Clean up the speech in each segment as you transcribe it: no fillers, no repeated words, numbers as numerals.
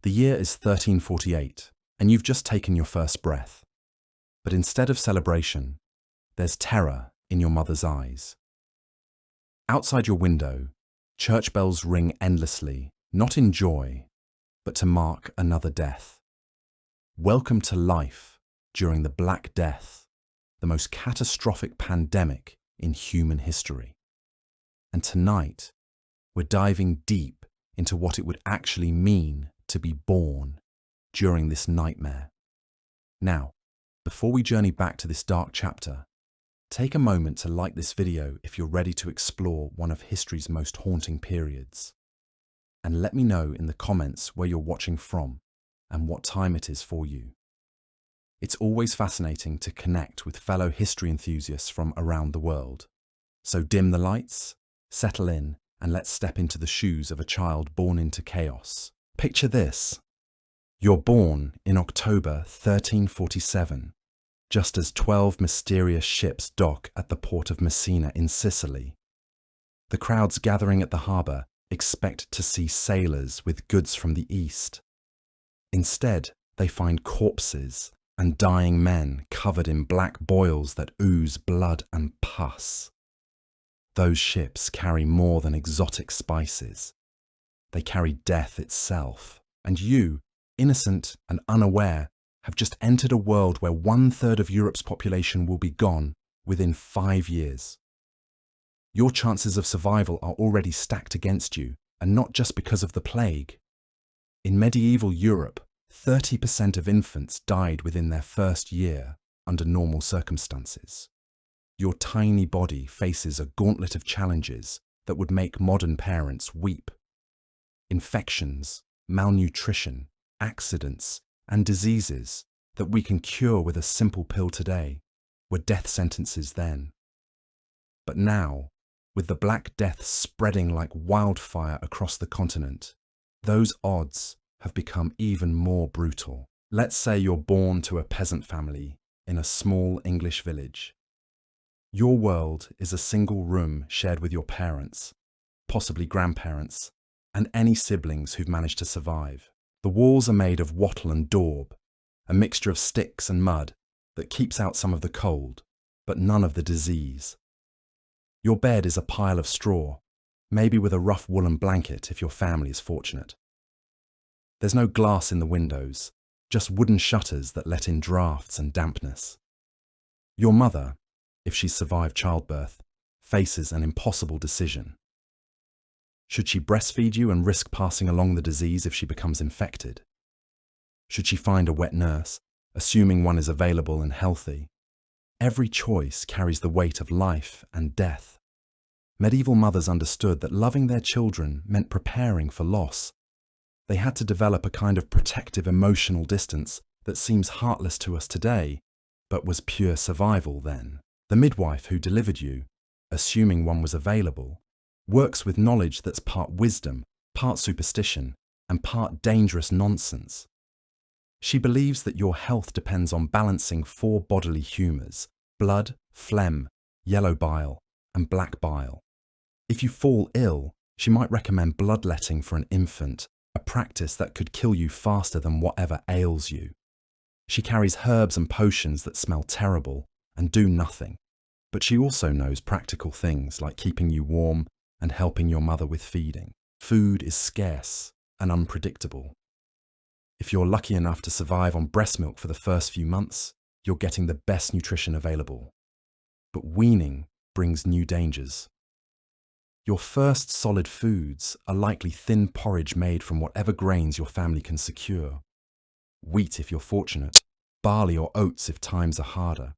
The year is 1348, and you've just taken your first breath. But instead of celebration, there's terror in your mother's eyes. Outside your window, church bells ring endlessly, not in joy, but to mark another death. Welcome to life during the Black Death, the most catastrophic pandemic in human history. And tonight, we're diving deep into what it would actually mean to be born during this nightmare. Now, before we journey back to this dark chapter, take a moment to like this video if you're ready to explore one of history's most haunting periods. And let me know in the comments where you're watching from and what time it is for you. It's always fascinating to connect with fellow history enthusiasts from around the world. So dim the lights, settle in, and let's step into the shoes of a child born into chaos. Picture this. You're born in October 1347, just as 12 mysterious ships dock at the port of Messina in Sicily. The crowds gathering at the harbour expect to see sailors with goods from the east. Instead, they find corpses and dying men covered in black boils that ooze blood and pus. Those ships carry more than exotic spices. They carry death itself, and you, innocent and unaware, have just entered a world where 1/3 of Europe's population will be gone within 5 years. Your chances of survival are already stacked against you, and not just because of the plague. In medieval Europe, 30% of infants died within their first year under normal circumstances. Your tiny body faces a gauntlet of challenges that would make modern parents weep. Infections, malnutrition, accidents, and diseases that we can cure with a simple pill today were death sentences then. But now, with the Black Death spreading like wildfire across the continent, those odds have become even more brutal. Let's say you're born to a peasant family in a small English village. Your world is a single room shared with your parents, possibly grandparents, and any siblings who've managed to survive. The walls are made of wattle and daub, a mixture of sticks and mud that keeps out some of the cold, but none of the disease. Your bed is a pile of straw, maybe with a rough woolen blanket if your family is fortunate. There's no glass in the windows, just wooden shutters that let in drafts and dampness. Your mother, if she's survived childbirth, faces an impossible decision. Should she breastfeed you and risk passing along the disease if she becomes infected? Should she find a wet nurse, assuming one is available and healthy? Every choice carries the weight of life and death. Medieval mothers understood that loving their children meant preparing for loss. They had to develop a kind of protective emotional distance that seems heartless to us today, but was pure survival then. The midwife who delivered you, assuming one was available, works with knowledge that's part wisdom, part superstition, and part dangerous nonsense. She believes that your health depends on balancing 4 bodily humours: blood, phlegm, yellow bile, and black bile. If you fall ill, she might recommend bloodletting for an infant, a practice that could kill you faster than whatever ails you. She carries herbs and potions that smell terrible and do nothing, but she also knows practical things like keeping you warm and helping your mother with feeding. Food is scarce and unpredictable. If you're lucky enough to survive on breast milk for the first few months, you're getting the best nutrition available. But weaning brings new dangers. Your first solid foods are likely thin porridge made from whatever grains your family can secure. Wheat if you're fortunate, barley or oats if times are harder,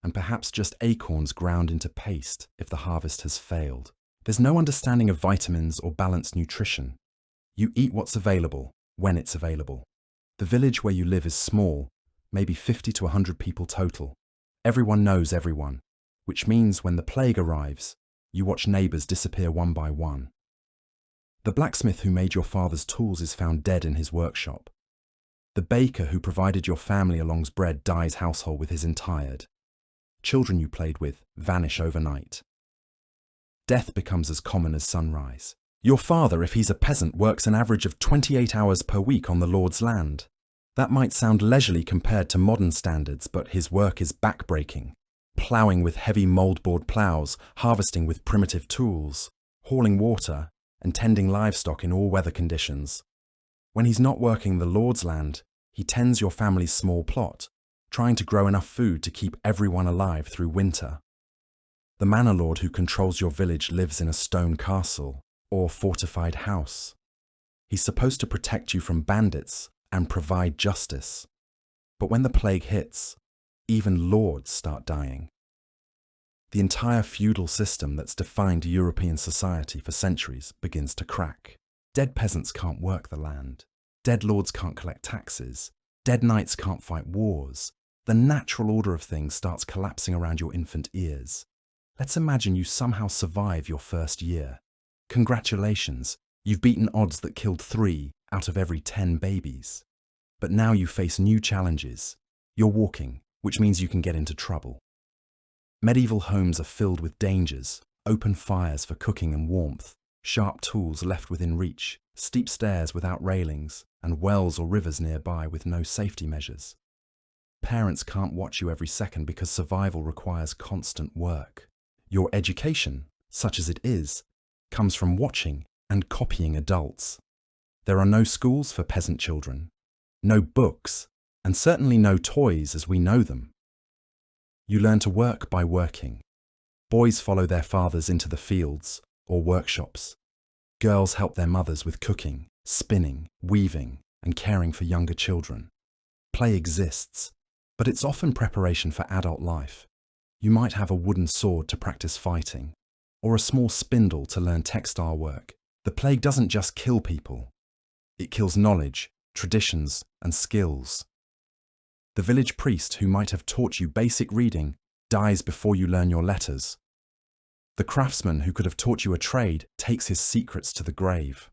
and perhaps just acorns ground into paste if the harvest has failed. There's no understanding of vitamins or balanced nutrition. You eat what's available, when it's available. The village where you live is small, maybe 50 to 100 people total. Everyone knows everyone, which means when the plague arrives, you watch neighbours disappear one by one. The blacksmith who made your father's tools is found dead in his workshop. The baker who provided your family a long's bread dies household with his entire. Children you played with vanish overnight. Death becomes as common as sunrise. Your father, if he's a peasant, works an average of 28 hours per week on the Lord's land. That might sound leisurely compared to modern standards, but his work is backbreaking. Ploughing with heavy mouldboard ploughs, harvesting with primitive tools, hauling water, and tending livestock in all weather conditions. When he's not working the Lord's land, he tends your family's small plot, trying to grow enough food to keep everyone alive through winter. The manor lord who controls your village lives in a stone castle or fortified house. He's supposed to protect you from bandits and provide justice. But when the plague hits, even lords start dying. The entire feudal system that's defined European society for centuries begins to crack. Dead peasants can't work the land. Dead lords can't collect taxes. Dead knights can't fight wars. The natural order of things starts collapsing around your infant ears. Let's imagine you somehow survive your first year. Congratulations, you've beaten odds that killed 3 out of every 10 babies. But now you face new challenges. You're walking, which means you can get into trouble. Medieval homes are filled with dangers, open fires for cooking and warmth, sharp tools left within reach, steep stairs without railings, and wells or rivers nearby with no safety measures. Parents can't watch you every second because survival requires constant work. Your education, such as it is, comes from watching and copying adults. There are no schools for peasant children, no books, and certainly no toys as we know them. You learn to work by working. Boys follow their fathers into the fields or workshops. Girls help their mothers with cooking, spinning, weaving, and caring for younger children. Play exists, but it's often preparation for adult life. You might have a wooden sword to practice fighting, or a small spindle to learn textile work. The plague doesn't just kill people. It kills knowledge, traditions, and skills. The village priest who might have taught you basic reading dies before you learn your letters. The craftsman who could have taught you a trade takes his secrets to the grave.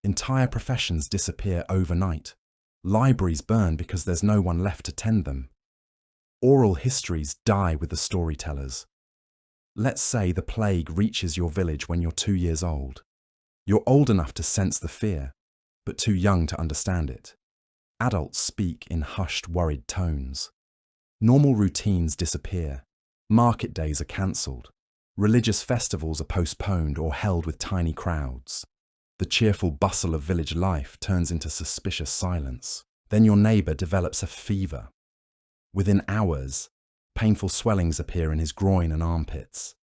Entire professions disappear overnight. Libraries burn because there's no one left to tend them. Oral histories die with the storytellers. Let's say the plague reaches your village when you're 2 years old. You're old enough to sense the fear, but too young to understand it. Adults speak in hushed, worried tones. Normal routines disappear. Market days are cancelled. Religious festivals are postponed or held with tiny crowds. The cheerful bustle of village life turns into suspicious silence. Then your neighbour develops a fever. Within hours, painful swellings appear in his groin and armpits.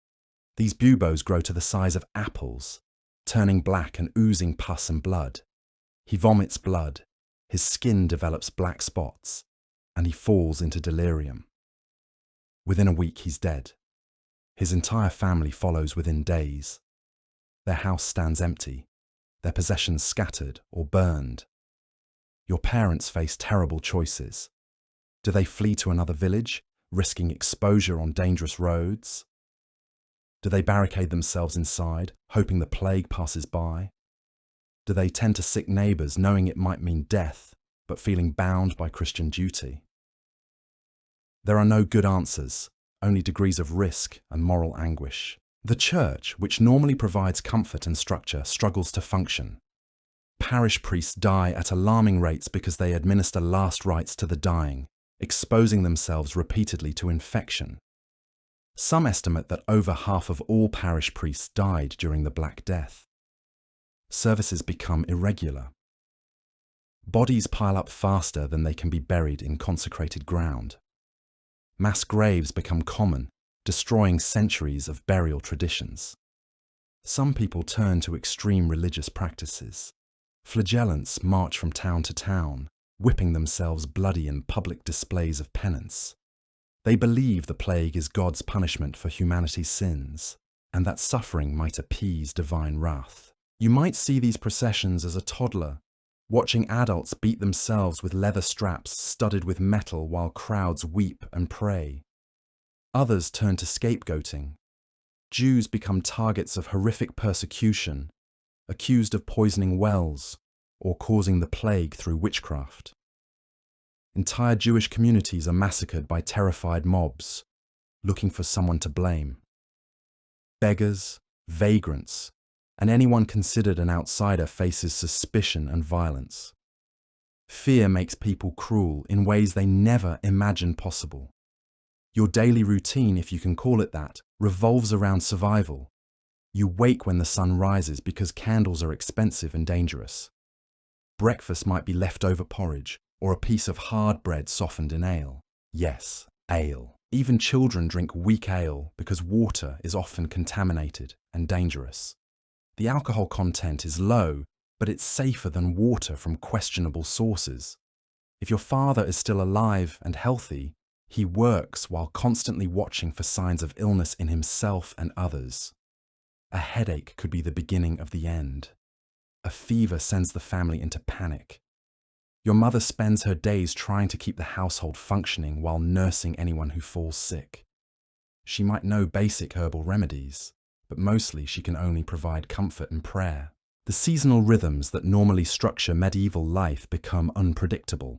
These buboes grow to the size of apples, turning black and oozing pus and blood. He vomits blood, his skin develops black spots, and he falls into delirium. Within a week, he's dead. His entire family follows within days. Their house stands empty, their possessions scattered or burned. Your parents face terrible choices. Do they flee to another village, risking exposure on dangerous roads? Do they barricade themselves inside, hoping the plague passes by? Do they tend to sick neighbours, knowing it might mean death, but feeling bound by Christian duty? There are no good answers, only degrees of risk and moral anguish. The church, which normally provides comfort and structure, struggles to function. Parish priests die at alarming rates because they administer last rites to the dying, exposing themselves repeatedly to infection. Some estimate that over half of all parish priests died during the Black Death. Services become irregular. Bodies pile up faster than they can be buried in consecrated ground. Mass graves become common, destroying centuries of burial traditions. Some people turn to extreme religious practices. Flagellants march from town to town, whipping themselves bloody in public displays of penance. They believe the plague is God's punishment for humanity's sins, and that suffering might appease divine wrath. You might see these processions as a toddler, watching adults beat themselves with leather straps studded with metal while crowds weep and pray. Others turn to scapegoating. Jews become targets of horrific persecution, accused of poisoning wells or causing the plague through witchcraft. Entire Jewish communities are massacred by terrified mobs, looking for someone to blame. Beggars, vagrants, and anyone considered an outsider faces suspicion and violence. Fear makes people cruel in ways they never imagined possible. Your daily routine, if you can call it that, revolves around survival. You wake when the sun rises because candles are expensive and dangerous. Breakfast might be leftover porridge or a piece of hard bread softened in ale. Yes, ale. Even children drink weak ale because water is often contaminated and dangerous. The alcohol content is low, but it's safer than water from questionable sources. If your father is still alive and healthy, he works while constantly watching for signs of illness in himself and others. A headache could be the beginning of the end. A fever sends the family into panic. Your mother spends her days trying to keep the household functioning while nursing anyone who falls sick. She might know basic herbal remedies, but mostly she can only provide comfort and prayer. The seasonal rhythms that normally structure medieval life become unpredictable.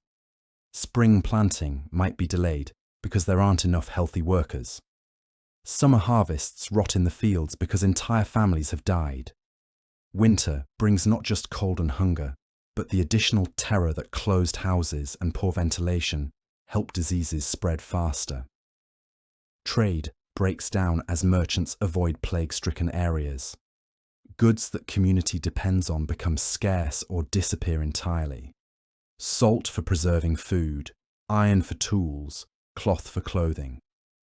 Spring planting might be delayed because there aren't enough healthy workers. Summer harvests rot in the fields because entire families have died. Winter brings not just cold and hunger, but the additional terror that closed houses and poor ventilation help diseases spread faster. Trade breaks down as merchants avoid plague-stricken areas. Goods that community depends on become scarce or disappear entirely. Salt for preserving food, iron for tools, cloth for clothing.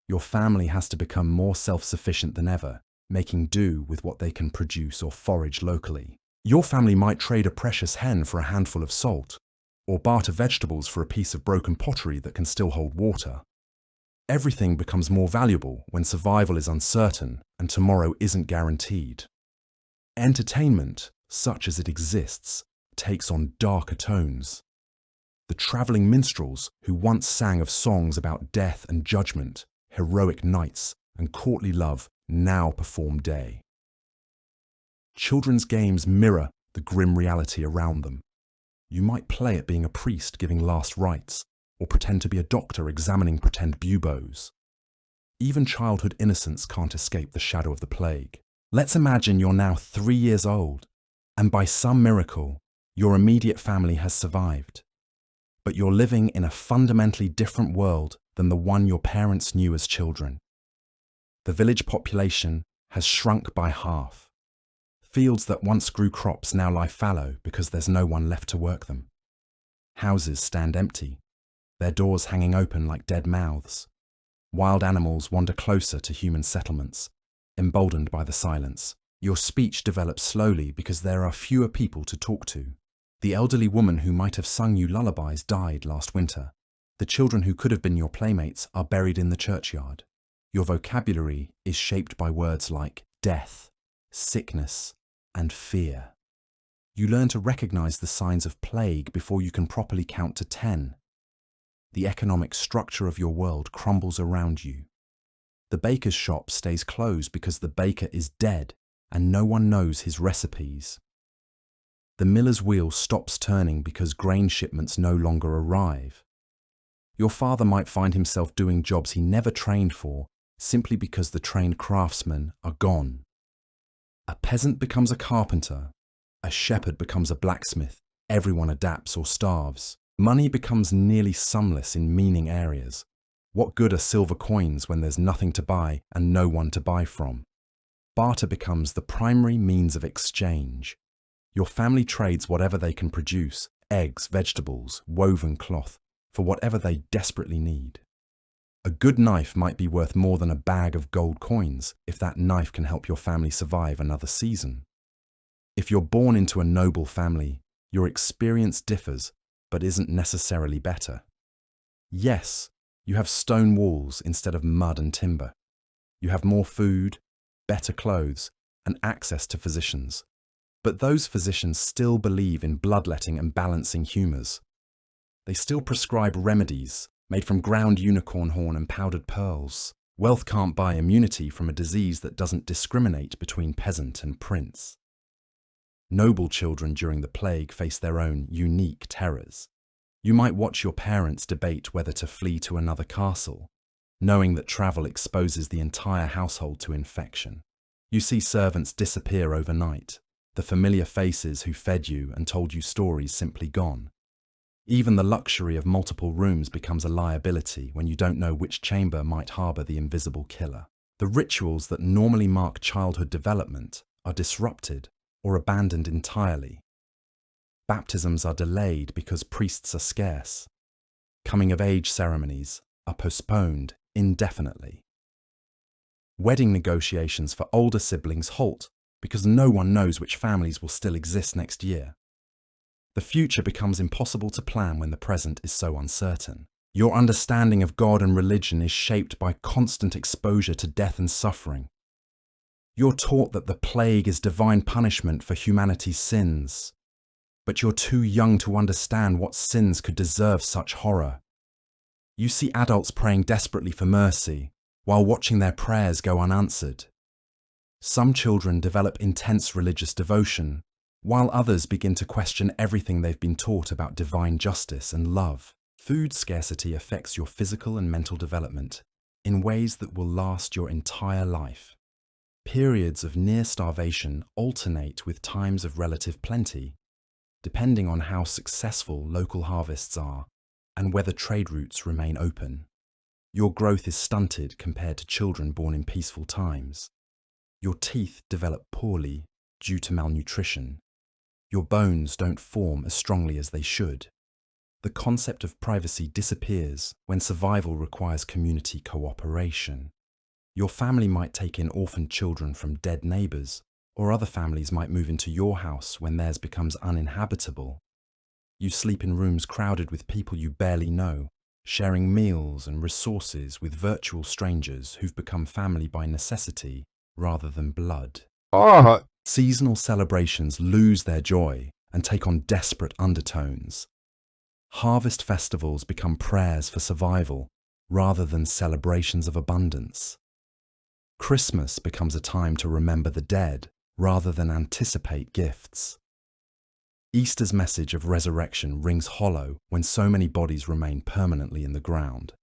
Your family has to become more self-sufficient than ever, making do with what they can produce or forage locally. Your family might trade a precious hen for a handful of salt, or barter vegetables for a piece of broken pottery that can still hold water. Everything becomes more valuable when survival is uncertain and tomorrow isn't guaranteed. Entertainment, such as it exists, takes on darker tones. The travelling minstrels who once sang of songs about death and judgment, heroic knights, and courtly love now perform day. Children's games mirror the grim reality around them. You might play at being a priest giving last rites, or pretend to be a doctor examining pretend buboes. Even childhood innocence can't escape the shadow of the plague. Let's imagine you're now 3 years old, and by some miracle, your immediate family has survived. But you're living in a fundamentally different world than the one your parents knew as children. The village population has shrunk by half. Fields that once grew crops now lie fallow because there's no one left to work them. Houses stand empty, their doors hanging open like dead mouths. Wild animals wander closer to human settlements, emboldened by the silence. Your speech develops slowly because there are fewer people to talk to. The elderly woman who might have sung you lullabies died last winter. The children who could have been your playmates are buried in the churchyard. Your vocabulary is shaped by words like death, sickness, and fear. You learn to recognize the signs of plague before you can properly count to 10. The economic structure of your world crumbles around you. The baker's shop stays closed because the baker is dead and no one knows his recipes. The miller's wheel stops turning because grain shipments no longer arrive. Your father might find himself doing jobs he never trained for simply because the trained craftsmen are gone. A peasant becomes a carpenter. A shepherd becomes a blacksmith. Everyone adapts or starves. Money becomes nearly sumless in meaning areas. What good are silver coins when there's nothing to buy and no one to buy from? Barter becomes the primary means of exchange. Your family trades whatever they can produce, eggs, vegetables, woven cloth, for whatever they desperately need. A good knife might be worth more than a bag of gold coins if that knife can help your family survive another season. If you're born into a noble family, your experience differs, but isn't necessarily better. Yes, you have stone walls instead of mud and timber. You have more food, better clothes, and access to physicians. But those physicians still believe in bloodletting and balancing humours. They still prescribe remedies made from ground unicorn horn and powdered pearls. Wealth can't buy immunity from a disease that doesn't discriminate between peasant and prince. Noble children during the plague face their own unique terrors. You might watch your parents debate whether to flee to another castle, knowing that travel exposes the entire household to infection. You see servants disappear overnight, The familiar faces who fed you and told you stories simply gone. Even the luxury of multiple rooms becomes a liability when you don't know which chamber might harbour the invisible killer. The rituals that normally mark childhood development are disrupted or abandoned entirely. Baptisms are delayed because priests are scarce. Coming-of-age ceremonies are postponed indefinitely. Wedding negotiations for older siblings halt because no one knows which families will still exist next year. The future becomes impossible to plan when the present is so uncertain. Your understanding of God and religion is shaped by constant exposure to death and suffering. You're taught that the plague is divine punishment for humanity's sins, but you're too young to understand what sins could deserve such horror. You see adults praying desperately for mercy, while watching their prayers go unanswered. Some children develop intense religious devotion, while others begin to question everything they've been taught about divine justice and love. Food scarcity affects your physical and mental development in ways that will last your entire life. Periods of near starvation alternate with times of relative plenty, depending on how successful local harvests are and whether trade routes remain open. Your growth is stunted compared to children born in peaceful times. Your teeth develop poorly due to malnutrition. Your bones don't form as strongly as they should. The concept of privacy disappears when survival requires community cooperation. Your family might take in orphaned children from dead neighbours, or other families might move into your house when theirs becomes uninhabitable. You sleep in rooms crowded with people you barely know, sharing meals and resources with virtual strangers who've become family by necessity rather than blood. Seasonal celebrations lose their joy and take on desperate undertones. Harvest festivals become prayers for survival rather than celebrations of abundance. Christmas becomes a time to remember the dead rather than anticipate gifts. Easter's message of resurrection rings hollow when so many bodies remain permanently in the ground.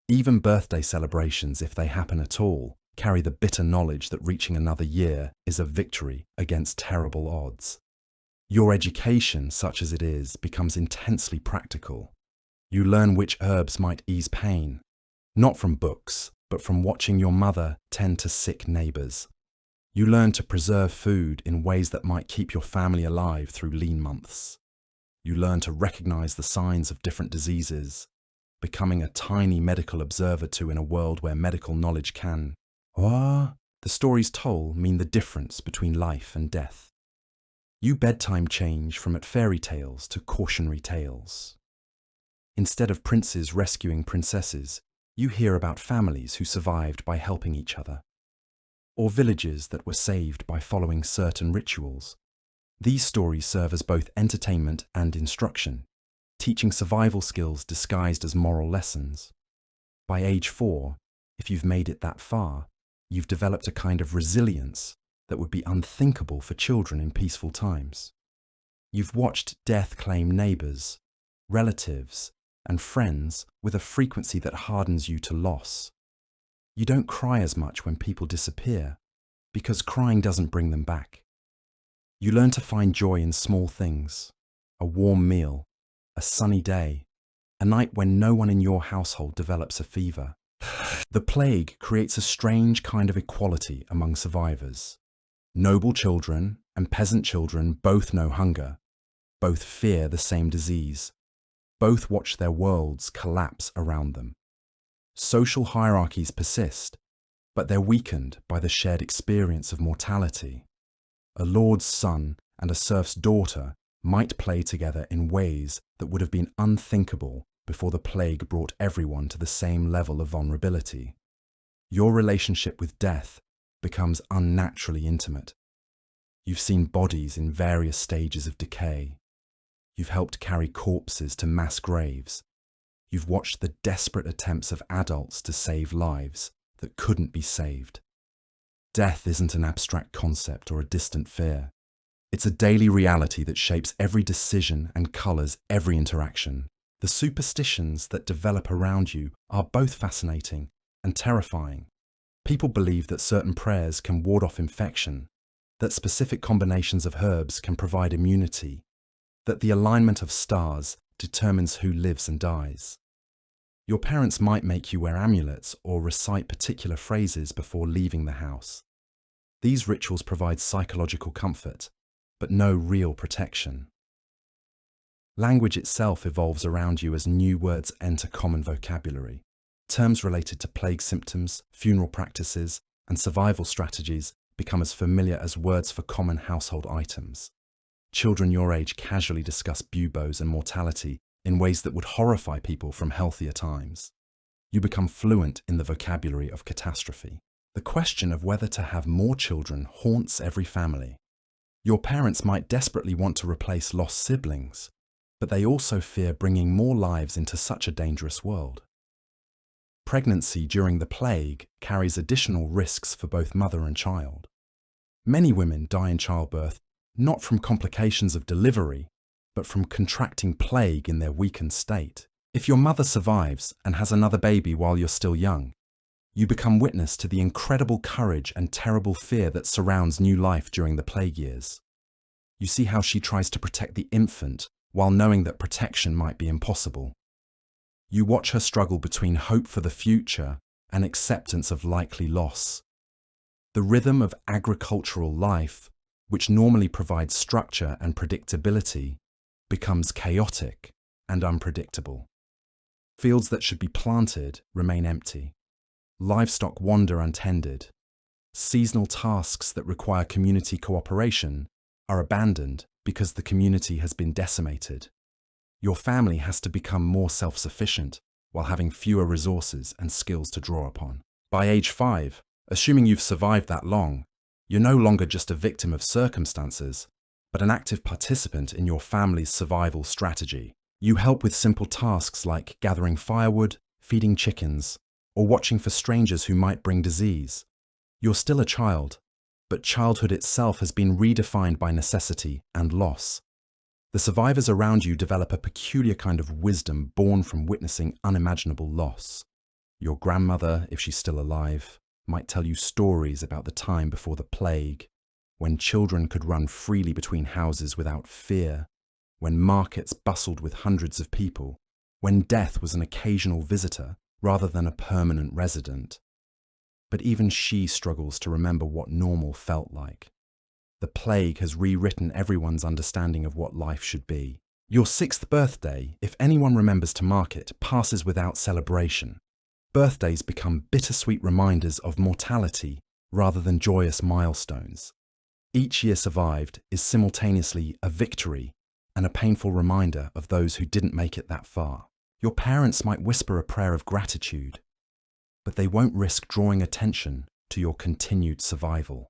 Even birthday celebrations, if they happen at all, carry the bitter knowledge that reaching another year is a victory against terrible odds. Your education, such as it is, becomes intensely practical. You learn which herbs might ease pain, not from books, but from watching your mother tend to sick neighbours. You learn to preserve food in ways that might keep your family alive through lean months. You learn to recognise the signs of different diseases, becoming a tiny medical observer too in a world where medical knowledge can. The stories told mean the difference between life and death. You bedtime change from at fairy tales to cautionary tales. Instead of princes rescuing princesses, you hear about families who survived by helping each other, or villages that were saved by following certain rituals. These stories serve as both entertainment and instruction, teaching survival skills disguised as moral lessons. By age 4, if you've made it that far, you've developed a kind of resilience that would be unthinkable for children in peaceful times. You've watched death claim neighbours, relatives, and friends with a frequency that hardens you to loss. You don't cry as much when people disappear, because crying doesn't bring them back. You learn to find joy in small things: a warm meal, a sunny day, a night when no one in your household develops a fever. The plague creates a strange kind of equality among survivors. Noble children and peasant children both know hunger, both fear the same disease, both watch their worlds collapse around them. Social hierarchies persist, but they're weakened by the shared experience of mortality. A lord's son and a serf's daughter might play together in ways that would have been unthinkable before the plague brought everyone to the same level of vulnerability. Your relationship with death becomes unnaturally intimate. You've seen bodies in various stages of decay. You've helped carry corpses to mass graves. You've watched the desperate attempts of adults to save lives that couldn't be saved. Death isn't an abstract concept or a distant fear. It's a daily reality that shapes every decision and colours every interaction. The superstitions that develop around you are both fascinating and terrifying. People believe that certain prayers can ward off infection, that specific combinations of herbs can provide immunity, that the alignment of stars determines who lives and dies. Your parents might make you wear amulets or recite particular phrases before leaving the house. These rituals provide psychological comfort, but no real protection. Language itself evolves around you as new words enter common vocabulary. Terms related to plague symptoms, funeral practices, and survival strategies become as familiar as words for common household items. Children your age casually discuss buboes and mortality in ways that would horrify people from healthier times. You become fluent in the vocabulary of catastrophe. The question of whether to have more children haunts every family. Your parents might desperately want to replace lost siblings, but they also fear bringing more lives into such a dangerous world. Pregnancy during the plague carries additional risks for both mother and child. Many women die in childbirth not from complications of delivery, but from contracting plague in their weakened state. If your mother survives and has another baby while you're still young, you become witness to the incredible courage and terrible fear that surrounds new life during the plague years. You see how she tries to protect the infant while knowing that protection might be impossible. You watch her struggle between hope for the future and acceptance of likely loss. The rhythm of agricultural life, which normally provides structure and predictability, becomes chaotic and unpredictable. Fields that should be planted remain empty. Livestock wander untended. Seasonal tasks that require community cooperation are abandoned because the community has been decimated. Your family has to become more self-sufficient while having fewer resources and skills to draw upon. By age 5, assuming you've survived that long, you're no longer just a victim of circumstances, but an active participant in your family's survival strategy. You help with simple tasks like gathering firewood, feeding chickens, or watching for strangers who might bring disease. You're still a child, but childhood itself has been redefined by necessity and loss. The survivors around you develop a peculiar kind of wisdom born from witnessing unimaginable loss. Your grandmother, if she's still alive, might tell you stories about the time before the plague, when children could run freely between houses without fear, when markets bustled with hundreds of people, when death was an occasional visitor rather than a permanent resident. But even she struggles to remember what normal felt like. The plague has rewritten everyone's understanding of what life should be. Your 6th birthday, if anyone remembers to mark it, passes without celebration. Birthdays become bittersweet reminders of mortality rather than joyous milestones. Each year survived is simultaneously a victory and a painful reminder of those who didn't make it that far. Your parents might whisper a prayer of gratitude, but they won't risk drawing attention to your continued survival.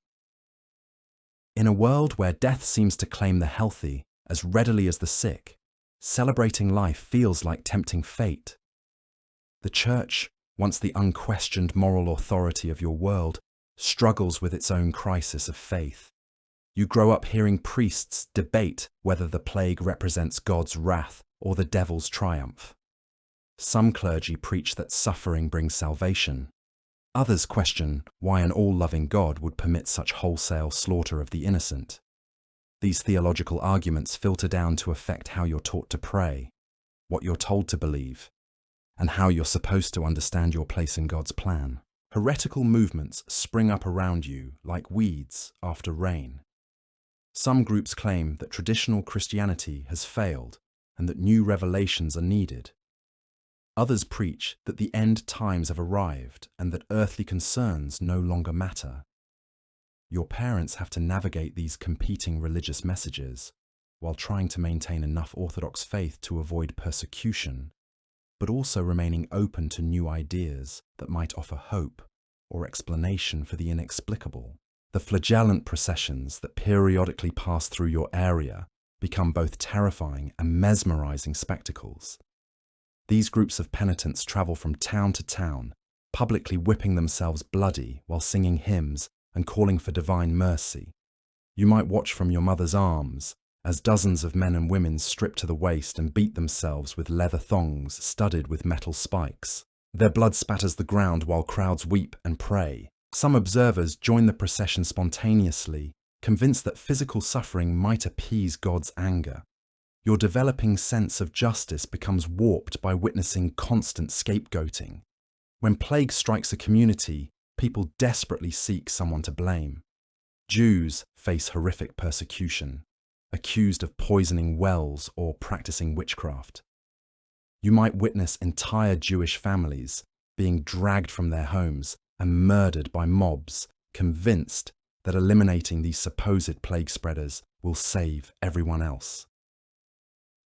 In a world where death seems to claim the healthy as readily as the sick, celebrating life feels like tempting fate. The church, once the unquestioned moral authority of your world, struggles with its own crisis of faith. You grow up hearing priests debate whether the plague represents God's wrath or the devil's triumph. Some clergy preach that suffering brings salvation. Others question why an all-loving God would permit such wholesale slaughter of the innocent. These theological arguments filter down to affect how you're taught to pray, what you're told to believe, and how you're supposed to understand your place in God's plan. Heretical movements spring up around you like weeds after rain. Some groups claim that traditional Christianity has failed and that new revelations are needed. Others preach that the end times have arrived and that earthly concerns no longer matter. Your parents have to navigate these competing religious messages while trying to maintain enough orthodox faith to avoid persecution, but also remaining open to new ideas that might offer hope or explanation for the inexplicable. The flagellant processions that periodically pass through your area become both terrifying and mesmerizing spectacles. These groups of penitents travel from town to town, publicly whipping themselves bloody while singing hymns and calling for divine mercy. You might watch from your mother's arms as dozens of men and women strip to the waist and beat themselves with leather thongs studded with metal spikes. Their blood spatters the ground while crowds weep and pray. Some observers join the procession spontaneously convinced that physical suffering might appease God's anger. Your developing sense of justice becomes warped by witnessing constant scapegoating. When plague strikes a community, people desperately seek someone to blame. Jews face horrific persecution, accused of poisoning wells or practicing witchcraft. You might witness entire Jewish families being dragged from their homes and murdered by mobs, convinced that eliminating these supposed plague spreaders will save everyone else.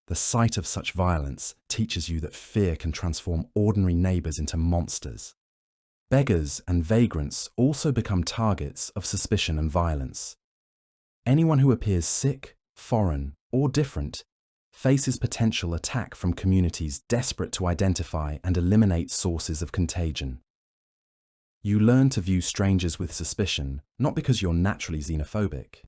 The sight of such violence teaches you that fear can transform ordinary neighbours into monsters. Beggars and vagrants also become targets of suspicion and violence. Anyone who appears sick, foreign, or different faces potential attack from communities desperate to identify and eliminate sources of contagion. You learn to view strangers with suspicion, not because you're naturally xenophobic,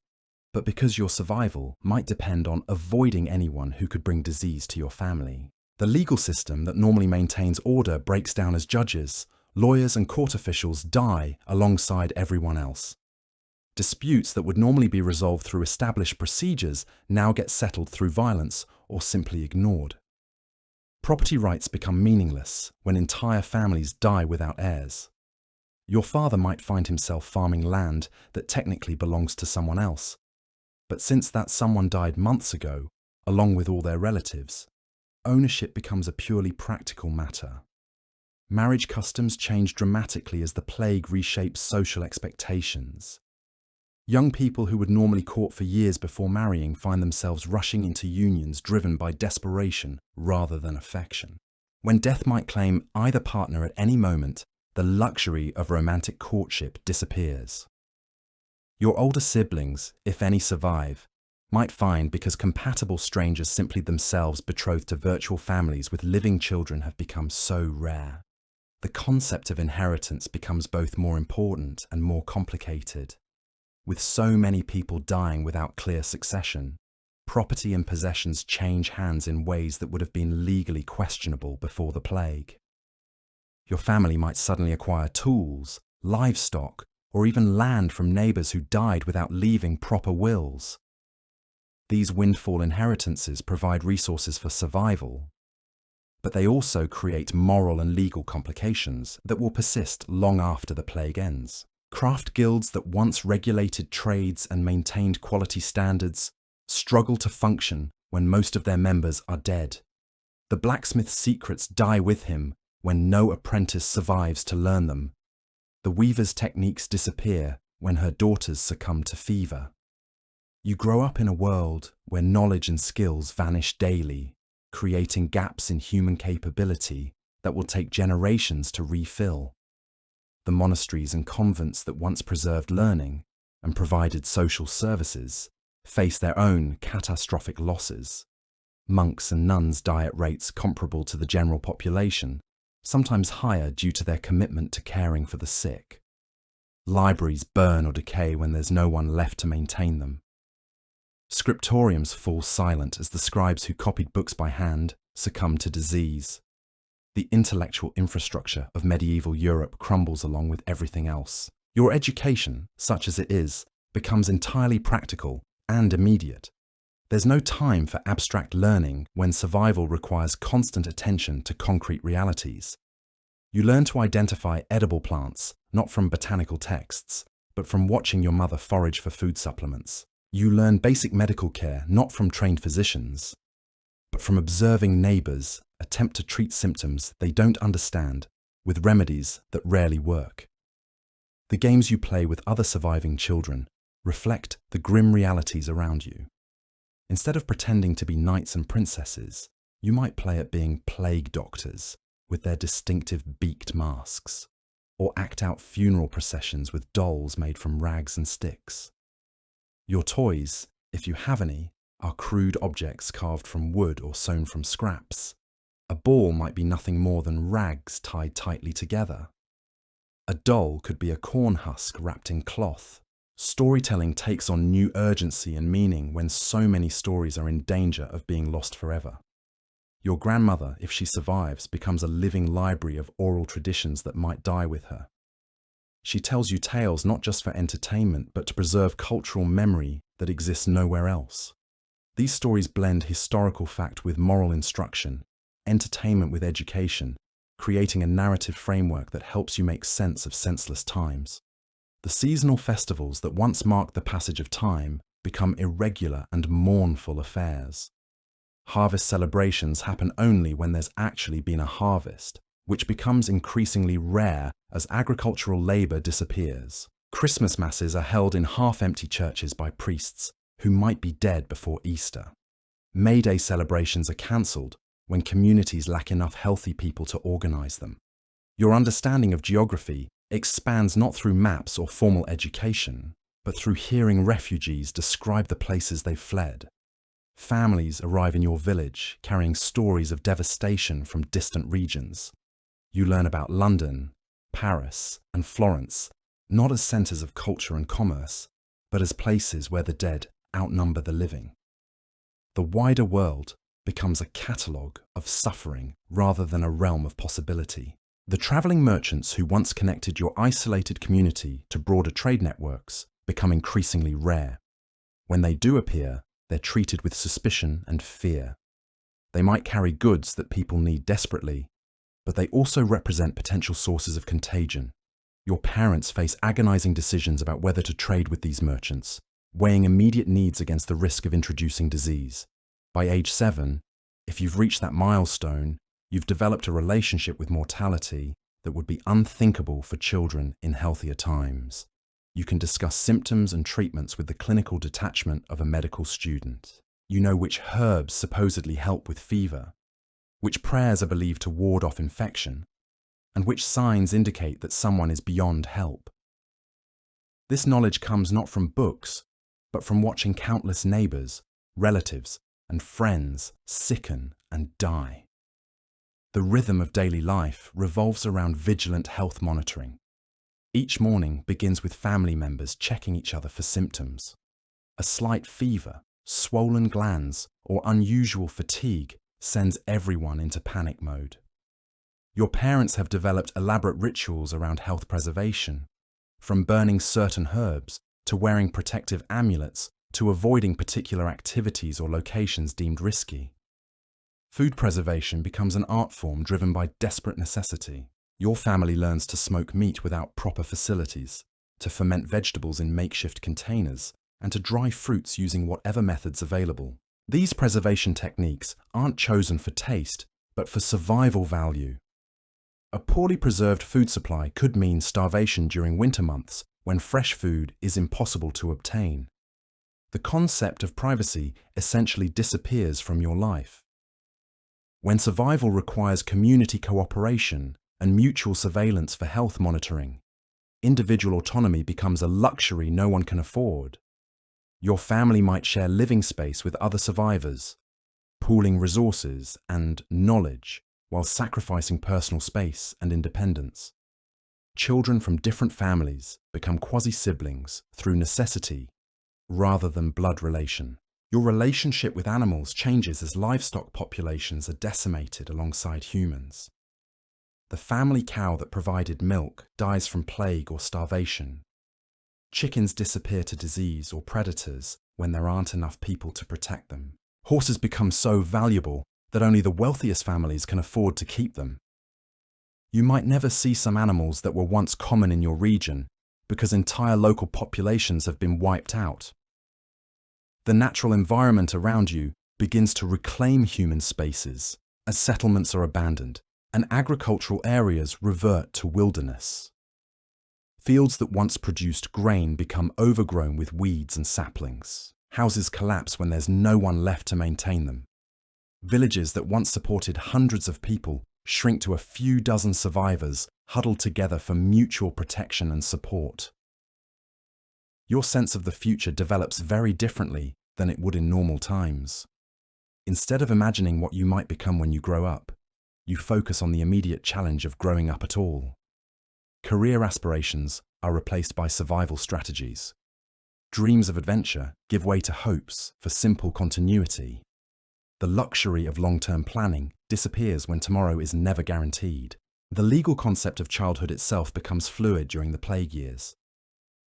but because your survival might depend on avoiding anyone who could bring disease to your family. The legal system that normally maintains order breaks down as judges, lawyers and court officials die alongside everyone else. Disputes that would normally be resolved through established procedures now get settled through violence or simply ignored. Property rights become meaningless when entire families die without heirs. Your father might find himself farming land that technically belongs to someone else, but since that someone died months ago, along with all their relatives, ownership becomes a purely practical matter. Marriage customs change dramatically as the plague reshapes social expectations. Young people who would normally court for years before marrying find themselves rushing into unions driven by desperation rather than affection. When death might claim either partner at any moment, the luxury of romantic courtship disappears. Your older siblings, if any survive, might find because compatible strangers simply themselves betrothed to virtual families with living children have become so rare. The concept of inheritance becomes both more important and more complicated. With so many people dying without clear succession, property and possessions change hands in ways that would have been legally questionable before the plague. Your family might suddenly acquire tools, livestock, or even land from neighbours who died without leaving proper wills. These windfall inheritances provide resources for survival, but they also create moral and legal complications that will persist long after the plague ends. Craft guilds that once regulated trades and maintained quality standards struggle to function when most of their members are dead. The blacksmith's secrets die with him when no apprentice survives to learn them. The weaver's techniques disappear when her daughters succumb to fever. You grow up in a world where knowledge and skills vanish daily, creating gaps in human capability that will take generations to refill. The monasteries and convents that once preserved learning and provided social services face their own catastrophic losses. Monks and nuns die at rates comparable to the general population, sometimes higher due to their commitment to caring for the sick. Libraries burn or decay when there's no one left to maintain them. Scriptoriums fall silent as the scribes who copied books by hand succumb to disease. The intellectual infrastructure of medieval Europe crumbles along with everything else. Your education, such as it is, becomes entirely practical and immediate. There's no time for abstract learning when survival requires constant attention to concrete realities. You learn to identify edible plants, not from botanical texts, but from watching your mother forage for food supplements. You learn basic medical care not from trained physicians, but from observing neighbours attempt to treat symptoms they don't understand with remedies that rarely work. The games you play with other surviving children reflect the grim realities around you. Instead of pretending to be knights and princesses, you might play at being plague doctors with their distinctive beaked masks, or act out funeral processions with dolls made from rags and sticks. Your toys, if you have any, are crude objects carved from wood or sewn from scraps. A ball might be nothing more than rags tied tightly together. A doll could be a corn husk wrapped in cloth. Storytelling takes on new urgency and meaning when so many stories are in danger of being lost forever. Your grandmother, if she survives, becomes a living library of oral traditions that might die with her. She tells you tales not just for entertainment, but to preserve cultural memory that exists nowhere else. These stories blend historical fact with moral instruction, entertainment with education, creating a narrative framework that helps you make sense of senseless times. The seasonal festivals that once marked the passage of time become irregular and mournful affairs. Harvest celebrations happen only when there's actually been a harvest, which becomes increasingly rare as agricultural labor disappears. Christmas masses are held in half-empty churches by priests who might be dead before Easter. May Day celebrations are cancelled when communities lack enough healthy people to organize them. Your understanding of geography expands not through maps or formal education, but through hearing refugees describe the places they've fled. Families arrive in your village carrying stories of devastation from distant regions. You learn about London, Paris, and Florence, not as centres of culture and commerce, but as places where the dead outnumber the living. The wider world becomes a catalogue of suffering rather than a realm of possibility. The travelling merchants who once connected your isolated community to broader trade networks become increasingly rare. When they do appear, they're treated with suspicion and fear. They might carry goods that people need desperately, but they also represent potential sources of contagion. Your parents face agonizing decisions about whether to trade with these merchants, weighing immediate needs against the risk of introducing disease. By age 7, if you've reached that milestone, you've developed a relationship with mortality that would be unthinkable for children in healthier times. You can discuss symptoms and treatments with the clinical detachment of a medical student. You know which herbs supposedly help with fever, which prayers are believed to ward off infection, and which signs indicate that someone is beyond help. This knowledge comes not from books, but from watching countless neighbours, relatives, and friends sicken and die. The rhythm of daily life revolves around vigilant health monitoring. Each morning begins with family members checking each other for symptoms. A slight fever, swollen glands, or unusual fatigue sends everyone into panic mode. Your parents have developed elaborate rituals around health preservation, from burning certain herbs to wearing protective amulets to avoiding particular activities or locations deemed risky. Food preservation becomes an art form driven by desperate necessity. Your family learns to smoke meat without proper facilities, to ferment vegetables in makeshift containers, and to dry fruits using whatever methods available. These preservation techniques aren't chosen for taste, but for survival value. A poorly preserved food supply could mean starvation during winter months when fresh food is impossible to obtain. The concept of privacy essentially disappears from your life. When survival requires community cooperation and mutual surveillance for health monitoring, individual autonomy becomes a luxury no one can afford. Your family might share living space with other survivors, pooling resources and knowledge while sacrificing personal space and independence. Children from different families become quasi-siblings through necessity rather than blood relation. Your relationship with animals changes as livestock populations are decimated alongside humans. The family cow that provided milk dies from plague or starvation. Chickens disappear to disease or predators when there aren't enough people to protect them. Horses become so valuable that only the wealthiest families can afford to keep them. You might never see some animals that were once common in your region because entire local populations have been wiped out. The natural environment around you begins to reclaim human spaces as settlements are abandoned and agricultural areas revert to wilderness. Fields that once produced grain become overgrown with weeds and saplings. Houses collapse when there's no one left to maintain them. Villages that once supported hundreds of people shrink to a few dozen survivors huddled together for mutual protection and support. Your sense of the future develops very differently than it would in normal times. Instead of imagining what you might become when you grow up, you focus on the immediate challenge of growing up at all. Career aspirations are replaced by survival strategies. Dreams of adventure give way to hopes for simple continuity. The luxury of long-term planning disappears when tomorrow is never guaranteed. The legal concept of childhood itself becomes fluid during the plague years.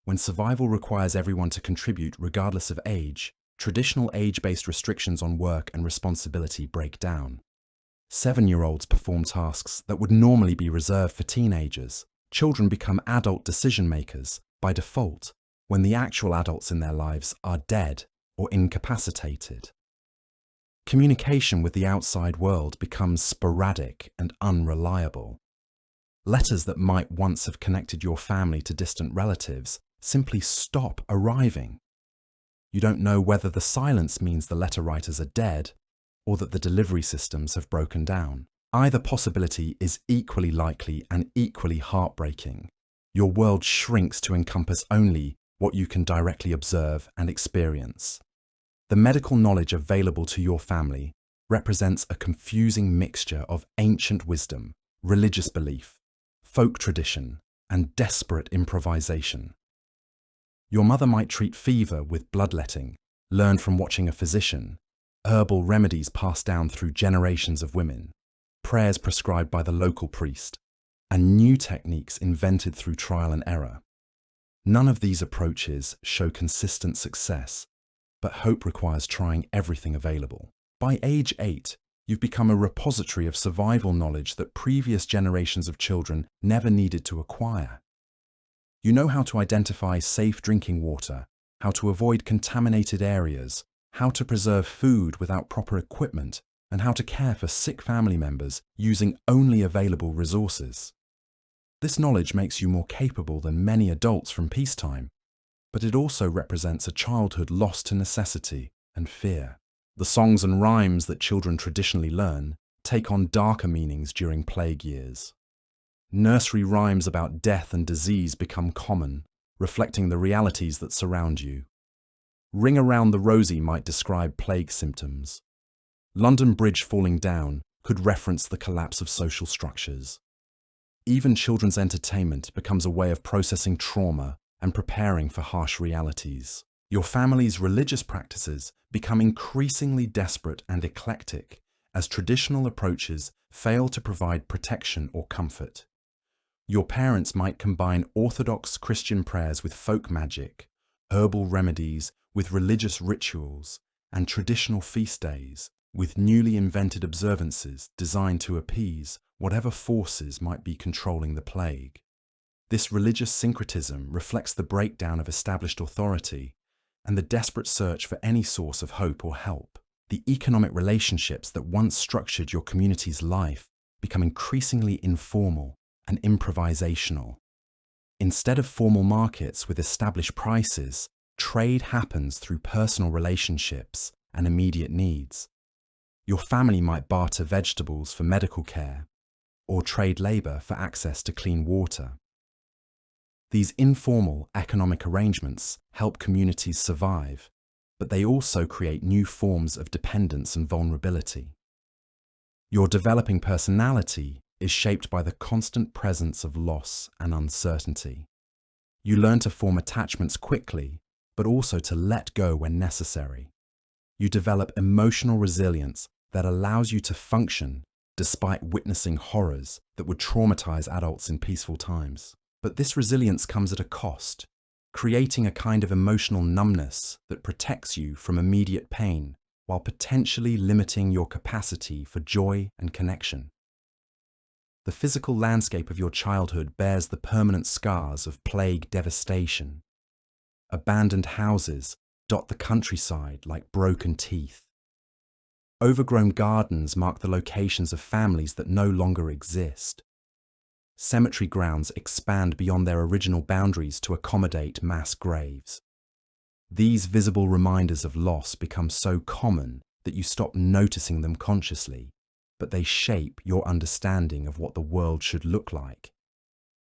When survival requires everyone to contribute regardless of age, traditional age-based restrictions on work and responsibility break down. 7-year-olds perform tasks that would normally be reserved for teenagers. Children become adult decision-makers by default when the actual adults in their lives are dead or incapacitated. Communication with the outside world becomes sporadic and unreliable. Letters that might once have connected your family to distant relatives simply stop arriving. You don't know whether the silence means the letter writers are dead or that the delivery systems have broken down. Either possibility is equally likely and equally heartbreaking. Your world shrinks to encompass only what you can directly observe and experience. The medical knowledge available to your family represents a confusing mixture of ancient wisdom, religious belief, folk tradition, and desperate improvisation. Your mother might treat fever with bloodletting, learned from watching a physician, herbal remedies passed down through generations of women, prayers prescribed by the local priest, and new techniques invented through trial and error. None of these approaches show consistent success, but hope requires trying everything available. By age 8, you've become a repository of survival knowledge that previous generations of children never needed to acquire. You know how to identify safe drinking water, how to avoid contaminated areas, how to preserve food without proper equipment, and how to care for sick family members using only available resources. This knowledge makes you more capable than many adults from peacetime, but it also represents a childhood lost to necessity and fear. The songs and rhymes that children traditionally learn take on darker meanings during plague years. Nursery rhymes about death and disease become common, reflecting the realities that surround you. Ring Around the Rosie might describe plague symptoms. London Bridge falling down could reference the collapse of social structures. Even children's entertainment becomes a way of processing trauma and preparing for harsh realities. Your family's religious practices become increasingly desperate and eclectic as traditional approaches fail to provide protection or comfort. Your parents might combine Orthodox Christian prayers with folk magic, herbal remedies with religious rituals, and traditional feast days with newly invented observances designed to appease whatever forces might be controlling the plague. This religious syncretism reflects the breakdown of established authority and the desperate search for any source of hope or help. The economic relationships that once structured your community's life become increasingly informal and improvisational. Instead of formal markets with established prices, trade happens through personal relationships and immediate needs. Your family might barter vegetables for medical care or trade labor for access to clean water. These informal economic arrangements help communities survive, but they also create new forms of dependence and vulnerability. Your developing personality is shaped by the constant presence of loss and uncertainty. You learn to form attachments quickly, but also to let go when necessary. You develop emotional resilience that allows you to function despite witnessing horrors that would traumatize adults in peaceful times. But this resilience comes at a cost, creating a kind of emotional numbness that protects you from immediate pain while potentially limiting your capacity for joy and connection. The physical landscape of your childhood bears the permanent scars of plague devastation. Abandoned houses dot the countryside like broken teeth. Overgrown gardens mark the locations of families that no longer exist. Cemetery grounds expand beyond their original boundaries to accommodate mass graves. These visible reminders of loss become so common that you stop noticing them consciously, but they shape your understanding of what the world should look like.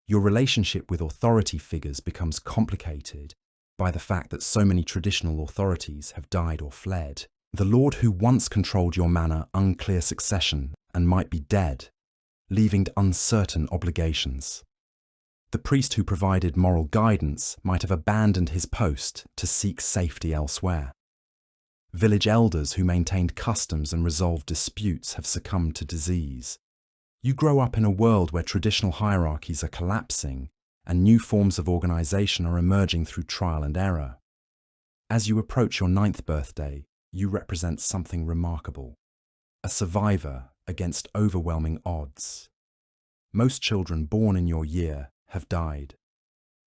Your relationship with authority figures becomes complicated by the fact that so many traditional authorities have died or fled. The lord who once controlled your manor unclear succession and might be dead, leaving uncertain obligations. The priest who provided moral guidance might have abandoned his post to seek safety elsewhere. Village elders who maintained customs and resolved disputes have succumbed to disease. You grow up in a world where traditional hierarchies are collapsing and new forms of organization are emerging through trial and error. As you approach your 9th birthday, you represent something remarkable, a survivor against overwhelming odds. Most children born in your year have died.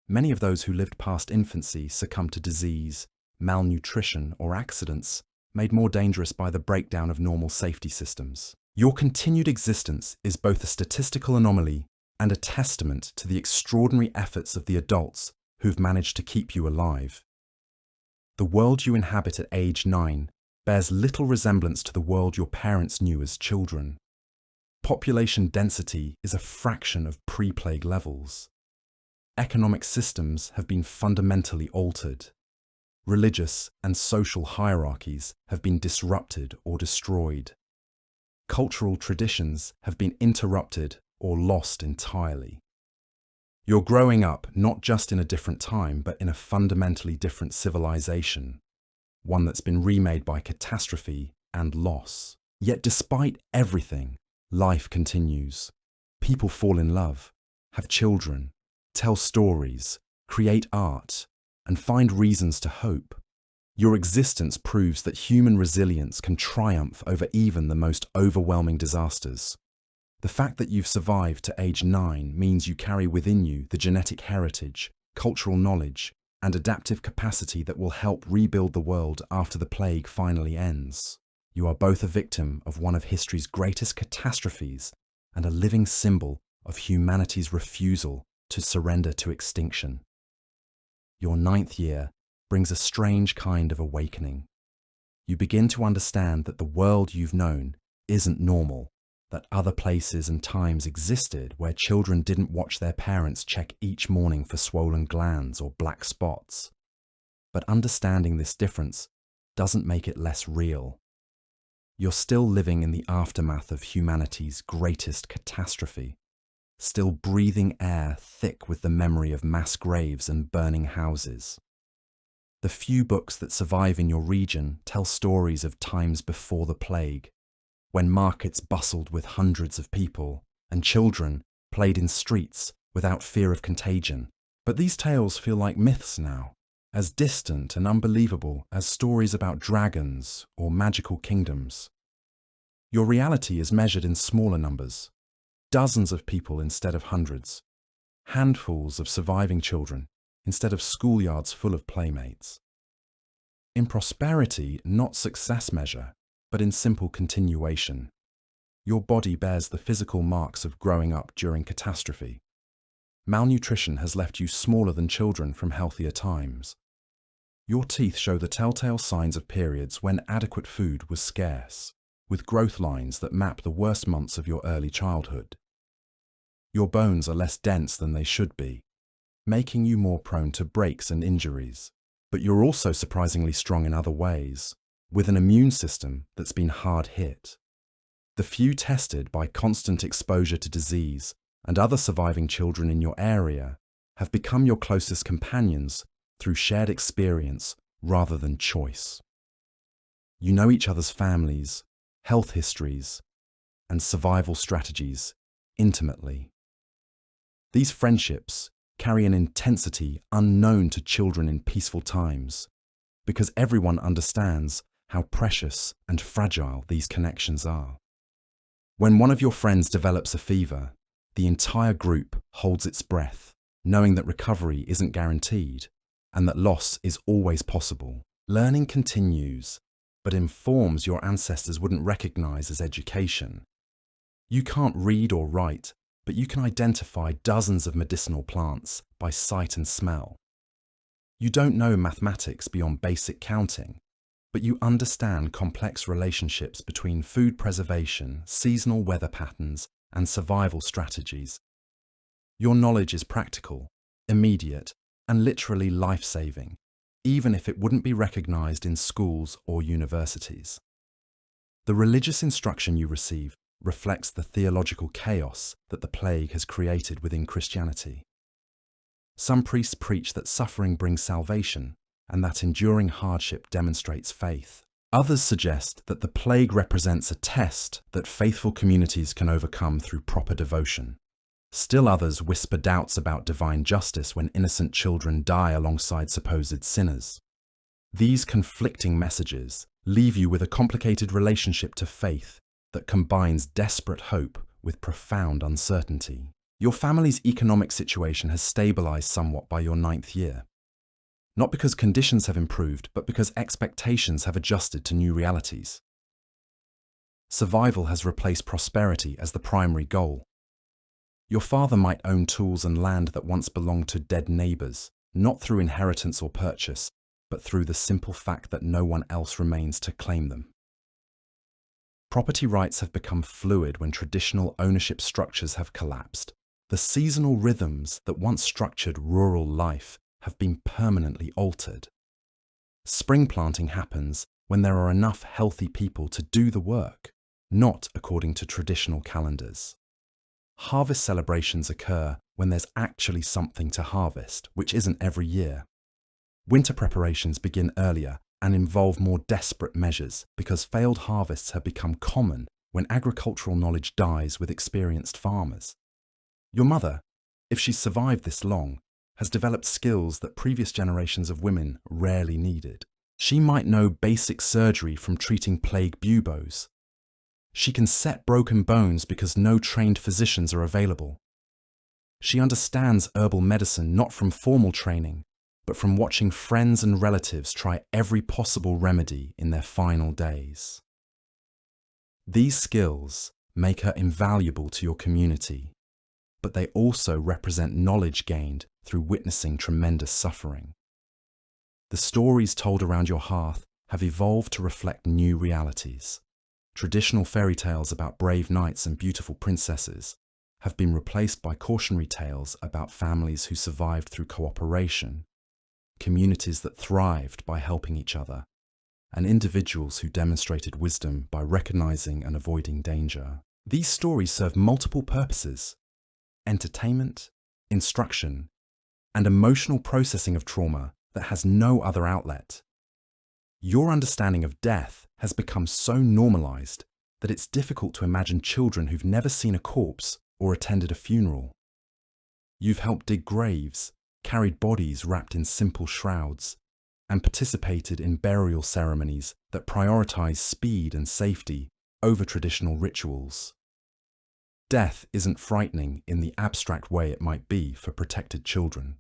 Many of those who lived past infancy succumbed to disease, malnutrition, or accidents made more dangerous by the breakdown of normal safety systems. Your continued existence is both a statistical anomaly and a testament to the extraordinary efforts of the adults who've managed to keep you alive. The world you inhabit at age 9 bears little resemblance to the world your parents knew as children. Population density is a fraction of pre-plague levels. Economic systems have been fundamentally altered. Religious and social hierarchies have been disrupted or destroyed. Cultural traditions have been interrupted or lost entirely. You're growing up not just in a different time, but in a fundamentally different civilization, one that's been remade by catastrophe and loss. Yet despite everything, life continues. People fall in love, have children, tell stories, create art, and find reasons to hope. Your existence proves that human resilience can triumph over even the most overwhelming disasters. The fact that you've survived to age 9 means you carry within you the genetic heritage, cultural knowledge, and adaptive capacity that will help rebuild the world after the plague finally ends. You are both a victim of one of history's greatest catastrophes and a living symbol of humanity's refusal to surrender to extinction. Your 9th year brings a strange kind of awakening. You begin to understand that the world you've known isn't normal, that other places and times existed where children didn't watch their parents check each morning for swollen glands or black spots. But understanding this difference doesn't make it less real. You're still living in the aftermath of humanity's greatest catastrophe, still breathing air thick with the memory of mass graves and burning houses. The few books that survive in your region tell stories of times before the plague, when markets bustled with hundreds of people and children played in streets without fear of contagion. But these tales feel like myths now, as distant and unbelievable as stories about dragons or magical kingdoms. Your reality is measured in smaller numbers, dozens of people instead of hundreds, handfuls of surviving children instead of schoolyards full of playmates. In prosperity, not success measure, but in simple continuation. Your body bears the physical marks of growing up during catastrophe. Malnutrition has left you smaller than children from healthier times. Your teeth show the telltale signs of periods when adequate food was scarce, with growth lines that map the worst months of your early childhood. Your bones are less dense than they should be, making you more prone to breaks and injuries. But you're also surprisingly strong in other ways, with an immune system that's been hard hit. The few tested by constant exposure to disease and other surviving children in your area have become your closest companions through shared experience rather than choice. You know each other's families, health histories, and survival strategies intimately. These friendships carry an intensity unknown to children in peaceful times, because everyone understands how precious and fragile these connections are. When one of your friends develops a fever, the entire group holds its breath, knowing that recovery isn't guaranteed and that loss is always possible. Learning continues, but in forms your ancestors wouldn't recognize as education. You can't read or write, but you can identify dozens of medicinal plants by sight and smell. You don't know mathematics beyond basic counting, but you understand complex relationships between food preservation, seasonal weather patterns, and survival strategies. Your knowledge is practical, immediate, and literally life-saving, even if it wouldn't be recognized in schools or universities. The religious instruction you receive reflects the theological chaos that the plague has created within Christianity. Some priests preach that suffering brings salvation and that enduring hardship demonstrates faith. Others suggest that the plague represents a test that faithful communities can overcome through proper devotion. Still others whisper doubts about divine justice when innocent children die alongside supposed sinners. These conflicting messages leave you with a complicated relationship to faith that combines desperate hope with profound uncertainty. Your family's economic situation has stabilized somewhat by your 9th year. Not because conditions have improved, but because expectations have adjusted to new realities. Survival has replaced prosperity as the primary goal. Your father might own tools and land that once belonged to dead neighbors, not through inheritance or purchase, but through the simple fact that no one else remains to claim them. Property rights have become fluid when traditional ownership structures have collapsed. The seasonal rhythms that once structured rural life have been permanently altered. Spring planting happens when there are enough healthy people to do the work, not according to traditional calendars. Harvest celebrations occur when there's actually something to harvest, which isn't every year. Winter preparations begin earlier and involve more desperate measures because failed harvests have become common when agricultural knowledge dies with experienced farmers. Your mother, if she's survived this long, has developed skills that previous generations of women rarely needed. She might know basic surgery from treating plague buboes. She can set broken bones because no trained physicians are available. She understands herbal medicine not from formal training, but from watching friends and relatives try every possible remedy in their final days. These skills make her invaluable to your community, but they also represent knowledge gained through witnessing tremendous suffering. The stories told around your hearth have evolved to reflect new realities. Traditional fairy tales about brave knights and beautiful princesses have been replaced by cautionary tales about families who survived through cooperation, communities that thrived by helping each other, and individuals who demonstrated wisdom by recognizing and avoiding danger. These stories serve multiple purposes: entertainment, instruction, and emotional processing of trauma that has no other outlet. Your understanding of death has become so normalized that it's difficult to imagine children who've never seen a corpse or attended a funeral. You've helped dig graves, carried bodies wrapped in simple shrouds, and participated in burial ceremonies that prioritize speed and safety over traditional rituals. Death isn't frightening in the abstract way it might be for protected children.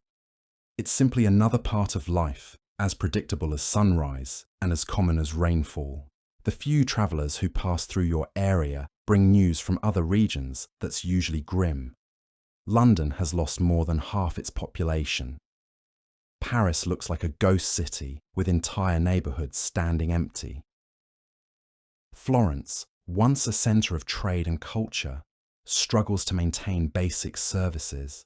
It's simply another part of life, as predictable as sunrise and as common as rainfall. The few travelers who pass through your area bring news from other regions that's usually grim. London has lost more than half its population. Paris looks like a ghost city with entire neighborhoods standing empty. Florence, once a center of trade and culture, struggles to maintain basic services.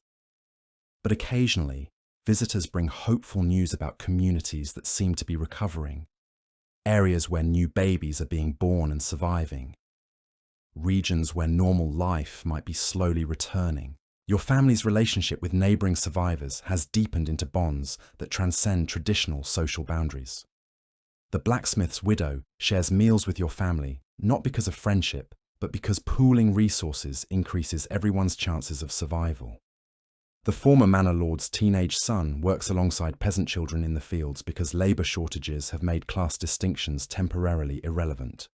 But occasionally, visitors bring hopeful news about communities that seem to be recovering, areas where new babies are being born and surviving, regions where normal life might be slowly returning. Your family's relationship with neighboring survivors has deepened into bonds that transcend traditional social boundaries. The blacksmith's widow shares meals with your family, not because of friendship, but because pooling resources increases everyone's chances of survival. The former manor lord's teenage son works alongside peasant children in the fields because labor shortages have made class distinctions temporarily irrelevant.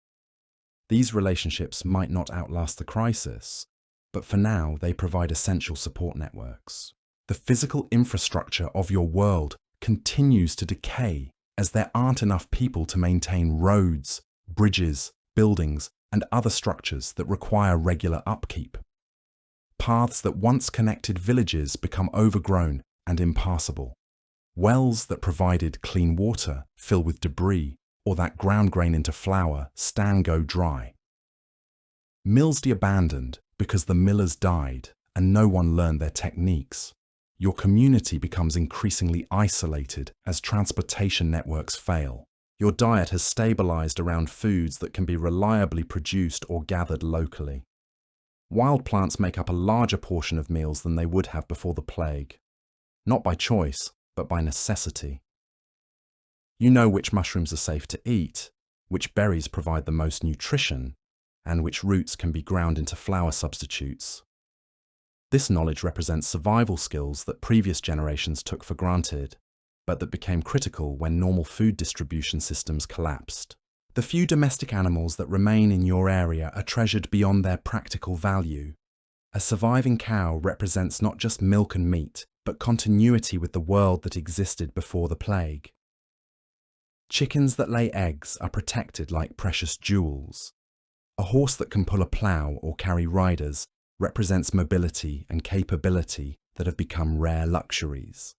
These relationships might not outlast the crisis, but for now they provide essential support networks. The physical infrastructure of your world continues to decay as there aren't enough people to maintain roads, bridges, buildings, and other structures that require regular upkeep. Paths that once connected villages become overgrown and impassable. Wells that provided clean water fill with debris, or that ground grain into flour stand go dry. Mills de-abandoned because the millers died and no one learned their techniques. Your community becomes increasingly isolated as transportation networks fail. Your diet has stabilized around foods that can be reliably produced or gathered locally. Wild plants make up a larger portion of meals than they would have before the plague, not by choice, but by necessity. You know which mushrooms are safe to eat, which berries provide the most nutrition, and which roots can be ground into flour substitutes. This knowledge represents survival skills that previous generations took for granted, but that became critical when normal food distribution systems collapsed. The few domestic animals that remain in your area are treasured beyond their practical value. A surviving cow represents not just milk and meat, but continuity with the world that existed before the plague. Chickens that lay eggs are protected like precious jewels. A horse that can pull a plough or carry riders represents mobility and capability that have become rare luxuries.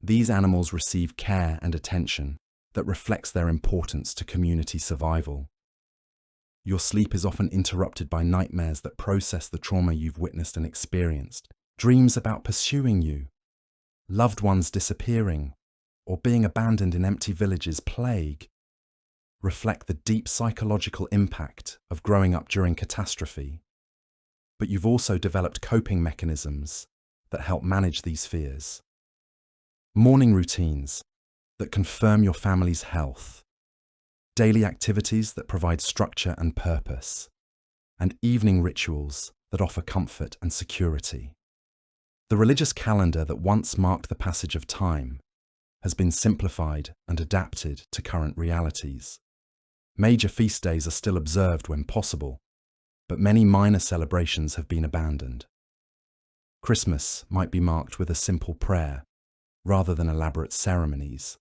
These animals receive care and attention that reflects their importance to community survival. Your sleep is often interrupted by nightmares that process the trauma you've witnessed and experienced, dreams about pursuing you, loved ones disappearing, or being abandoned in empty villages plague, reflect the deep psychological impact of growing up during catastrophe. But you've also developed coping mechanisms that help manage these fears. Morning routines that confirm your family's health, daily activities that provide structure and purpose, and evening rituals that offer comfort and security. The religious calendar that once marked the passage of time has been simplified and adapted to current realities. Major feast days are still observed when possible, but many minor celebrations have been abandoned. Christmas might be marked with a simple prayer, rather than elaborate ceremonies.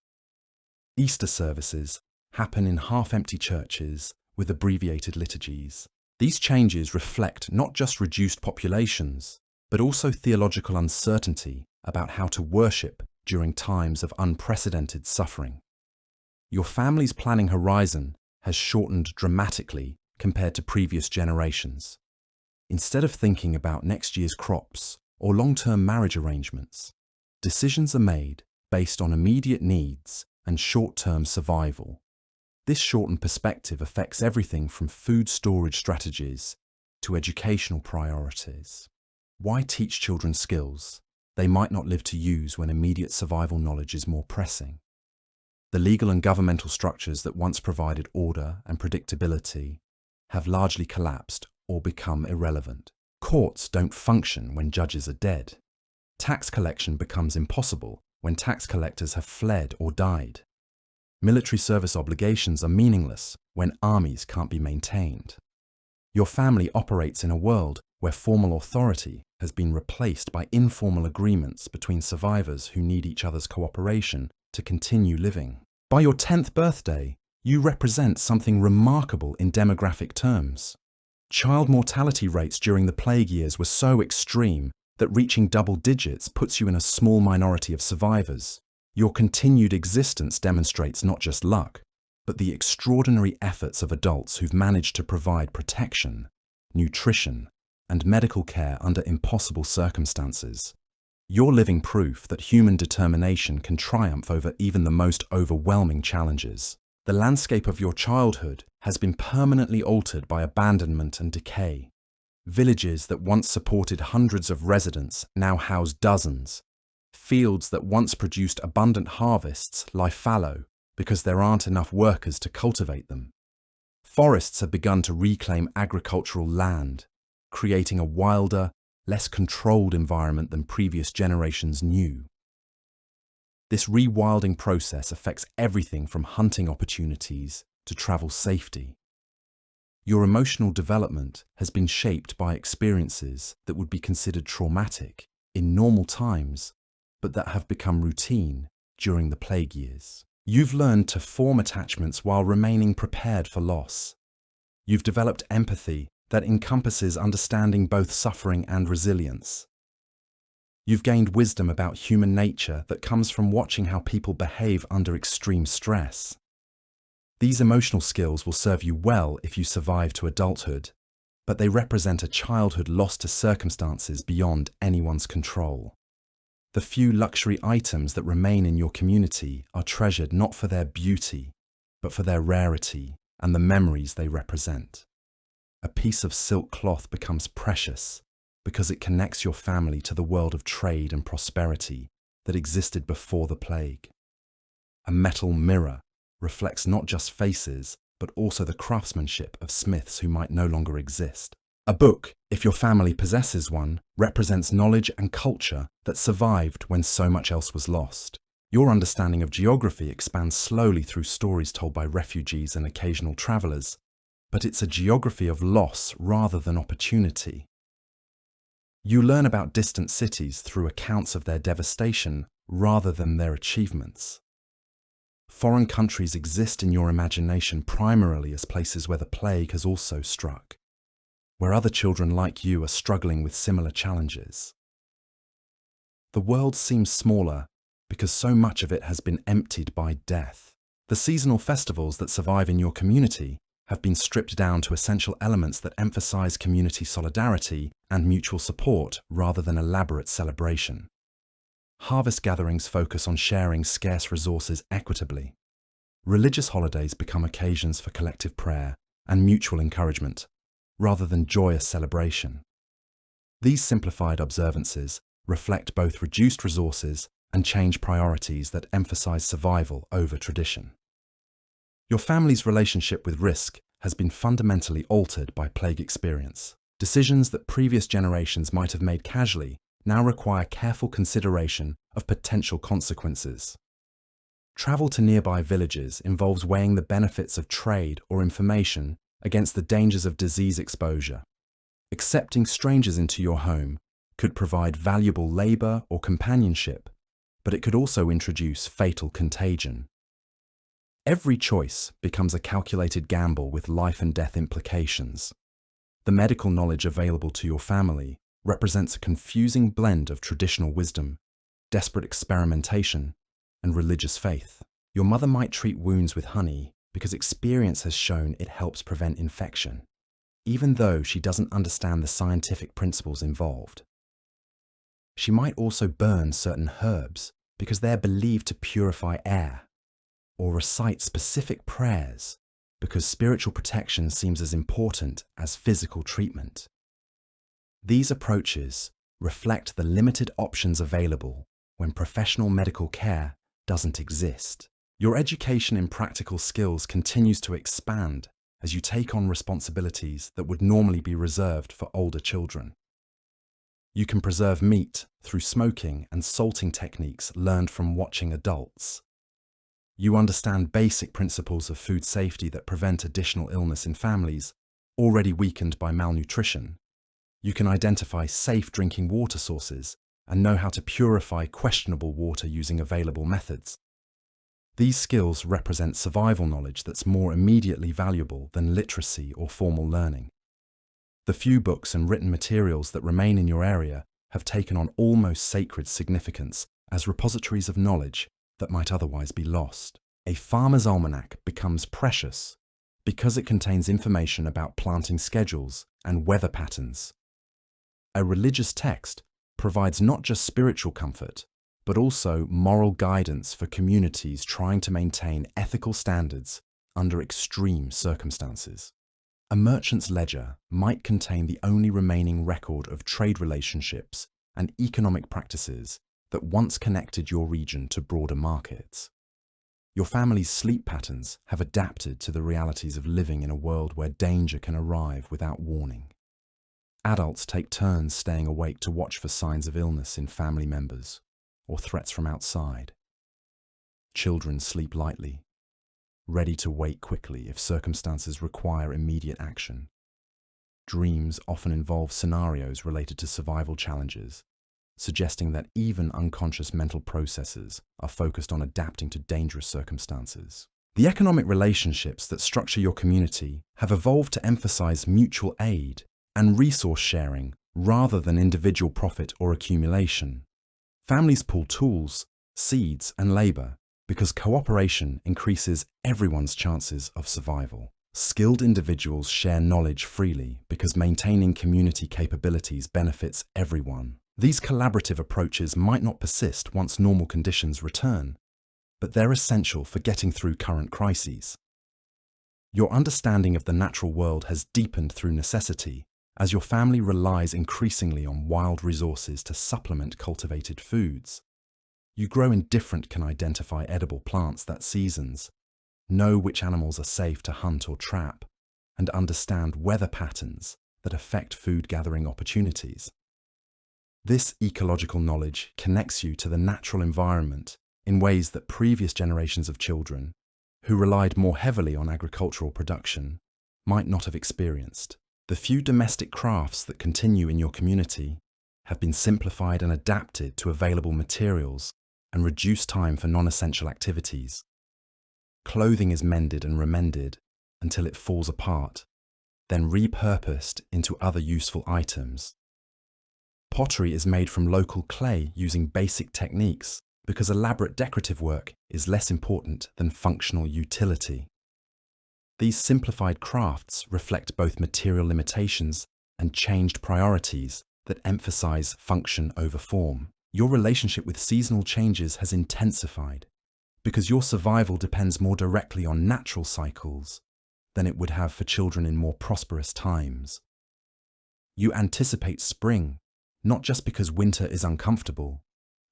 Easter services happen in half-empty churches with abbreviated liturgies. These changes reflect not just reduced populations, but also theological uncertainty about how to worship during times of unprecedented suffering. Your family's planning horizon has shortened dramatically compared to previous generations. Instead of thinking about next year's crops or long-term marriage arrangements, decisions are made based on immediate needs and short-term survival. This shortened perspective affects everything from food storage strategies to educational priorities. Why teach children skills they might not live to use when immediate survival knowledge is more pressing? The legal and governmental structures that once provided order and predictability have largely collapsed or become irrelevant. Courts don't function when judges are dead. Tax collection becomes impossible when tax collectors have fled or died. Military service obligations are meaningless when armies can't be maintained. Your family operates in a world where formal authority has been replaced by informal agreements between survivors who need each other's cooperation to continue living. By your 10th birthday, you represent something remarkable in demographic terms. Child mortality rates during the plague years were so extreme that reaching double digits puts you in a small minority of survivors. Your continued existence demonstrates not just luck, but the extraordinary efforts of adults who've managed to provide protection, nutrition, and medical care under impossible circumstances. You're living proof that human determination can triumph over even the most overwhelming challenges. The landscape of your childhood has been permanently altered by abandonment and decay. Villages that once supported hundreds of residents now house dozens. Fields that once produced abundant harvests lie fallow because there aren't enough workers to cultivate them. Forests have begun to reclaim agricultural land, creating a wilder, less controlled environment than previous generations knew. This rewilding process affects everything from hunting opportunities to travel safety. Your emotional development has been shaped by experiences that would be considered traumatic in normal times, but that have become routine during the plague years. You've learned to form attachments while remaining prepared for loss. You've developed empathy that encompasses understanding both suffering and resilience. You've gained wisdom about human nature that comes from watching how people behave under extreme stress. These emotional skills will serve you well if you survive to adulthood, but they represent a childhood lost to circumstances beyond anyone's control. The few luxury items that remain in your community are treasured not for their beauty, but for their rarity and the memories they represent. A piece of silk cloth becomes precious because it connects your family to the world of trade and prosperity that existed before the plague. A metal mirror reflects not just faces, but also the craftsmanship of smiths who might no longer exist. A book, if your family possesses one, represents knowledge and culture that survived when so much else was lost. Your understanding of geography expands slowly through stories told by refugees and occasional travelers, but it's a geography of loss rather than opportunity. You learn about distant cities through accounts of their devastation rather than their achievements. Foreign countries exist in your imagination primarily as places where the plague has also struck, where other children like you are struggling with similar challenges. The world seems smaller because so much of it has been emptied by death. The seasonal festivals that survive in your community have been stripped down to essential elements that emphasize community solidarity and mutual support rather than elaborate celebration. Harvest gatherings focus on sharing scarce resources equitably. Religious holidays become occasions for collective prayer and mutual encouragement, rather than joyous celebration. These simplified observances reflect both reduced resources and change priorities that emphasize survival over tradition. Your family's relationship with risk has been fundamentally altered by plague experience. Decisions that previous generations might have made casually now require careful consideration of potential consequences. Travel to nearby villages involves weighing the benefits of trade or information against the dangers of disease exposure. Accepting strangers into your home could provide valuable labor or companionship, but it could also introduce fatal contagion. Every choice becomes a calculated gamble with life and death implications. The medical knowledge available to your family represents a confusing blend of traditional wisdom, desperate experimentation, and religious faith. Your mother might treat wounds with honey because experience has shown it helps prevent infection, even though she doesn't understand the scientific principles involved. She might also burn certain herbs because they're believed to purify air, or recite specific prayers because spiritual protection seems as important as physical treatment. These approaches reflect the limited options available when professional medical care doesn't exist. Your education in practical skills continues to expand as you take on responsibilities that would normally be reserved for older children. You can preserve meat through smoking and salting techniques learned from watching adults. You understand basic principles of food safety that prevent additional illness in families already weakened by malnutrition. You can identify safe drinking water sources and know how to purify questionable water using available methods. These skills represent survival knowledge that's more immediately valuable than literacy or formal learning. The few books and written materials that remain in your area have taken on almost sacred significance as repositories of knowledge that might otherwise be lost. A farmer's almanac becomes precious because it contains information about planting schedules and weather patterns. A religious text provides not just spiritual comfort, but also moral guidance for communities trying to maintain ethical standards under extreme circumstances. A merchant's ledger might contain the only remaining record of trade relationships and economic practices that once connected your region to broader markets. Your family's sleep patterns have adapted to the realities of living in a world where danger can arrive without warning. Adults take turns staying awake to watch for signs of illness in family members or threats from outside. Children sleep lightly, ready to wake quickly if circumstances require immediate action. Dreams often involve scenarios related to survival challenges, suggesting that even unconscious mental processes are focused on adapting to dangerous circumstances. The economic relationships that structure your community have evolved to emphasize mutual aid and resource sharing rather than individual profit or accumulation. Families pool tools, seeds, and labor because cooperation increases everyone's chances of survival. Skilled individuals share knowledge freely because maintaining community capabilities benefits everyone. These collaborative approaches might not persist once normal conditions return, but they're essential for getting through current crises. Your understanding of the natural world has deepened through necessity, as your family relies increasingly on wild resources to supplement cultivated foods. You grow indifferent can identify edible plants that seasons, know which animals are safe to hunt or trap, and understand weather patterns that affect food gathering opportunities. This ecological knowledge connects you to the natural environment in ways that previous generations of children, who relied more heavily on agricultural production, might not have experienced. The few domestic crafts that continue in your community have been simplified and adapted to available materials and reduce time for non-essential activities. Clothing is mended and remended until it falls apart, then repurposed into other useful items. Pottery is made from local clay using basic techniques because elaborate decorative work is less important than functional utility. These simplified crafts reflect both material limitations and changed priorities that emphasize function over form. Your relationship with seasonal changes has intensified because your survival depends more directly on natural cycles than it would have for children in more prosperous times. You anticipate spring, not just because winter is uncomfortable,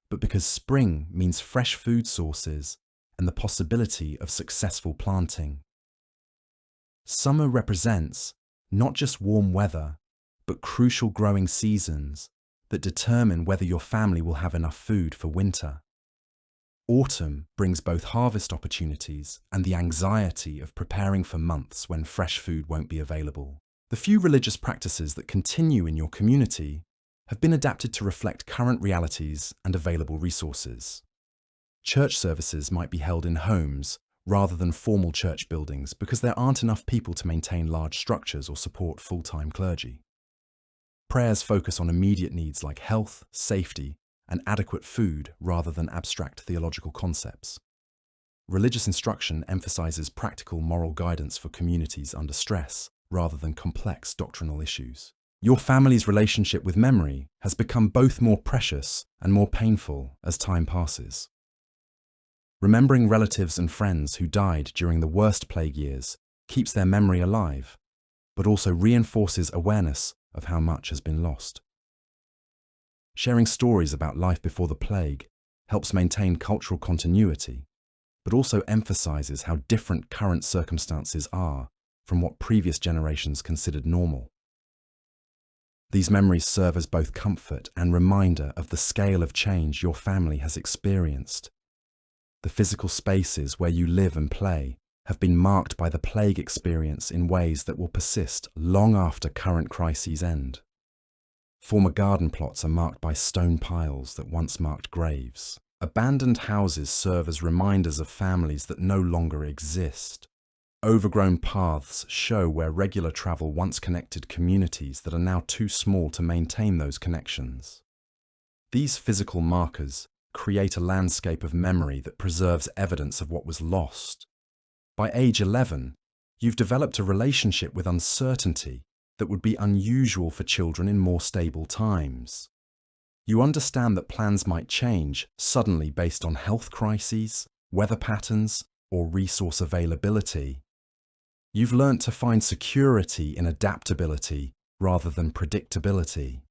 but because spring means fresh food sources and the possibility of successful planting. Summer represents not just warm weather, but crucial growing seasons that determine whether your family will have enough food for winter. Autumn brings both harvest opportunities and the anxiety of preparing for months when fresh food won't be available. The few religious practices that continue in your community have been adapted to reflect current realities and available resources. Church services might be held in homes rather than formal church buildings because there aren't enough people to maintain large structures or support full-time clergy. Prayers focus on immediate needs like health, safety, and adequate food rather than abstract theological concepts. Religious instruction emphasizes practical moral guidance for communities under stress rather than complex doctrinal issues. Your family's relationship with memory has become both more precious and more painful as time passes. Remembering relatives and friends who died during the worst plague years keeps their memory alive, but also reinforces awareness of how much has been lost. Sharing stories about life before the plague helps maintain cultural continuity, but also emphasizes how different current circumstances are from what previous generations considered normal. These memories serve as both comfort and reminder of the scale of change your family has experienced. The physical spaces where you live and play have been marked by the plague experience in ways that will persist long after current crises end. Former garden plots are marked by stone piles that once marked graves. Abandoned houses serve as reminders of families that no longer exist. Overgrown paths show where regular travel once connected communities that are now too small to maintain those connections. These physical markers create a landscape of memory that preserves evidence of what was lost. By age 11, you've developed a relationship with uncertainty that would be unusual for children in more stable times. You understand that plans might change suddenly based on health crises, weather patterns, or resource availability. You've learnt to find security in adaptability rather than predictability.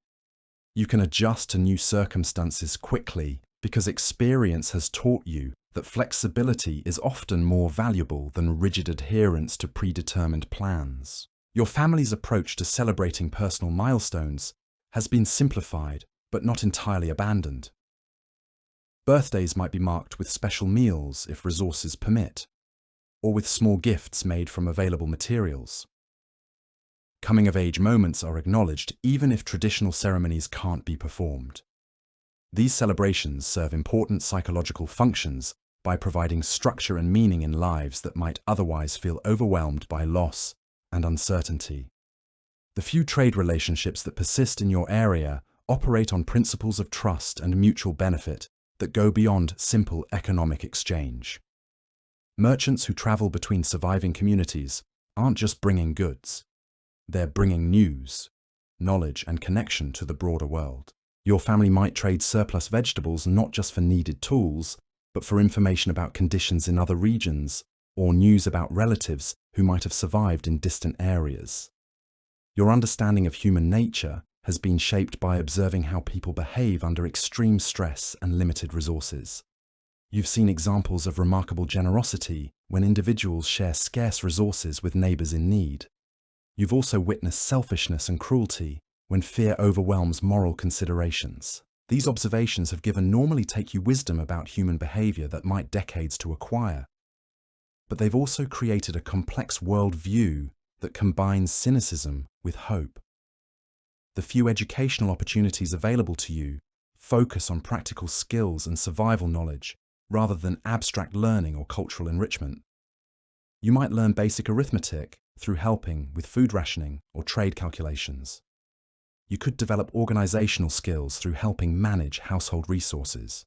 You can adjust to new circumstances quickly because experience has taught you that flexibility is often more valuable than rigid adherence to predetermined plans. Your family's approach to celebrating personal milestones has been simplified but not entirely abandoned. Birthdays might be marked with special meals if resources permit, or with small gifts made from available materials. Coming-of-age moments are acknowledged even if traditional ceremonies can't be performed. These celebrations serve important psychological functions by providing structure and meaning in lives that might otherwise feel overwhelmed by loss and uncertainty. The few trade relationships that persist in your area operate on principles of trust and mutual benefit that go beyond simple economic exchange. Merchants who travel between surviving communities aren't just bringing goods. They're bringing news, knowledge, and connection to the broader world. Your family might trade surplus vegetables not just for needed tools, but for information about conditions in other regions or news about relatives who might have survived in distant areas. Your understanding of human nature has been shaped by observing how people behave under extreme stress and limited resources. You've seen examples of remarkable generosity when individuals share scarce resources with neighbors in need. You've also witnessed selfishness and cruelty when fear overwhelms moral considerations. These observations have given normally take you wisdom about human behavior that might decades to acquire. But they've also created a complex worldview that combines cynicism with hope. The few educational opportunities available to you focus on practical skills and survival knowledge rather than abstract learning or cultural enrichment. You might learn basic arithmetic through helping with food rationing or trade calculations. You could develop organizational skills through helping manage household resources.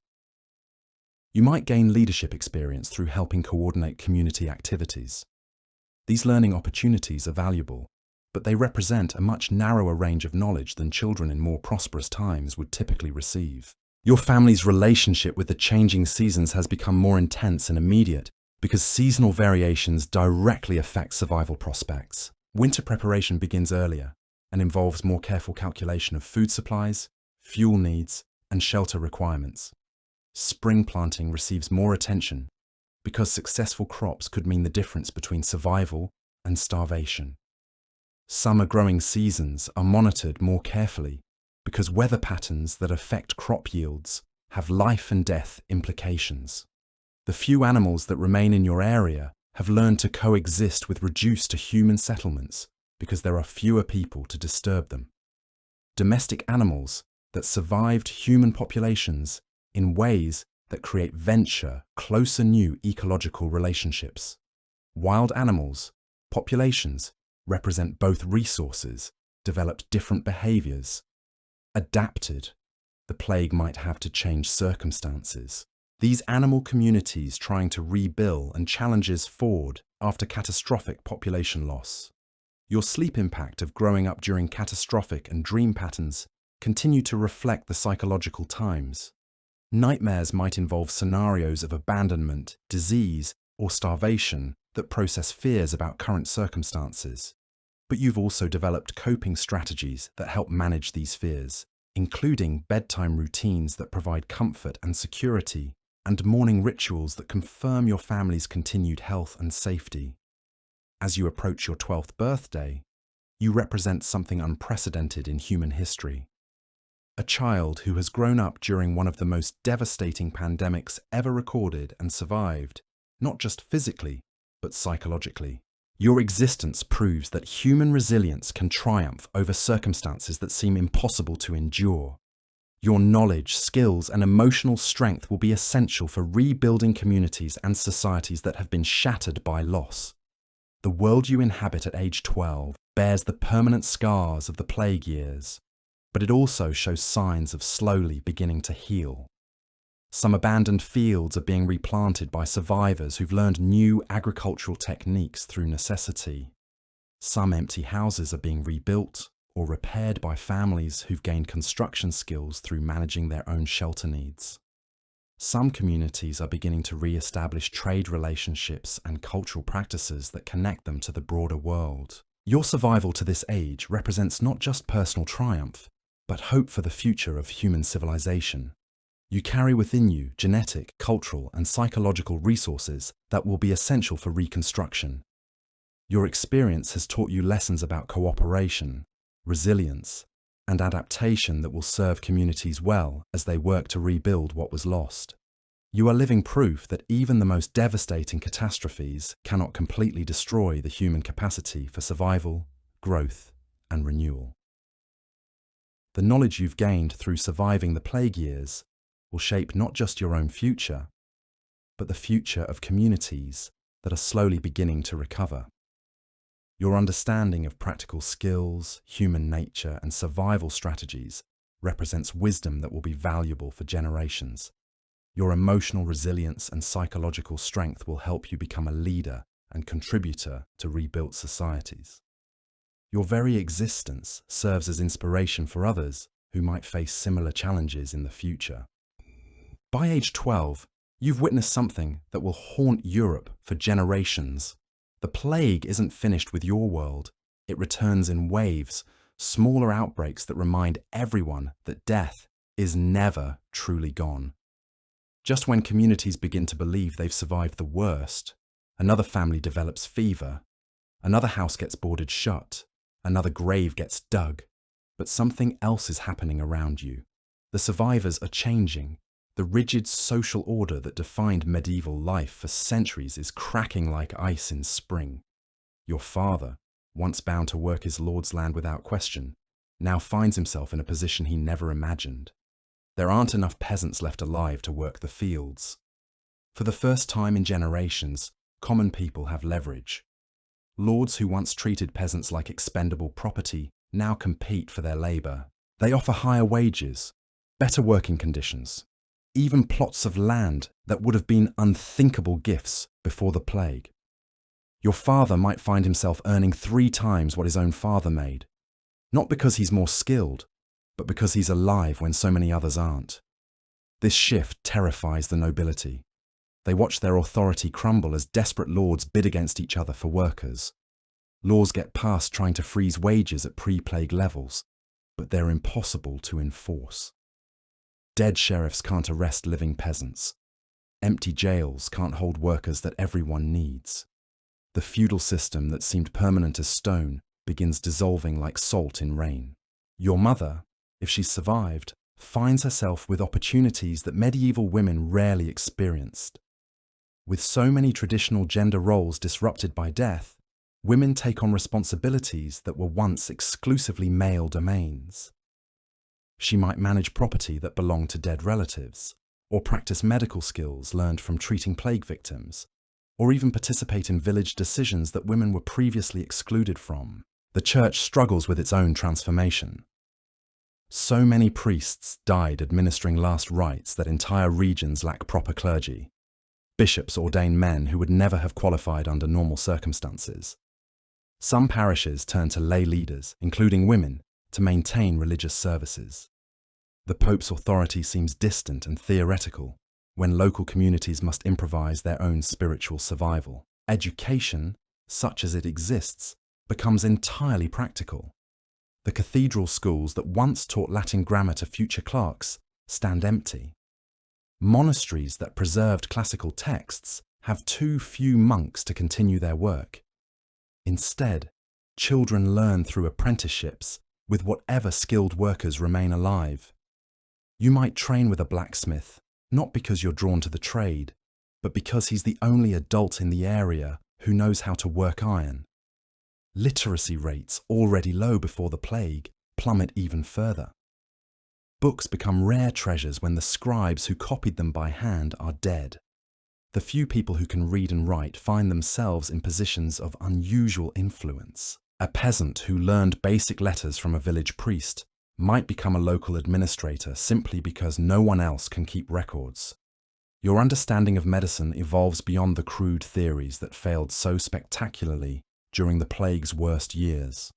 You might gain leadership experience through helping coordinate community activities. These learning opportunities are valuable, but they represent a much narrower range of knowledge than children in more prosperous times would typically receive. Your family's relationship with the changing seasons has become more intense and immediate because seasonal variations directly affect survival prospects. Winter preparation begins earlier and involves more careful calculation of food supplies, fuel needs, and shelter requirements. Spring planting receives more attention because successful crops could mean the difference between survival and starvation. Summer growing seasons are monitored more carefully because weather patterns that affect crop yields have life and death implications. The few animals that remain in your area have learned to coexist with reduced human settlements because there are fewer people to disturb them. Domestic animals that survived human populations in ways that create venture closer new ecological relationships. Wild animals, populations, represent both resources, developed different behaviors, adapted. The plague might have to change circumstances. These animal communities trying to rebuild and challenges forward after catastrophic population loss. Your sleep impact of growing up during catastrophic and dream patterns continue to reflect the psychological times. Nightmares might involve scenarios of abandonment, disease, or starvation that process fears about current circumstances. But you've also developed coping strategies that help manage these fears, including bedtime routines that provide comfort and security, and morning rituals that confirm your family's continued health and safety. As you approach your 12th birthday, you represent something unprecedented in human history. A child who has grown up during one of the most devastating pandemics ever recorded and survived, not just physically, but psychologically. Your existence proves that human resilience can triumph over circumstances that seem impossible to endure. Your knowledge, skills, and emotional strength will be essential for rebuilding communities and societies that have been shattered by loss. The world you inhabit at age 12 bears the permanent scars of the plague years, but it also shows signs of slowly beginning to heal. Some abandoned fields are being replanted by survivors who've learned new agricultural techniques through necessity. Some empty houses are being rebuilt or repaired by families who've gained construction skills through managing their own shelter needs. Some communities are beginning to re-establish trade relationships and cultural practices that connect them to the broader world. Your survival to this age represents not just personal triumph, but hope for the future of human civilization. You carry within you genetic, cultural, and psychological resources that will be essential for reconstruction. Your experience has taught you lessons about cooperation, resilience, and adaptation that will serve communities well as they work to rebuild what was lost. You are living proof that even the most devastating catastrophes cannot completely destroy the human capacity for survival, growth, and renewal. The knowledge you've gained through surviving the plague years will shape not just your own future, but the future of communities that are slowly beginning to recover. Your understanding of practical skills, human nature, and survival strategies represents wisdom that will be valuable for generations. Your emotional resilience and psychological strength will help you become a leader and contributor to rebuilt societies. Your very existence serves as inspiration for others who might face similar challenges in the future. By age 12, you've witnessed something that will haunt Europe for generations. The plague isn't finished with your world. It returns in waves, smaller outbreaks that remind everyone that death is never truly gone. Just when communities begin to believe they've survived the worst, another family develops fever, another house gets boarded shut, another grave gets dug, but something else is happening around you. The survivors are changing. The rigid social order that defined medieval life for centuries is cracking like ice in spring. Your father, once bound to work his lord's land without question, now finds himself in a position he never imagined. There aren't enough peasants left alive to work the fields. For the first time in generations, common people have leverage. Lords who once treated peasants like expendable property now compete for their labour. They offer higher wages, better working conditions, even plots of land that would have been unthinkable gifts before the plague. Your father might find himself earning 3 times what his own father made, not because he's more skilled, but because he's alive when so many others aren't. This shift terrifies the nobility. They watch their authority crumble as desperate lords bid against each other for workers. Laws get passed trying to freeze wages at pre-plague levels, but they're impossible to enforce. Dead sheriffs can't arrest living peasants. Empty jails can't hold workers that everyone needs. The feudal system that seemed permanent as stone begins dissolving like salt in rain. Your mother, if she's survived, finds herself with opportunities that medieval women rarely experienced. With so many traditional gender roles disrupted by death, women take on responsibilities that were once exclusively male domains. She might manage property that belonged to dead relatives, or practice medical skills learned from treating plague victims, or even participate in village decisions that women were previously excluded from. The church struggles with its own transformation. So many priests died administering last rites that entire regions lack proper clergy. Bishops ordain men who would never have qualified under normal circumstances. Some parishes turn to lay leaders, including women, to maintain religious services. The Pope's authority seems distant and theoretical, when local communities must improvise their own spiritual survival. Education, such as it exists, becomes entirely practical. The cathedral schools that once taught Latin grammar to future clerks stand empty. Monasteries that preserved classical texts have too few monks to continue their work. Instead, children learn through apprenticeships with whatever skilled workers remain alive. You might train with a blacksmith, not because you're drawn to the trade, but because he's the only adult in the area who knows how to work iron. Literacy rates, already low before the plague, plummet even further. Books become rare treasures when the scribes who copied them by hand are dead. The few people who can read and write find themselves in positions of unusual influence. A peasant who learned basic letters from a village priest might become a local administrator simply because no one else can keep records. Your understanding of medicine evolves beyond the crude theories that failed so spectacularly during the plague's worst years.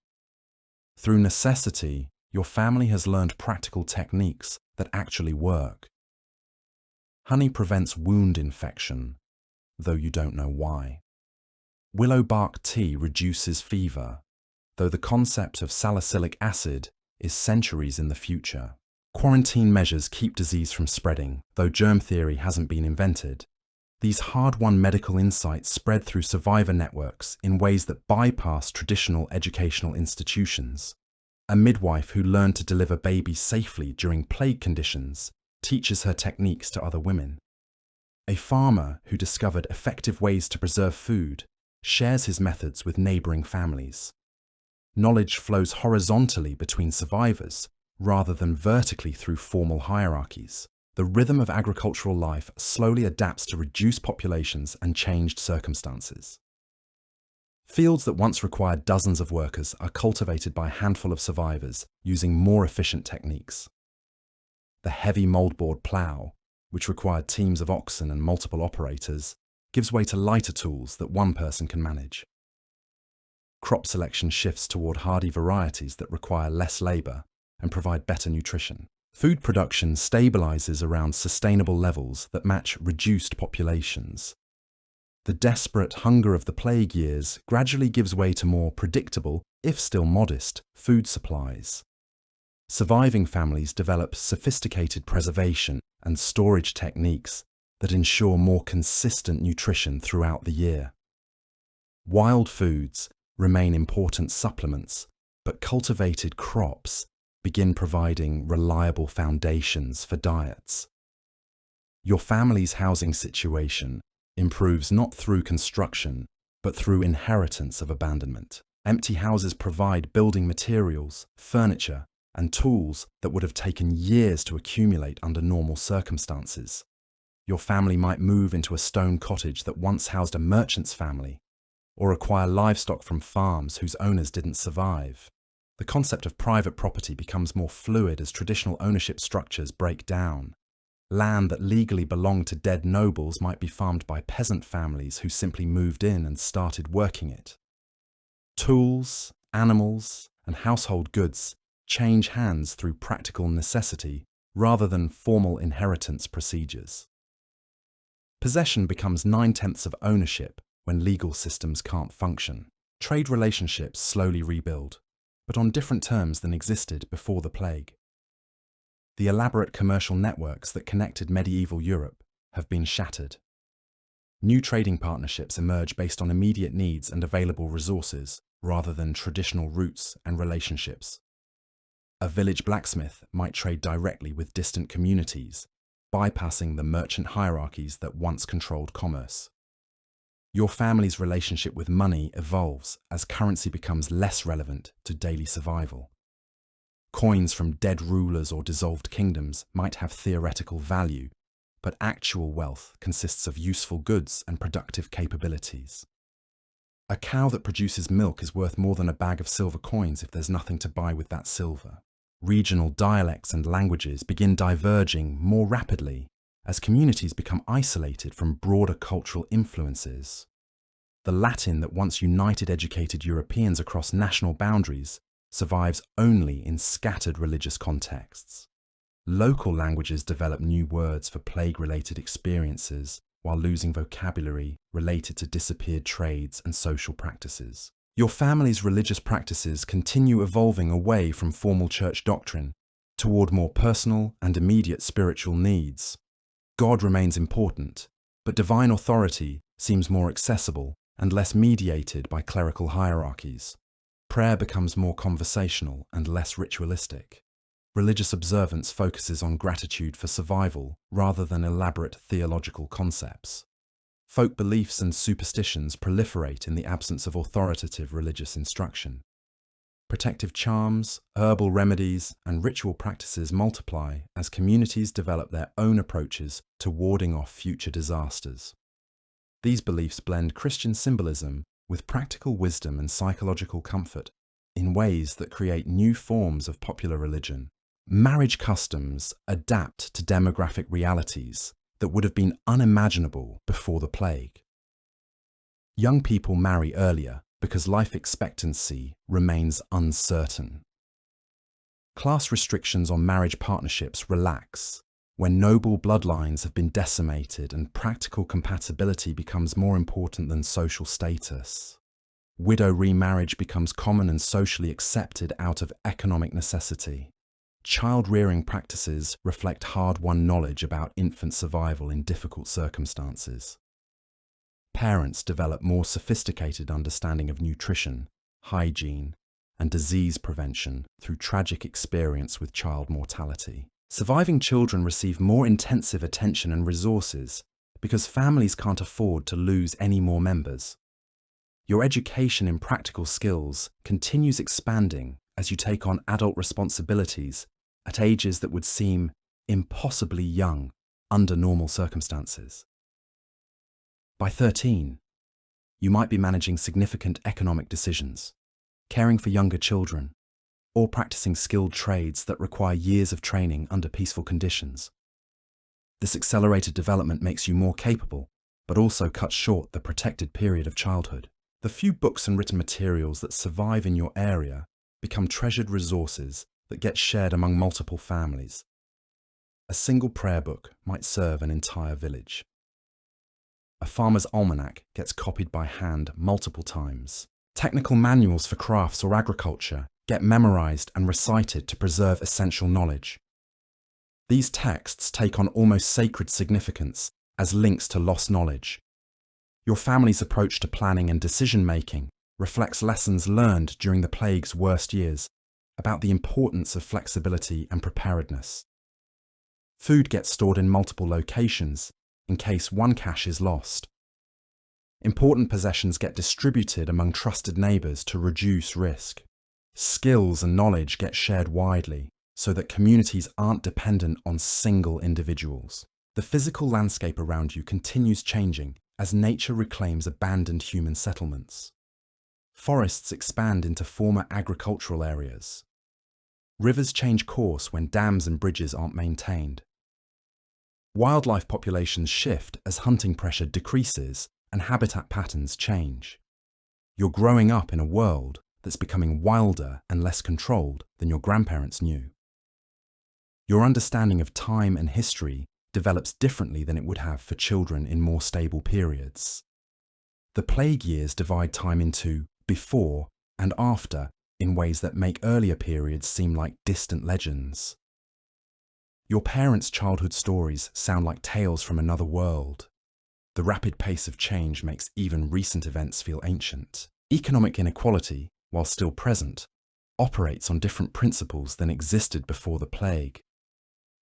Through necessity, your family has learned practical techniques that actually work. Honey prevents wound infection, though you don't know why. Willow bark tea reduces fever, though the concept of salicylic acid is centuries in the future. Quarantine measures keep disease from spreading, though germ theory hasn't been invented. These hard-won medical insights spread through survivor networks in ways that bypass traditional educational institutions. A midwife who learned to deliver babies safely during plague conditions teaches her techniques to other women. A farmer who discovered effective ways to preserve food shares his methods with neighbouring families. Knowledge flows horizontally between survivors rather than vertically through formal hierarchies. The rhythm of agricultural life slowly adapts to reduced populations and changed circumstances. Fields that once required dozens of workers are cultivated by a handful of survivors using more efficient techniques. The heavy mouldboard plough, which required teams of oxen and multiple operators, gives way to lighter tools that one person can manage. Crop selection shifts toward hardy varieties that require less labour and provide better nutrition. Food production stabilizes around sustainable levels that match reduced populations. The desperate hunger of the plague years gradually gives way to more predictable, if still modest, food supplies. Surviving families develop sophisticated preservation and storage techniques that ensure more consistent nutrition throughout the year. Wild foods remain important supplements, but cultivated crops begin providing reliable foundations for diets. Your family's housing situation improves not through construction, but through inheritance of abandonment. Empty houses provide building materials, furniture, and tools that would have taken years to accumulate under normal circumstances. Your family might move into a stone cottage that once housed a merchant's family, or acquire livestock from farms whose owners didn't survive. The concept of private property becomes more fluid as traditional ownership structures break down. Land that legally belonged to dead nobles might be farmed by peasant families who simply moved in and started working it. Tools, animals, and household goods change hands through practical necessity rather than formal inheritance procedures. Possession becomes 9/10 of ownership when legal systems can't function. Trade relationships slowly rebuild, but on different terms than existed before the plague. The elaborate commercial networks that connected medieval Europe have been shattered. New trading partnerships emerge based on immediate needs and available resources rather than traditional roots and relationships. A village blacksmith might trade directly with distant communities, bypassing the merchant hierarchies that once controlled commerce. Your family's relationship with money evolves as currency becomes less relevant to daily survival. Coins from dead rulers or dissolved kingdoms might have theoretical value, but actual wealth consists of useful goods and productive capabilities. A cow that produces milk is worth more than a bag of silver coins if there's nothing to buy with that silver. Regional dialects and languages begin diverging more rapidly as communities become isolated from broader cultural influences. The Latin that once united educated Europeans across national boundaries survives only in scattered religious contexts. Local languages develop new words for plague-related experiences while losing vocabulary related to disappeared trades and social practices. Your family's religious practices continue evolving away from formal church doctrine toward more personal and immediate spiritual needs. God remains important, but divine authority seems more accessible and less mediated by clerical hierarchies. Prayer becomes more conversational and less ritualistic. Religious observance focuses on gratitude for survival rather than elaborate theological concepts. Folk beliefs and superstitions proliferate in the absence of authoritative religious instruction. Protective charms, herbal remedies, and ritual practices multiply as communities develop their own approaches to warding off future disasters. These beliefs blend Christian symbolism with practical wisdom and psychological comfort in ways that create new forms of popular religion. Marriage customs adapt to demographic realities that would have been unimaginable before the plague. Young people marry earlier because life expectancy remains uncertain. Class restrictions on marriage partnerships relax when noble bloodlines have been decimated and practical compatibility becomes more important than social status. Widow remarriage becomes common and socially accepted out of economic necessity. Child-rearing practices reflect hard-won knowledge about infant survival in difficult circumstances. Parents develop more sophisticated understanding of nutrition, hygiene, and disease prevention through tragic experience with child mortality. Surviving children receive more intensive attention and resources because families can't afford to lose any more members. Your education in practical skills continues expanding as you take on adult responsibilities at ages that would seem impossibly young under normal circumstances. By 13, you might be managing significant economic decisions, caring for younger children, or practicing skilled trades that require years of training under peaceful conditions. This accelerated development makes you more capable, but also cuts short the protected period of childhood. The few books and written materials that survive in your area become treasured resources that get shared among multiple families. A single prayer book might serve an entire village. A farmer's almanac gets copied by hand multiple times. Technical manuals for crafts or agriculture get memorized and recited to preserve essential knowledge. These texts take on almost sacred significance as links to lost knowledge. Your family's approach to planning and decision-making reflects lessons learned during the plague's worst years about the importance of flexibility and preparedness. Food gets stored in multiple locations in case one cache is lost. Important possessions get distributed among trusted neighbours to reduce risk. Skills and knowledge get shared widely so that communities aren't dependent on single individuals. The physical landscape around you continues changing as nature reclaims abandoned human settlements. Forests expand into former agricultural areas. Rivers change course when dams and bridges aren't maintained. Wildlife populations shift as hunting pressure decreases and habitat patterns change. You're growing up in a world that's becoming wilder and less controlled than your grandparents knew. Your understanding of time and history develops differently than it would have for children in more stable periods. The plague years divide time into before and after in ways that make earlier periods seem like distant legends. Your parents' childhood stories sound like tales from another world. The rapid pace of change makes even recent events feel ancient. Economic inequality, while still present, operates on different principles than existed before the plague.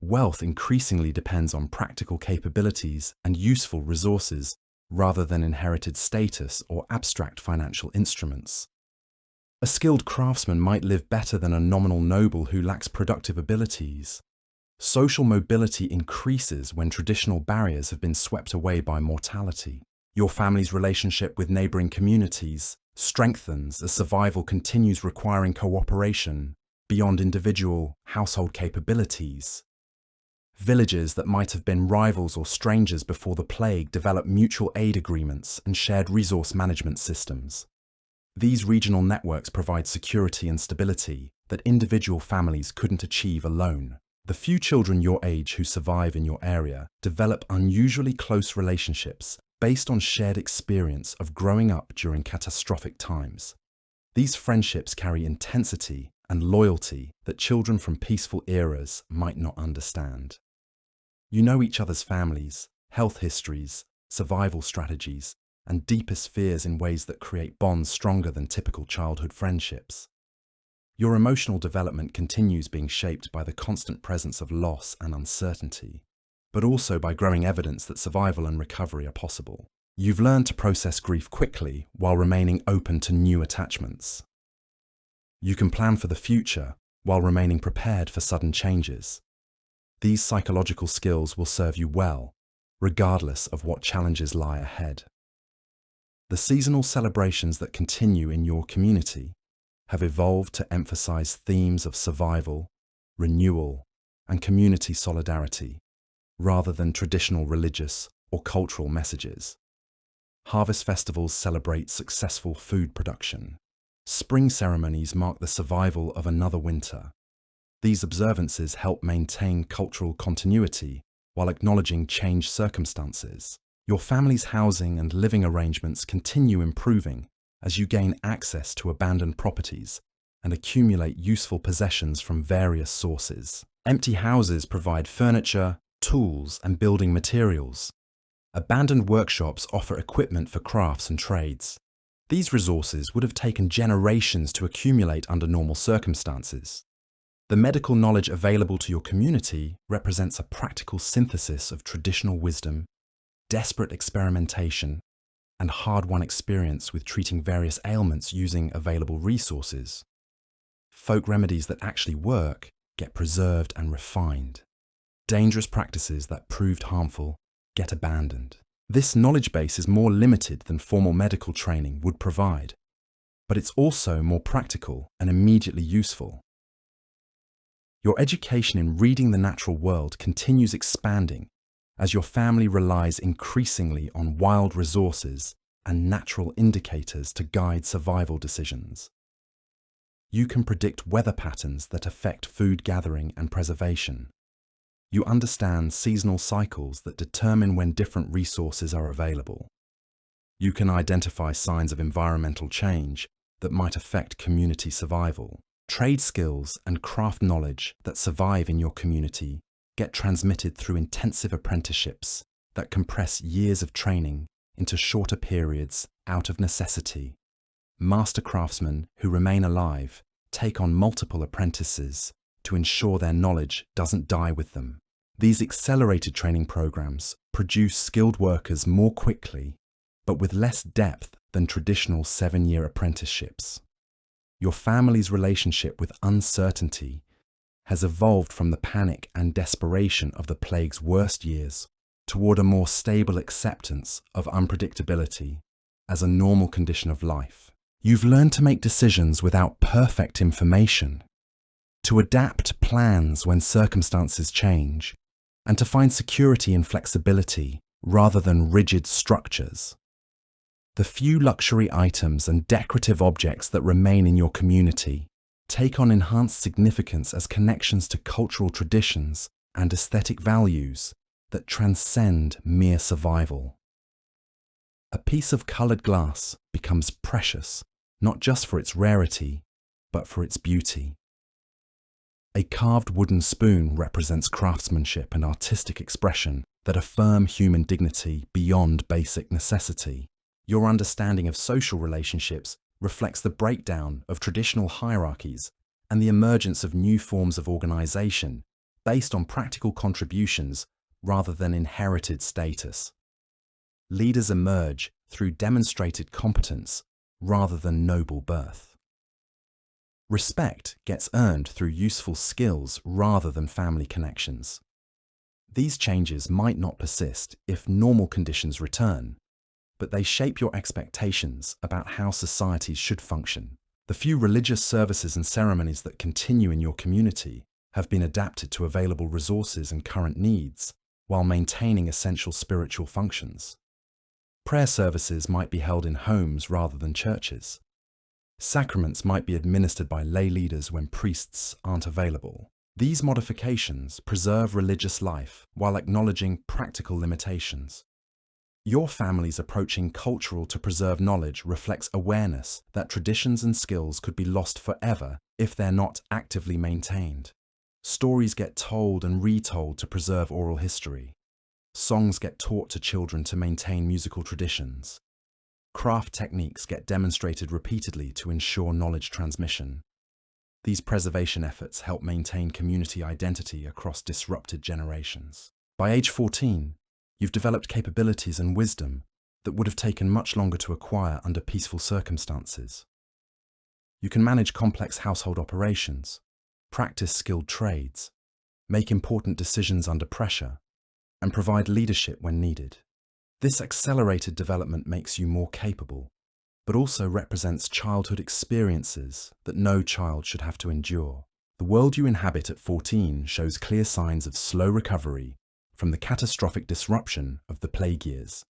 Wealth increasingly depends on practical capabilities and useful resources rather than inherited status or abstract financial instruments. A skilled craftsman might live better than a nominal noble who lacks productive abilities. Social mobility increases when traditional barriers have been swept away by mortality. Your family's relationship with neighbouring communities strengthens as survival continues requiring cooperation beyond individual household capabilities. Villages that might have been rivals or strangers before the plague develop mutual aid agreements and shared resource management systems. These regional networks provide security and stability that individual families couldn't achieve alone. The few children your age who survive in your area develop unusually close relationships based on shared experience of growing up during catastrophic times. These friendships carry intensity and loyalty that children from peaceful eras might not understand. You know each other's families, health histories, survival strategies, and deepest fears in ways that create bonds stronger than typical childhood friendships. Your emotional development continues being shaped by the constant presence of loss and uncertainty, but also by growing evidence that survival and recovery are possible. You've learned to process grief quickly while remaining open to new attachments. You can plan for the future while remaining prepared for sudden changes. These psychological skills will serve you well, regardless of what challenges lie ahead. The seasonal celebrations that continue in your community have evolved to emphasize themes of survival, renewal, and community solidarity, rather than traditional religious or cultural messages. Harvest festivals celebrate successful food production. Spring ceremonies mark the survival of another winter. These observances help maintain cultural continuity while acknowledging changed circumstances. Your family's housing and living arrangements continue improving as you gain access to abandoned properties and accumulate useful possessions from various sources. Empty houses provide furniture, tools, and building materials. Abandoned workshops offer equipment for crafts and trades. These resources would have taken generations to accumulate under normal circumstances. The medical knowledge available to your community represents a practical synthesis of traditional wisdom, desperate experimentation, and hard-won experience with treating various ailments using available resources. Folk remedies that actually work get preserved and refined. Dangerous practices that proved harmful get abandoned. This knowledge base is more limited than formal medical training would provide, but it's also more practical and immediately useful. Your education in reading the natural world continues expanding as your family relies increasingly on wild resources and natural indicators to guide survival decisions. You can predict weather patterns that affect food gathering and preservation. You understand seasonal cycles that determine when different resources are available. You can identify signs of environmental change that might affect community survival. Trade skills and craft knowledge that survive in your community get transmitted through intensive apprenticeships that compress years of training into shorter periods out of necessity. Master craftsmen who remain alive take on multiple apprentices to ensure their knowledge doesn't die with them. These accelerated training programs produce skilled workers more quickly, but with less depth than traditional 7-year apprenticeships. Your family's relationship with uncertainty has evolved from the panic and desperation of the plague's worst years toward a more stable acceptance of unpredictability as a normal condition of life. You've learned to make decisions without perfect information, to adapt plans when circumstances change, and to find security and flexibility rather than rigid structures. The few luxury items and decorative objects that remain in your community take on enhanced significance as connections to cultural traditions and aesthetic values that transcend mere survival. A piece of colored glass becomes precious, not just for its rarity, but for its beauty. A carved wooden spoon represents craftsmanship and artistic expression that affirm human dignity beyond basic necessity. Your understanding of social relationships reflects the breakdown of traditional hierarchies and the emergence of new forms of organization based on practical contributions rather than inherited status. Leaders emerge through demonstrated competence rather than noble birth. Respect gets earned through useful skills rather than family connections. These changes might not persist if normal conditions return, but they shape your expectations about how societies should function. The few religious services and ceremonies that continue in your community have been adapted to available resources and current needs, while maintaining essential spiritual functions. Prayer services might be held in homes rather than churches. Sacraments might be administered by lay leaders when priests aren't available. These modifications preserve religious life while acknowledging practical limitations. Your family's approaching cultural to preserve knowledge reflects awareness that traditions and skills could be lost forever if they're not actively maintained. Stories get told and retold to preserve oral history. Songs get taught to children to maintain musical traditions. Craft techniques get demonstrated repeatedly to ensure knowledge transmission. These preservation efforts help maintain community identity across disrupted generations. By age 14, you've developed capabilities and wisdom that would have taken much longer to acquire under peaceful circumstances. You can manage complex household operations, practice skilled trades, make important decisions under pressure, and provide leadership when needed. This accelerated development makes you more capable, but also represents childhood experiences that no child should have to endure. The world you inhabit at 14 shows clear signs of slow recovery from the catastrophic disruption of the plague years.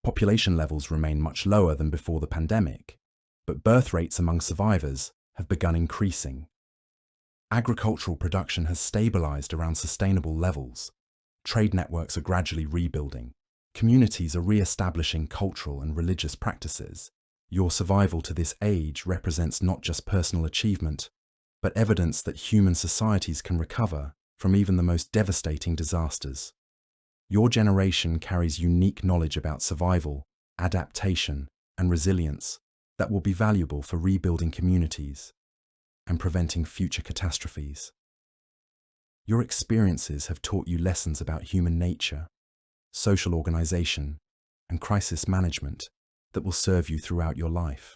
Population levels remain much lower than before the pandemic, but birth rates among survivors have begun increasing. Agricultural production has stabilized around sustainable levels. Trade networks are gradually rebuilding. Communities are re-establishing cultural and religious practices. Your survival to this age represents not just personal achievement, but evidence that human societies can recover from even the most devastating disasters. Your generation carries unique knowledge about survival, adaptation, and resilience that will be valuable for rebuilding communities and preventing future catastrophes. Your experiences have taught you lessons about human nature, social organization, and crisis management that will serve you throughout your life.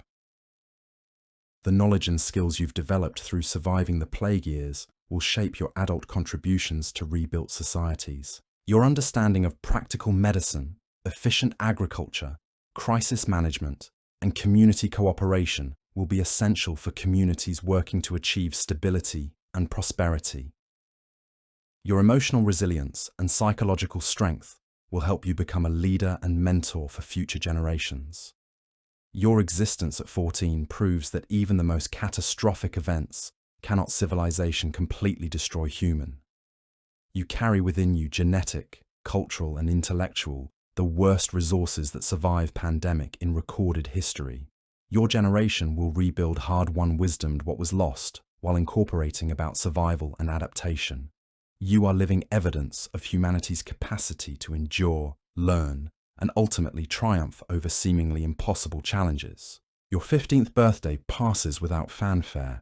The knowledge and skills you've developed through surviving the plague years will shape your adult contributions to rebuilt societies. Your understanding of practical medicine, efficient agriculture, crisis management, and community cooperation will be essential for communities working to achieve stability and prosperity. Your emotional resilience and psychological strength will help you become a leader and mentor for future generations. Your existence at 14 proves that even the most catastrophic events cannot civilization completely destroy human. You carry within you genetic, cultural, and intellectual, the worst resources that survive pandemic in recorded history. Your generation will rebuild hard-won wisdom what was lost while incorporating about survival and adaptation. You are living evidence of humanity's capacity to endure, learn, and ultimately triumph over seemingly impossible challenges. Your 15th birthday passes without fanfare,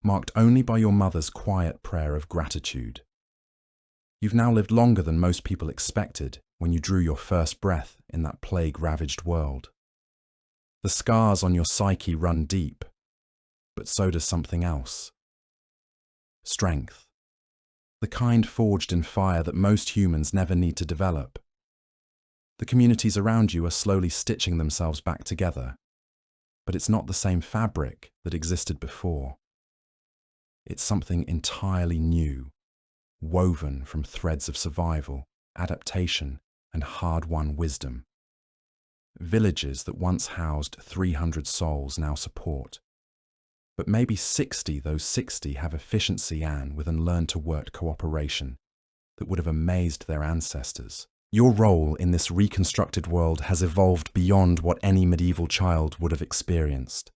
marked only by your mother's quiet prayer of gratitude. You've now lived longer than most people expected when you drew your first breath in that plague-ravaged world. The scars on your psyche run deep, but so does something else. Strength. The kind forged in fire that most humans never need to develop. The communities around you are slowly stitching themselves back together, but it's not the same fabric that existed before. It's something entirely new, woven from threads of survival, adaptation, and hard-won wisdom. Villages that once housed 300 souls now support. But maybe 60, those 60 have efficiency with and learn to work cooperation that would have amazed their ancestors. Your role in this reconstructed world has evolved beyond what any medieval child would have experienced.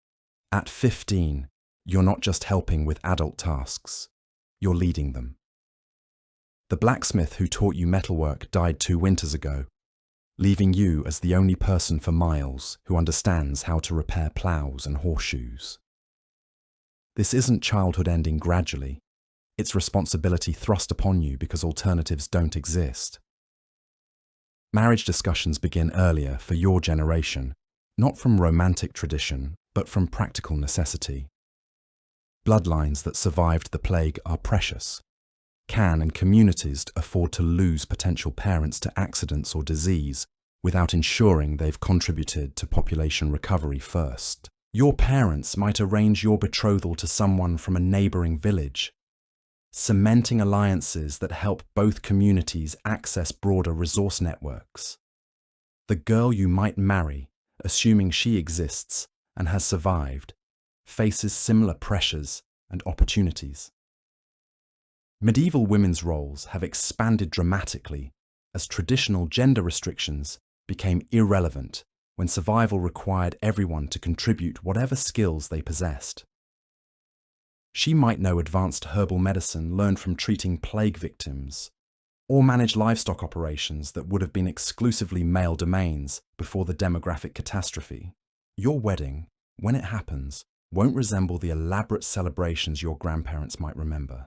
At 15, you're not just helping with adult tasks, you're leading them. The blacksmith who taught you metalwork died 2 winters ago, leaving you as the only person for miles who understands how to repair plows and horseshoes. This isn't childhood ending gradually, it's responsibility thrust upon you because alternatives don't exist. Marriage discussions begin earlier for your generation, not from romantic tradition, but from practical necessity. Bloodlines that survived the plague are precious. Can and communities afford to lose potential parents to accidents or disease without ensuring they've contributed to population recovery first? Your parents might arrange your betrothal to someone from a neighbouring village, cementing alliances that help both communities access broader resource networks. The girl you might marry, assuming she exists and has survived, faces similar pressures and opportunities. Medieval women's roles have expanded dramatically as traditional gender restrictions became irrelevant when survival required everyone to contribute whatever skills they possessed. She might know advanced herbal medicine learned from treating plague victims, or manage livestock operations that would have been exclusively male domains before the demographic catastrophe. Your wedding, when it happens, won't resemble the elaborate celebrations your grandparents might remember.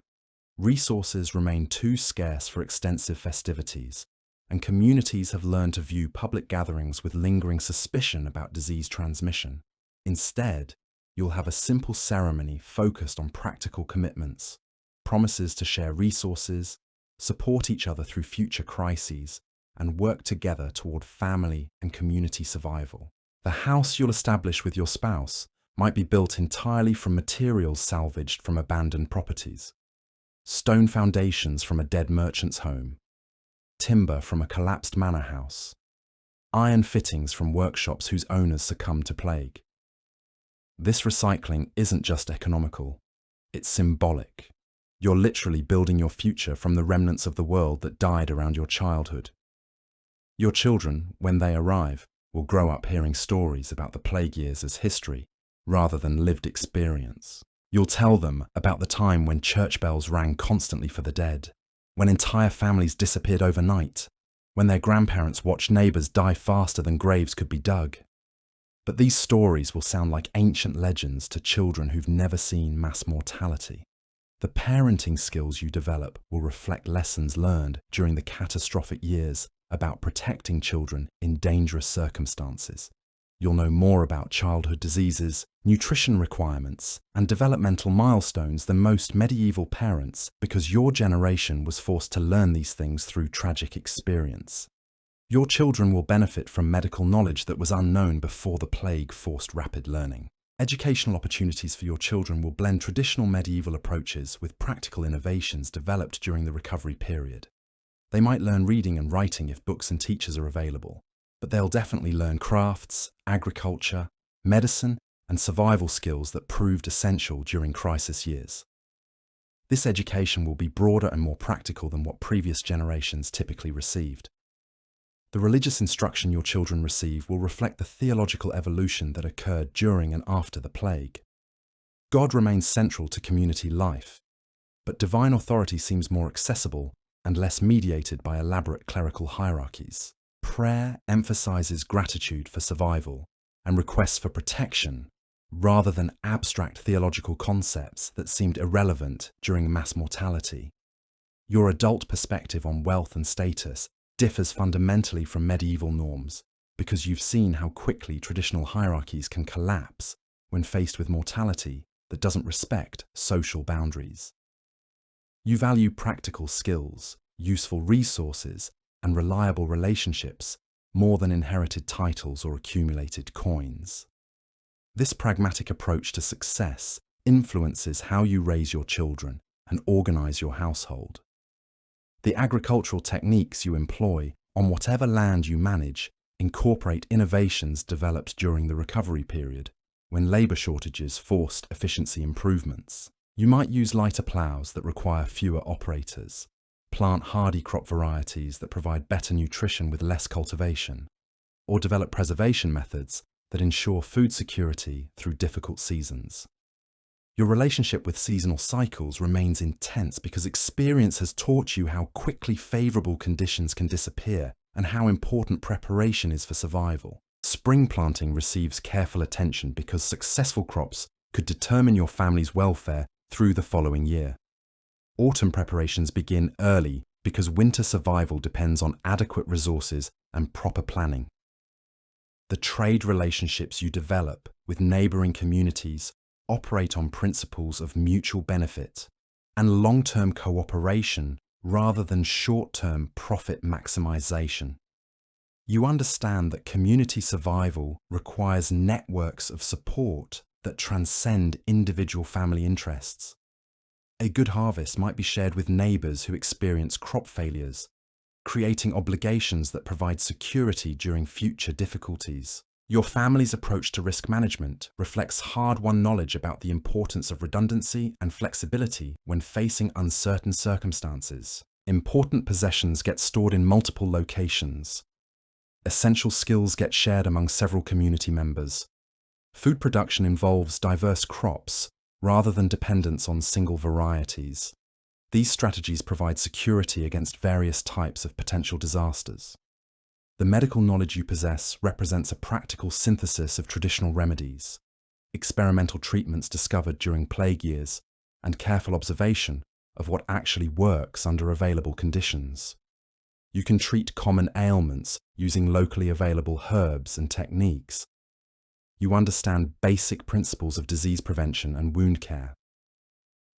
Resources remain too scarce for extensive festivities, and communities have learned to view public gatherings with lingering suspicion about disease transmission. Instead, you'll have a simple ceremony focused on practical commitments, promises to share resources, support each other through future crises, and work together toward family and community survival. The house you'll establish with your spouse might be built entirely from materials salvaged from abandoned properties. Stone foundations from a dead merchant's home, timber from a collapsed manor house, iron fittings from workshops whose owners succumbed to plague. This recycling isn't just economical, it's symbolic. You're literally building your future from the remnants of the world that died around your childhood. Your children, when they arrive, will grow up hearing stories about the plague years as history, rather than lived experience. You'll tell them about the time when church bells rang constantly for the dead, when entire families disappeared overnight, when their grandparents watched neighbours die faster than graves could be dug. But these stories will sound like ancient legends to children who've never seen mass mortality. The parenting skills you develop will reflect lessons learned during the catastrophic years about protecting children in dangerous circumstances. You'll know more about childhood diseases, nutrition requirements, and developmental milestones than most medieval parents because your generation was forced to learn these things through tragic experience. Your children will benefit from medical knowledge that was unknown before the plague forced rapid learning. Educational opportunities for your children will blend traditional medieval approaches with practical innovations developed during the recovery period. They might learn reading and writing if books and teachers are available, but they'll definitely learn crafts, agriculture, medicine, and survival skills that proved essential during crisis years. This education will be broader and more practical than what previous generations typically received. The religious instruction your children receive will reflect the theological evolution that occurred during and after the plague. God remains central to community life, But divine authority seems more accessible and less mediated by elaborate clerical hierarchies. Prayer emphasizes gratitude for survival and requests for protection, rather than abstract theological concepts that seemed irrelevant during mass mortality. Your adult perspective on wealth and status differs fundamentally from medieval norms because you've seen how quickly traditional hierarchies can collapse when faced with mortality that doesn't respect social boundaries. You value practical skills, useful resources, and reliable relationships more than inherited titles or accumulated coins. This pragmatic approach to success influences how you raise your children and organize your household. The agricultural techniques you employ on whatever land you manage incorporate innovations developed during the recovery period, when labor shortages forced efficiency improvements. You might use lighter plows that require fewer operators, plant hardy crop varieties that provide better nutrition with less cultivation, or develop preservation methods that ensure food security through difficult seasons. Your relationship with seasonal cycles remains intense because experience has taught you how quickly favorable conditions can disappear and how important preparation is for survival. Spring planting receives careful attention because successful crops could determine your family's welfare through the following year. Autumn preparations begin early because winter survival depends on adequate resources and proper planning. The trade relationships you develop with neighboring communities operate on principles of mutual benefit and long-term cooperation rather than short-term profit maximization. You understand that community survival requires networks of support that transcend individual family interests. A good harvest might be shared with neighbors who experience crop failures, creating obligations that provide security during future difficulties. Your family's approach to risk management reflects hard-won knowledge about the importance of redundancy and flexibility when facing uncertain circumstances. Important possessions get stored in multiple locations. Essential skills get shared among several community members. Food production involves diverse crops rather than dependence on single varieties. These strategies provide security against various types of potential disasters. The medical knowledge you possess represents a practical synthesis of traditional remedies, experimental treatments discovered during plague years, and careful observation of what actually works under available conditions. You can treat common ailments using locally available herbs and techniques. You understand basic principles of disease prevention and wound care.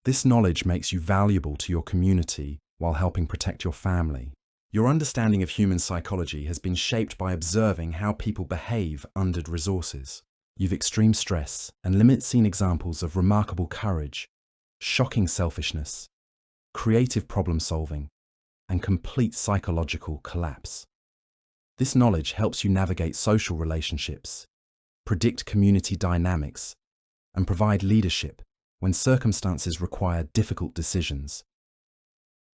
This knowledge makes you valuable to your community while helping protect your family. Your understanding of human psychology has been shaped by observing how people behave under resources. You've extreme stress and seen examples of remarkable courage, shocking selfishness, creative problem solving, and complete psychological collapse. This knowledge helps you navigate social relationships, predict community dynamics, and provide leadership when circumstances require difficult decisions.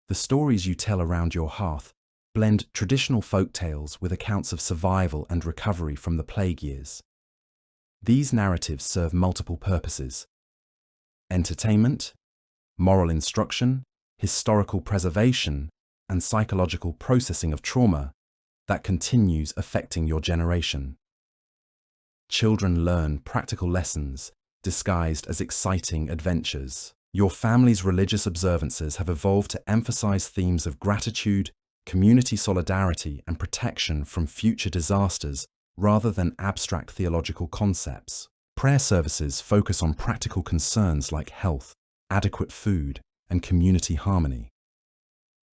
The stories you tell around your hearth blend traditional folk tales with accounts of survival and recovery from the plague years. These narratives serve multiple purposes: entertainment, moral instruction, historical preservation, and psychological processing of trauma that continues affecting your generation. Children learn practical lessons disguised as exciting adventures. Your family's religious observances have evolved to emphasize themes of gratitude, community solidarity, and protection from future disasters rather than abstract theological concepts. Prayer services focus on practical concerns like health, adequate food, and community harmony.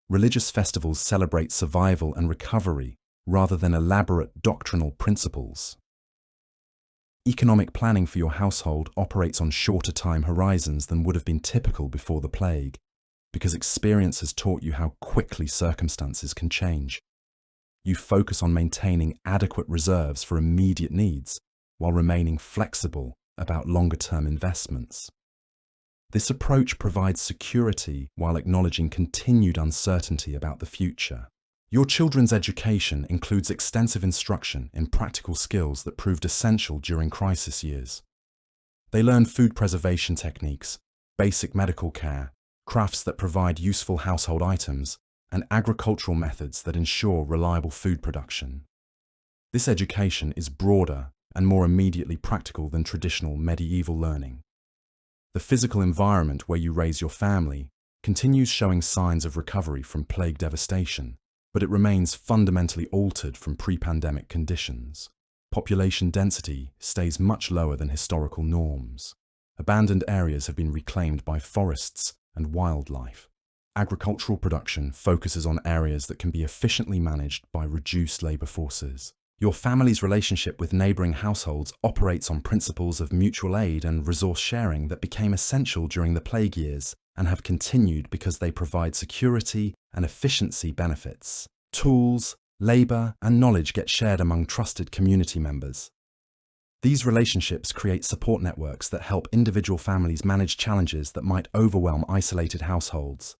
Religious festivals celebrate survival and recovery rather than elaborate doctrinal principles. Economic planning for your household operates on shorter time horizons than would have been typical before the plague, because experience has taught you how quickly circumstances can change. You focus on maintaining adequate reserves for immediate needs while remaining flexible about longer-term investments. This approach provides security while acknowledging continued uncertainty about the future. Your children's education includes extensive instruction in practical skills that proved essential during crisis years. They learn food preservation techniques, basic medical care, crafts that provide useful household items, and agricultural methods that ensure reliable food production. This education is broader and more immediately practical than traditional medieval learning. The physical environment where you raise your family continues showing signs of recovery from plague devastation, but it remains fundamentally altered from pre-pandemic conditions. Population density stays much lower than historical norms. Abandoned areas have been reclaimed by forests and wildlife. Agricultural production focuses on areas that can be efficiently managed by reduced labor forces. Your family's relationship with neighboring households operates on principles of mutual aid and resource sharing that became essential during the plague years and have continued because they provide security and efficiency benefits. Tools, labor, and knowledge get shared among trusted community members. These relationships create support networks that help individual families manage challenges that might overwhelm isolated households.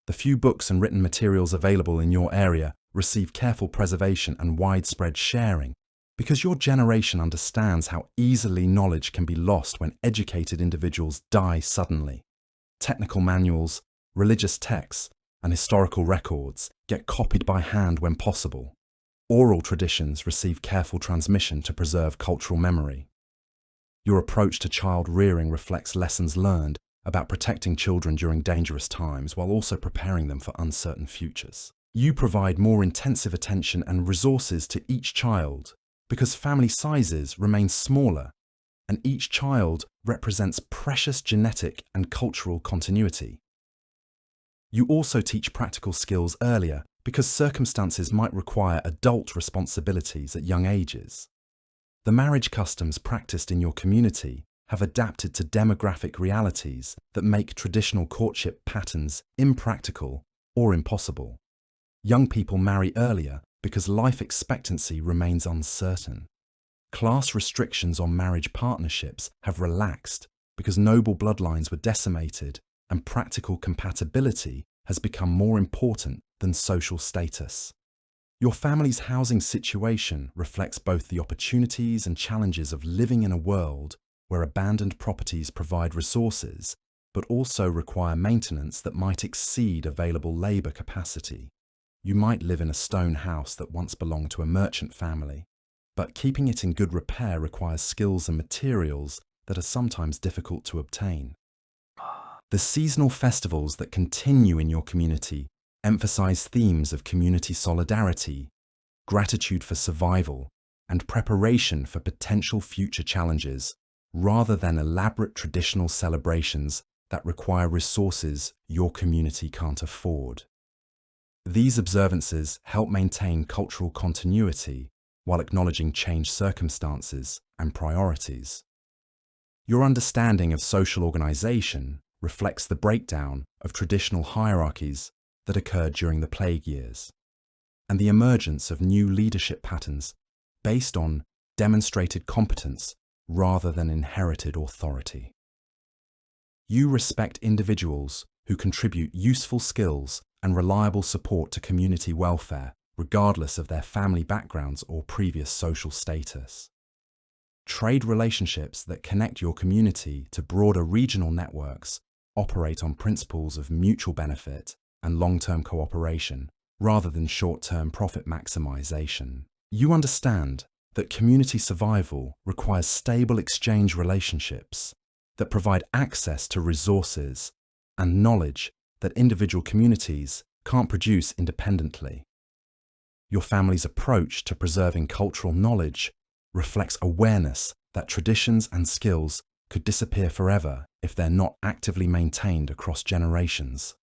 The few books and written materials available in your area receive careful preservation and widespread sharing because your generation understands how easily knowledge can be lost when educated individuals die suddenly. Technical manuals, religious texts, and historical records get copied by hand when possible. Oral traditions receive careful transmission to preserve cultural memory. Your approach to child rearing reflects lessons learned about protecting children during dangerous times while also preparing them for uncertain futures. You provide more intensive attention and resources to each child because family sizes remain smaller and each child represents precious genetic and cultural continuity. You also teach practical skills earlier because circumstances might require adult responsibilities at young ages. The marriage customs practiced in your community have adapted to demographic realities that make traditional courtship patterns impractical or impossible. Young people marry earlier because life expectancy remains uncertain. Class restrictions on marriage partnerships have relaxed because noble bloodlines were decimated and practical compatibility has become more important than social status. Your family's housing situation reflects both the opportunities and challenges of living in a world where abandoned properties provide resources, but also require maintenance that might exceed available labor capacity. You might live in a stone house that once belonged to a merchant family, but keeping it in good repair requires skills and materials that are sometimes difficult to obtain. The seasonal festivals that continue in your community emphasize themes of community solidarity, gratitude for survival, and preparation for potential future challenges, rather than elaborate traditional celebrations that require resources your community can't afford. These observances help maintain cultural continuity while acknowledging changed circumstances and priorities. Your understanding of social organization reflects the breakdown of traditional hierarchies that occurred during the plague years, and the emergence of new leadership patterns based on demonstrated competence rather than inherited authority. You respect individuals who contribute useful skills and reliable support to community welfare, regardless of their family backgrounds or previous social status. Trade relationships that connect your community to broader regional networks operate on principles of mutual benefit and long-term cooperation, rather than short-term profit maximization. You understand that community survival requires stable exchange relationships that provide access to resources and knowledge that individual communities can't produce independently. Your family's approach to preserving cultural knowledge reflects awareness that traditions and skills could disappear forever if they're not actively maintained across generations.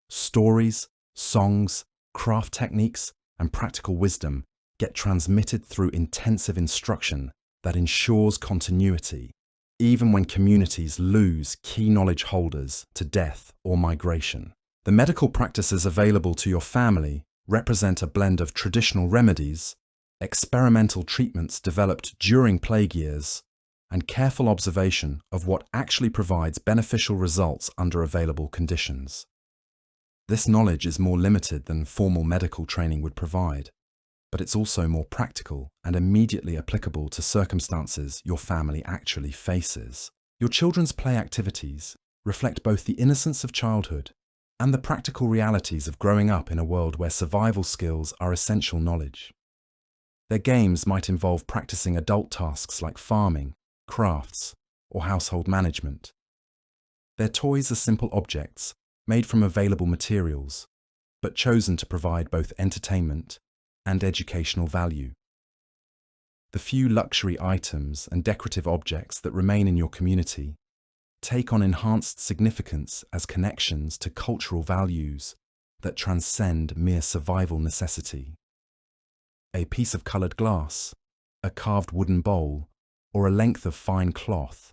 Stories, songs, craft techniques, and practical wisdom get transmitted through intensive instruction that ensures continuity, even when communities lose key knowledge holders to death or migration. The medical practices available to your family represent a blend of traditional remedies, experimental treatments developed during plague years, and careful observation of what actually provides beneficial results under available conditions. This knowledge is more limited than formal medical training would provide, but it's also more practical and immediately applicable to circumstances your family actually faces. Your children's play activities reflect both the innocence of childhood and the practical realities of growing up in a world where survival skills are essential knowledge. Their games might involve practicing adult tasks like farming, crafts, or household management. Their toys are simple objects made from available materials, but chosen to provide both entertainment and educational value. The few luxury items and decorative objects that remain in your community take on enhanced significance as connections to cultural values that transcend mere survival necessity. A piece of coloured glass, a carved wooden bowl, or a length of fine cloth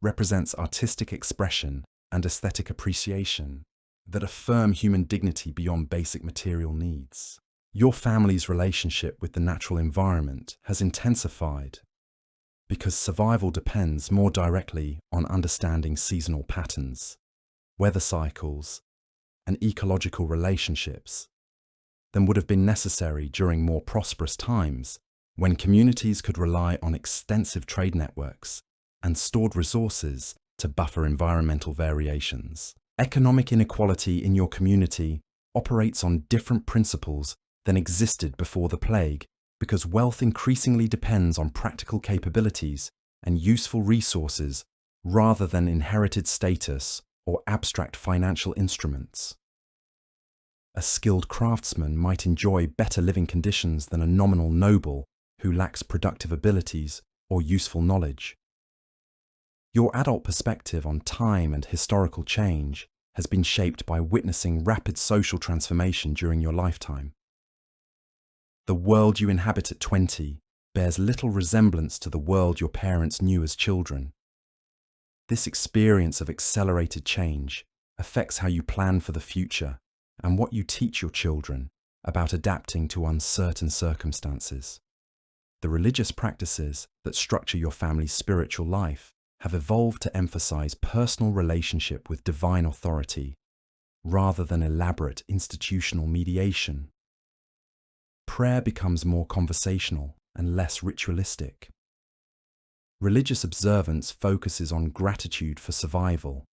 represents artistic expression and aesthetic appreciation that affirm human dignity beyond basic material needs. Your family's relationship with the natural environment has intensified because survival depends more directly on understanding seasonal patterns, weather cycles, and ecological relationships than would have been necessary during more prosperous times when communities could rely on extensive trade networks and stored resources to buffer environmental variations. Economic inequality in your community operates on different principles than existed before the plague because wealth increasingly depends on practical capabilities and useful resources rather than inherited status or abstract financial instruments. A skilled craftsman might enjoy better living conditions than a nominal noble who lacks productive abilities or useful knowledge. Your adult perspective on time and historical change has been shaped by witnessing rapid social transformation during your lifetime. The world you inhabit at 20 bears little resemblance to the world your parents knew as children. This experience of accelerated change affects how you plan for the future and what you teach your children about adapting to uncertain circumstances. The religious practices that structure your family's spiritual life have evolved to emphasize personal relationship with divine authority rather than elaborate institutional mediation. Prayer becomes more conversational and less ritualistic. Religious observance focuses on gratitude for survival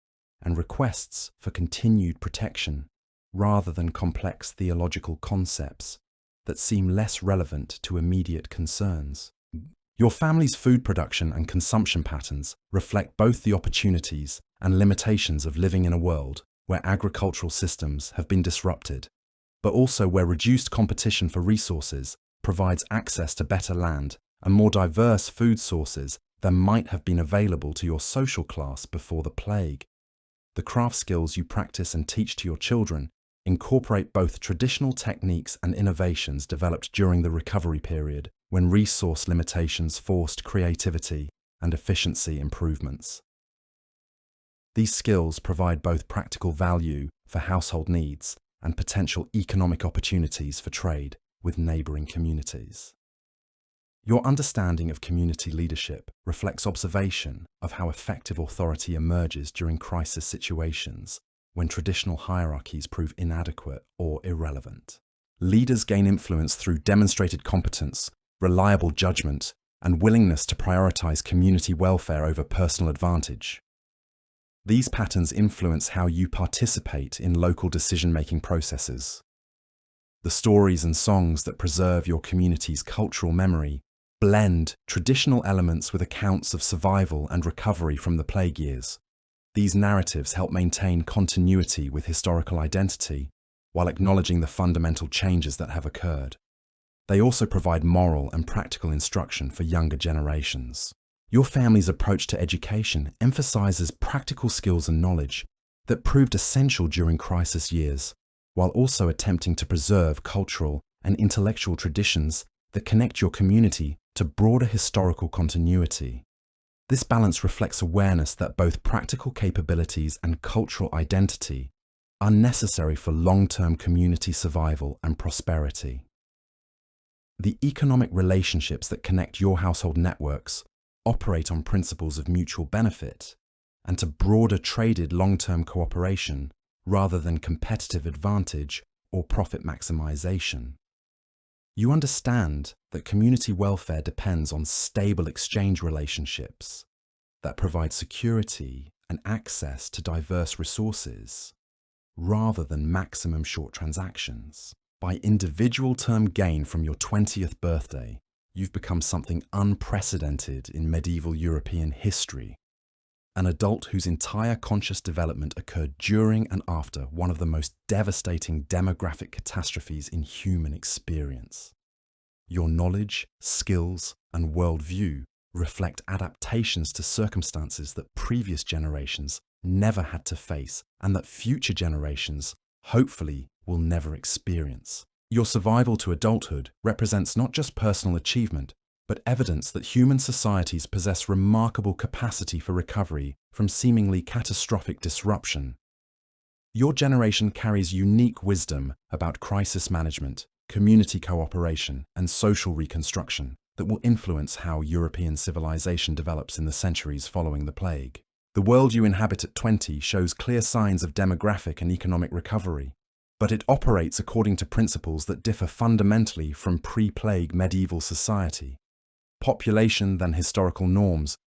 and requests for continued protection rather than complex theological concepts that seem less relevant to immediate concerns. Your family's food production and consumption patterns reflect both the opportunities and limitations of living in a world where agricultural systems have been disrupted, but also where reduced competition for resources provides access to better land and more diverse food sources than might have been available to your social class before the plague. The craft skills you practice and teach to your children incorporate both traditional techniques and innovations developed during the recovery period when resource limitations forced creativity and efficiency improvements. These skills provide both practical value for household needs and potential economic opportunities for trade with neighbouring communities. Your understanding of community leadership reflects observation of how effective authority emerges during crisis situations when traditional hierarchies prove inadequate or irrelevant. Leaders gain influence through demonstrated competence, reliable judgment, and willingness to prioritise community welfare over personal advantage. These patterns influence how you participate in local decision-making processes. The stories and songs that preserve your community's cultural memory blend traditional elements with accounts of survival and recovery from the plague years. These narratives help maintain continuity with historical identity while acknowledging the fundamental changes that have occurred. They also provide moral and practical instruction for younger generations. Your family's approach to education emphasizes practical skills and knowledge that proved essential during crisis years, while also attempting to preserve cultural and intellectual traditions that connect your community to broader historical continuity. This balance reflects awareness that both practical capabilities and cultural identity are necessary for long-term community survival and prosperity. The economic relationships that connect your household networks operate on principles of mutual benefit and to broader traded long-term cooperation rather than competitive advantage or profit maximization. You understand that community welfare depends on stable exchange relationships that provide security and access to diverse resources, rather than maximum short transactions. By individual term gain from your 20th birthday, you've become something unprecedented in medieval European history. An adult whose entire conscious development occurred during and after one of the most devastating demographic catastrophes in human experience. Your knowledge, skills, and worldview reflect adaptations to circumstances that previous generations never had to face and that future generations, hopefully, will never experience. Your survival to adulthood represents not just personal achievement, but evidence that human societies possess remarkable capacity for recovery from seemingly catastrophic disruption. Your generation carries unique wisdom about crisis management, community cooperation, and social reconstruction that will influence how European civilization develops in the centuries following the plague. The world you inhabit at 20 shows clear signs of demographic and economic recovery, but it operates according to principles that differ fundamentally from pre-plague medieval society. Population than historical norms,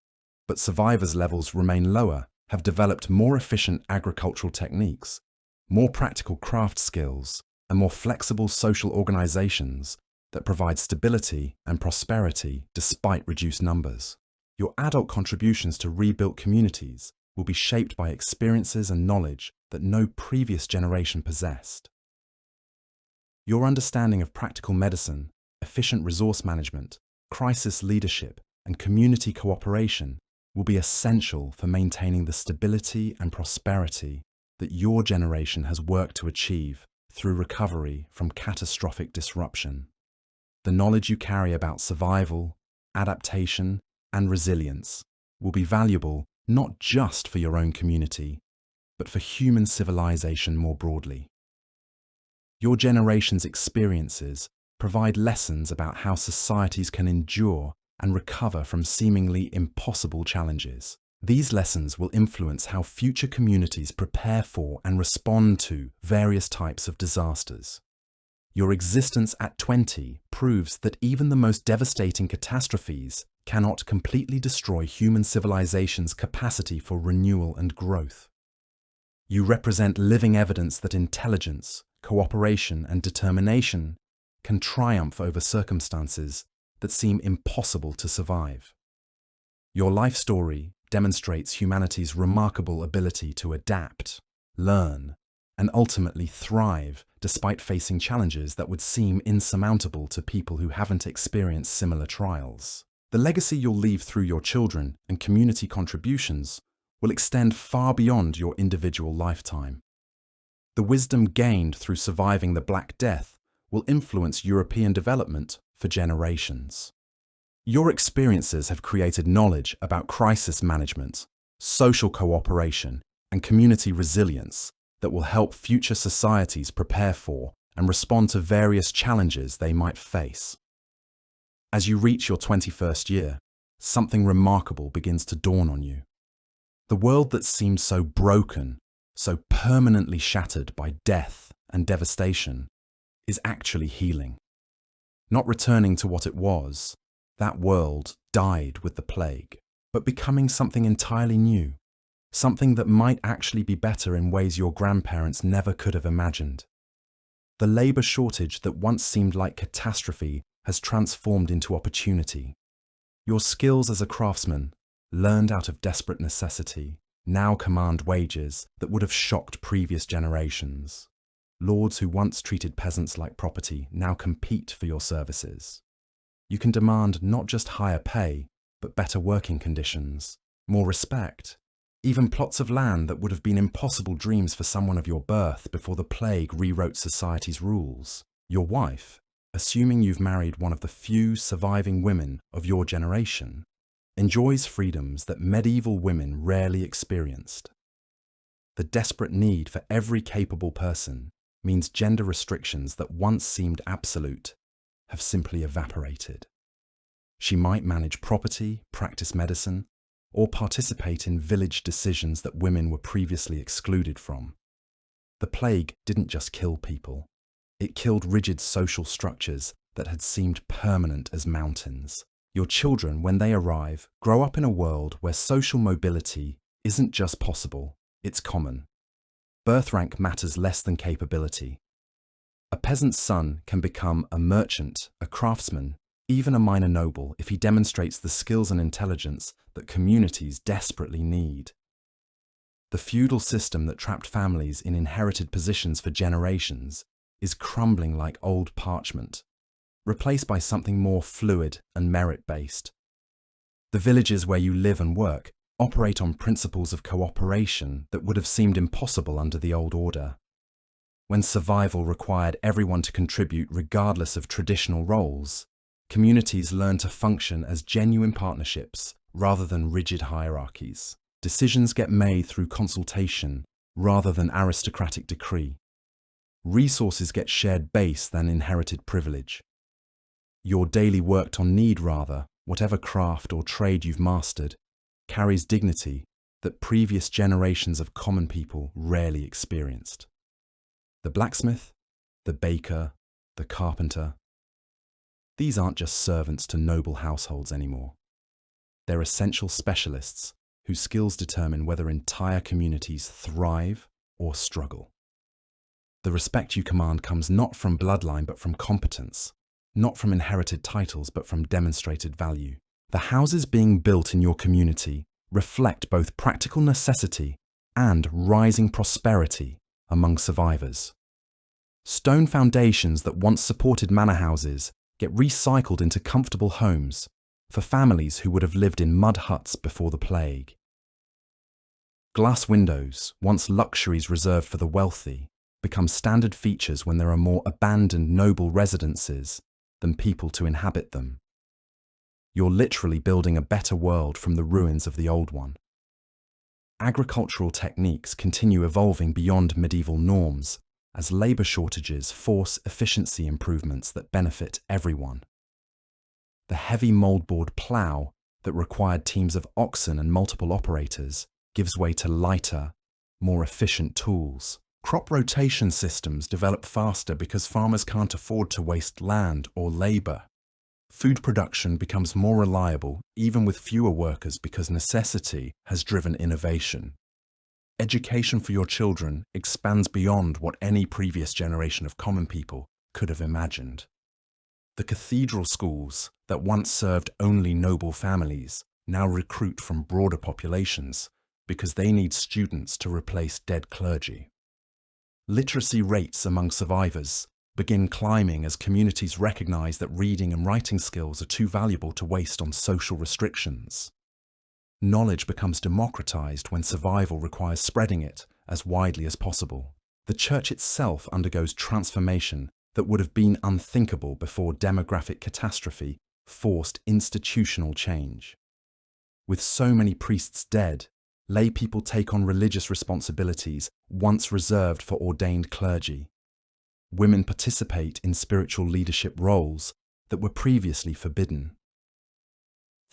but survivors' levels remain lower, have developed more efficient agricultural techniques, more practical craft skills, and more flexible social organizations that provide stability and prosperity despite reduced numbers. Your adult contributions to rebuilt communities will be shaped by experiences and knowledge that no previous generation possessed. Your understanding of practical medicine, efficient resource management, crisis leadership, and community cooperation will be essential for maintaining the stability and prosperity that your generation has worked to achieve through recovery from catastrophic disruption. The knowledge you carry about survival, adaptation, and resilience will be valuable not just for your own community, but for human civilization more broadly. Your generation's experiences provide lessons about how societies can endure and recover from seemingly impossible challenges. These lessons will influence how future communities prepare for and respond to various types of disasters. Your existence at 20 proves that even the most devastating catastrophes cannot completely destroy human civilization's capacity for renewal and growth. You represent living evidence that intelligence, cooperation, and determination can triumph over circumstances that seem impossible to survive. Your life story demonstrates humanity's remarkable ability to adapt, learn, and ultimately thrive despite facing challenges that would seem insurmountable to people who haven't experienced similar trials. The legacy you'll leave through your children and community contributions will extend far beyond your individual lifetime. The wisdom gained through surviving the Black Death will influence European development for generations. Your experiences have created knowledge about crisis management, social cooperation, and community resilience that will help future societies prepare for and respond to various challenges they might face. As you reach your 21st year, something remarkable begins to dawn on you. The world that seemed so broken, so permanently shattered by death and devastation, is actually healing. Not returning to what it was, that world died with the plague, but becoming something entirely new, something that might actually be better in ways your grandparents never could have imagined. The labor shortage that once seemed like catastrophe has transformed into opportunity. Your skills as a craftsman, learned out of desperate necessity, now command wages that would have shocked previous generations. Lords who once treated peasants like property now compete for your services. You can demand not just higher pay, but better working conditions, more respect, even plots of land that would have been impossible dreams for someone of your birth before the plague rewrote society's rules. Your wife, assuming you've married one of the few surviving women of your generation, enjoys freedoms that medieval women rarely experienced. The desperate need for every capable person means gender restrictions that once seemed absolute have simply evaporated. She might manage property, practice medicine, or participate in village decisions that women were previously excluded from. The plague didn't just kill people. It killed rigid social structures that had seemed permanent as mountains. Your children, when they arrive, grow up in a world where social mobility isn't just possible, it's common. Birth rank matters less than capability. A peasant's son can become a merchant, a craftsman, even a minor noble if he demonstrates the skills and intelligence that communities desperately need. The feudal system that trapped families in inherited positions for generations is crumbling like old parchment, replaced by something more fluid and merit-based. The villages where you live and work operate on principles of cooperation that would have seemed impossible under the old order. When survival required everyone to contribute regardless of traditional roles, communities learn to function as genuine partnerships rather than rigid hierarchies. Decisions get made through consultation rather than aristocratic decree. Resources get shared based than inherited privilege. Your daily worked on need rather, whatever craft or trade you've mastered, carries dignity that previous generations of common people rarely experienced. The blacksmith, the baker, the carpenter, these aren't just servants to noble households anymore. They're essential specialists whose skills determine whether entire communities thrive or struggle. The respect you command comes not from bloodline but from competence, not from inherited titles but from demonstrated value. The houses being built in your community reflect both practical necessity and rising prosperity among survivors. Stone foundations that once supported manor houses get recycled into comfortable homes for families who would have lived in mud huts before the plague. Glass windows, once luxuries reserved for the wealthy, become standard features when there are more abandoned noble residences than people to inhabit them. You're literally building a better world from the ruins of the old one. Agricultural techniques continue evolving beyond medieval norms as labour shortages force efficiency improvements that benefit everyone. The heavy mouldboard plough that required teams of oxen and multiple operators gives way to lighter, more efficient tools. Crop rotation systems develop faster because farmers can't afford to waste land or labour. Food production becomes more reliable even with fewer workers because necessity has driven innovation. Education for your children expands beyond what any previous generation of common people could have imagined. The cathedral schools that once served only noble families now recruit from broader populations because they need students to replace dead clergy. Literacy rates among survivors begin climbing as communities recognize that reading and writing skills are too valuable to waste on social restrictions. Knowledge becomes democratized when survival requires spreading it as widely as possible. The church itself undergoes transformation that would have been unthinkable before demographic catastrophe forced institutional change. With so many priests dead, lay people take on religious responsibilities once reserved for ordained clergy. Women participate in spiritual leadership roles that were previously forbidden.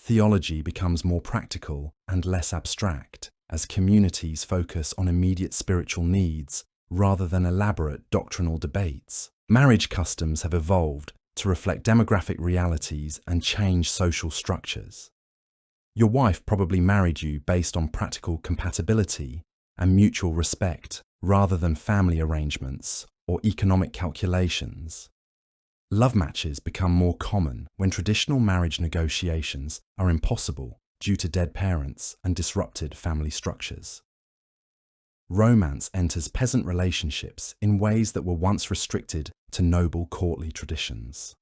Theology becomes more practical and less abstract as communities focus on immediate spiritual needs rather than elaborate doctrinal debates. Marriage customs have evolved to reflect demographic realities and change social structures. Your wife probably married you based on practical compatibility and mutual respect rather than family arrangements or economic calculations. Love matches become more common when traditional marriage negotiations are impossible due to dead parents and disrupted family structures. Romance enters peasant relationships in ways that were once restricted to noble courtly traditions.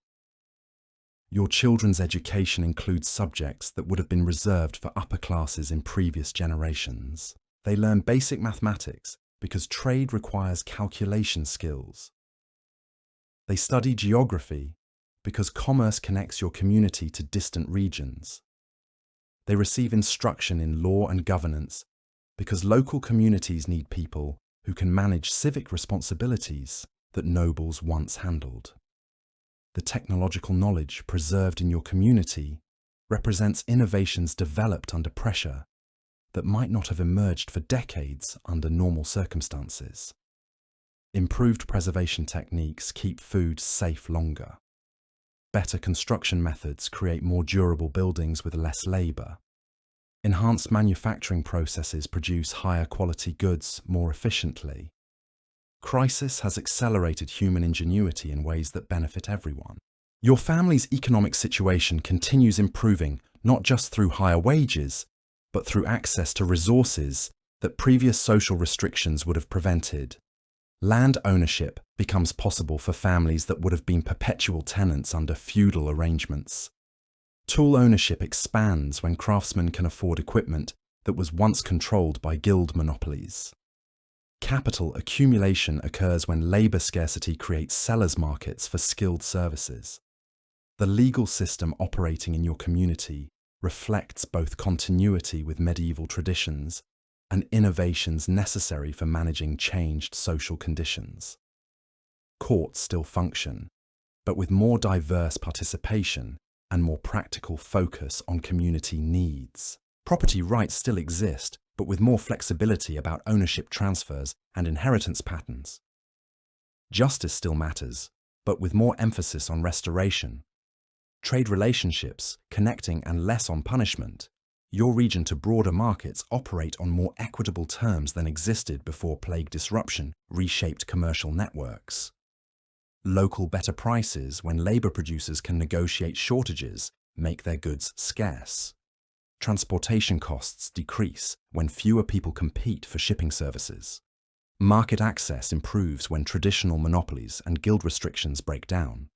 Your children's education includes subjects that would have been reserved for upper classes in previous generations. They learn basic mathematics because trade requires calculation skills. They study geography because commerce connects your community to distant regions. They receive instruction in law and governance because local communities need people who can manage civic responsibilities that nobles once handled. The technological knowledge preserved in your community represents innovations developed under pressure that might not have emerged for decades under normal circumstances. Improved preservation techniques keep food safe longer. Better construction methods create more durable buildings with less labour. Enhanced manufacturing processes produce higher quality goods more efficiently. Crisis has accelerated human ingenuity in ways that benefit everyone. Your family's economic situation continues improving not just through higher wages, but through access to resources that previous social restrictions would have prevented. Land ownership becomes possible for families that would have been perpetual tenants under feudal arrangements. Tool ownership expands when craftsmen can afford equipment that was once controlled by guild monopolies. Capital accumulation occurs when labor scarcity creates sellers' markets for skilled services. The legal system operating in your community reflects both continuity with medieval traditions and innovations necessary for managing changed social conditions. Courts still function, but with more diverse participation and more practical focus on community needs. Property rights still exist, but with more flexibility about ownership transfers and inheritance patterns. Justice still matters, but with more emphasis on restoration. Trade relationships, connecting and less on punishment. Your region to broader markets operate on more equitable terms than existed before plague disruption reshaped commercial networks. Local better prices when labor producers can negotiate shortages, make their goods scarce. Transportation costs decrease when fewer people compete for shipping services. Market access improves when traditional monopolies and guild restrictions break down.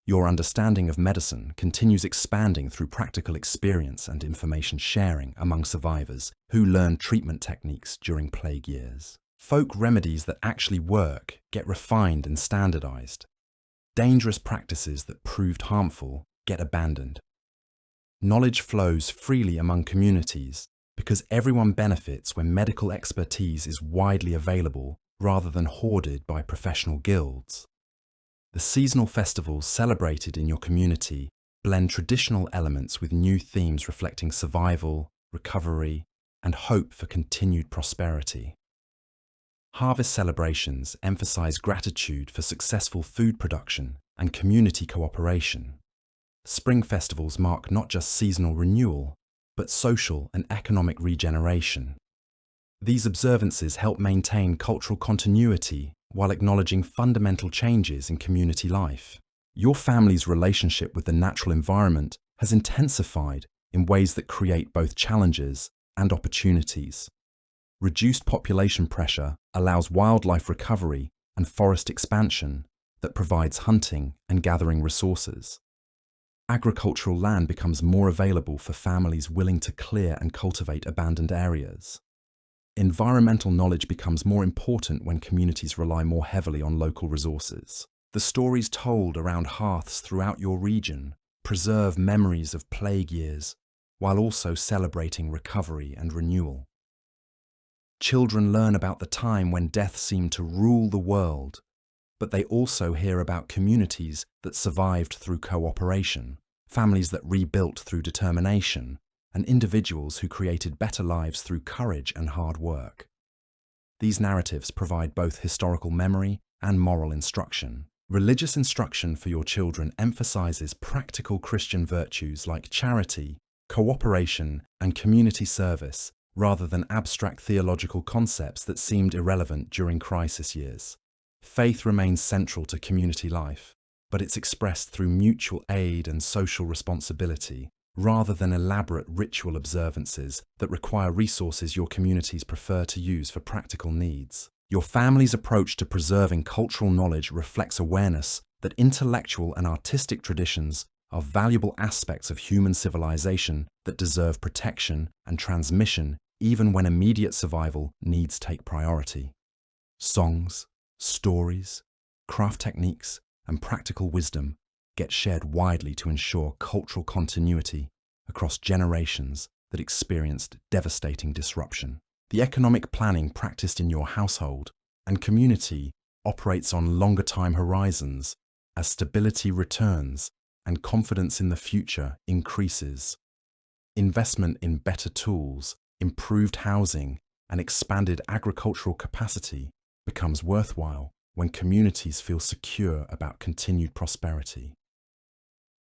Your understanding of medicine continues expanding through practical experience and information sharing among survivors who learn treatment techniques during plague years. Folk remedies that actually work get refined and standardized. Dangerous practices that proved harmful get abandoned. Knowledge flows freely among communities because everyone benefits when medical expertise is widely available rather than hoarded by professional guilds. The seasonal festivals celebrated in your community blend traditional elements with new themes reflecting survival, recovery, and hope for continued prosperity. Harvest celebrations emphasize gratitude for successful food production and community cooperation. Spring festivals mark not just seasonal renewal, but social and economic regeneration. These observances help maintain cultural continuity while acknowledging fundamental changes in community life. Your family's relationship with the natural environment has intensified in ways that create both challenges and opportunities. Reduced population pressure allows wildlife recovery and forest expansion that provides hunting and gathering resources. Agricultural land becomes more available for families willing to clear and cultivate abandoned areas. Environmental knowledge becomes more important when communities rely more heavily on local resources. The stories told around hearths throughout your region preserve memories of plague years while also celebrating recovery and renewal. Children learn about the time when death seemed to rule the world, but they also hear about communities that survived through cooperation, families that rebuilt through determination, and individuals who created better lives through courage and hard work. These narratives provide both historical memory and moral instruction. Religious instruction for your children emphasizes practical Christian virtues like charity, cooperation, and community service, rather than abstract theological concepts that seemed irrelevant during crisis years. Faith remains central to community life, but it's expressed through mutual aid and social responsibility, rather than elaborate ritual observances that require resources your communities prefer to use for practical needs. Your family's approach to preserving cultural knowledge reflects awareness that intellectual and artistic traditions are valuable aspects of human civilization that deserve protection and transmission even when immediate survival needs take priority. Songs, stories, craft techniques, and practical wisdom get shared widely to ensure cultural continuity across generations that experienced devastating disruption. The economic planning practiced in your household and community operates on longer time horizons as stability returns and confidence in the future increases. Investment in better tools, improved housing, and expanded agricultural capacity becomes worthwhile when communities feel secure about continued prosperity.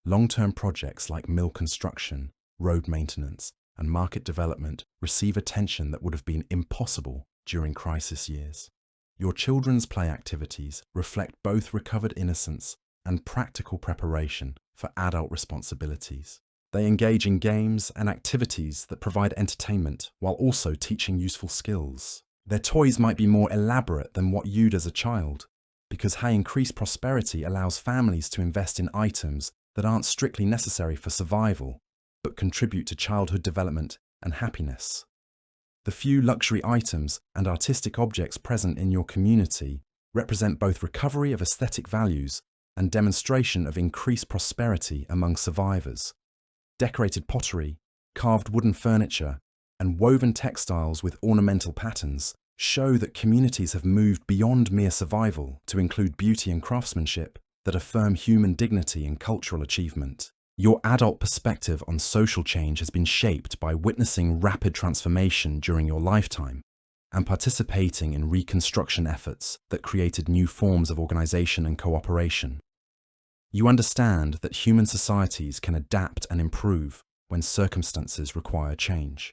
Long-term projects like mill construction, road maintenance, and market development receive attention that would have been impossible during crisis years. Your children's play activities reflect both recovered innocence and practical preparation for adult responsibilities. They engage in games and activities that provide entertainment while also teaching useful skills. Their toys might be more elaborate than what you'd as a child, because high increased prosperity allows families to invest in items that aren't strictly necessary for survival, but contribute to childhood development and happiness. The few luxury items and artistic objects present in your community represent both recovery of aesthetic values and demonstration of increased prosperity among survivors. Decorated pottery, carved wooden furniture, and woven textiles with ornamental patterns show that communities have moved beyond mere survival to include beauty and craftsmanship that affirm human dignity and cultural achievement. Your adult perspective on social change has been shaped by witnessing rapid transformation during your lifetime and participating in reconstruction efforts that created new forms of organization and cooperation. You understand that human societies can adapt and improve when circumstances require change.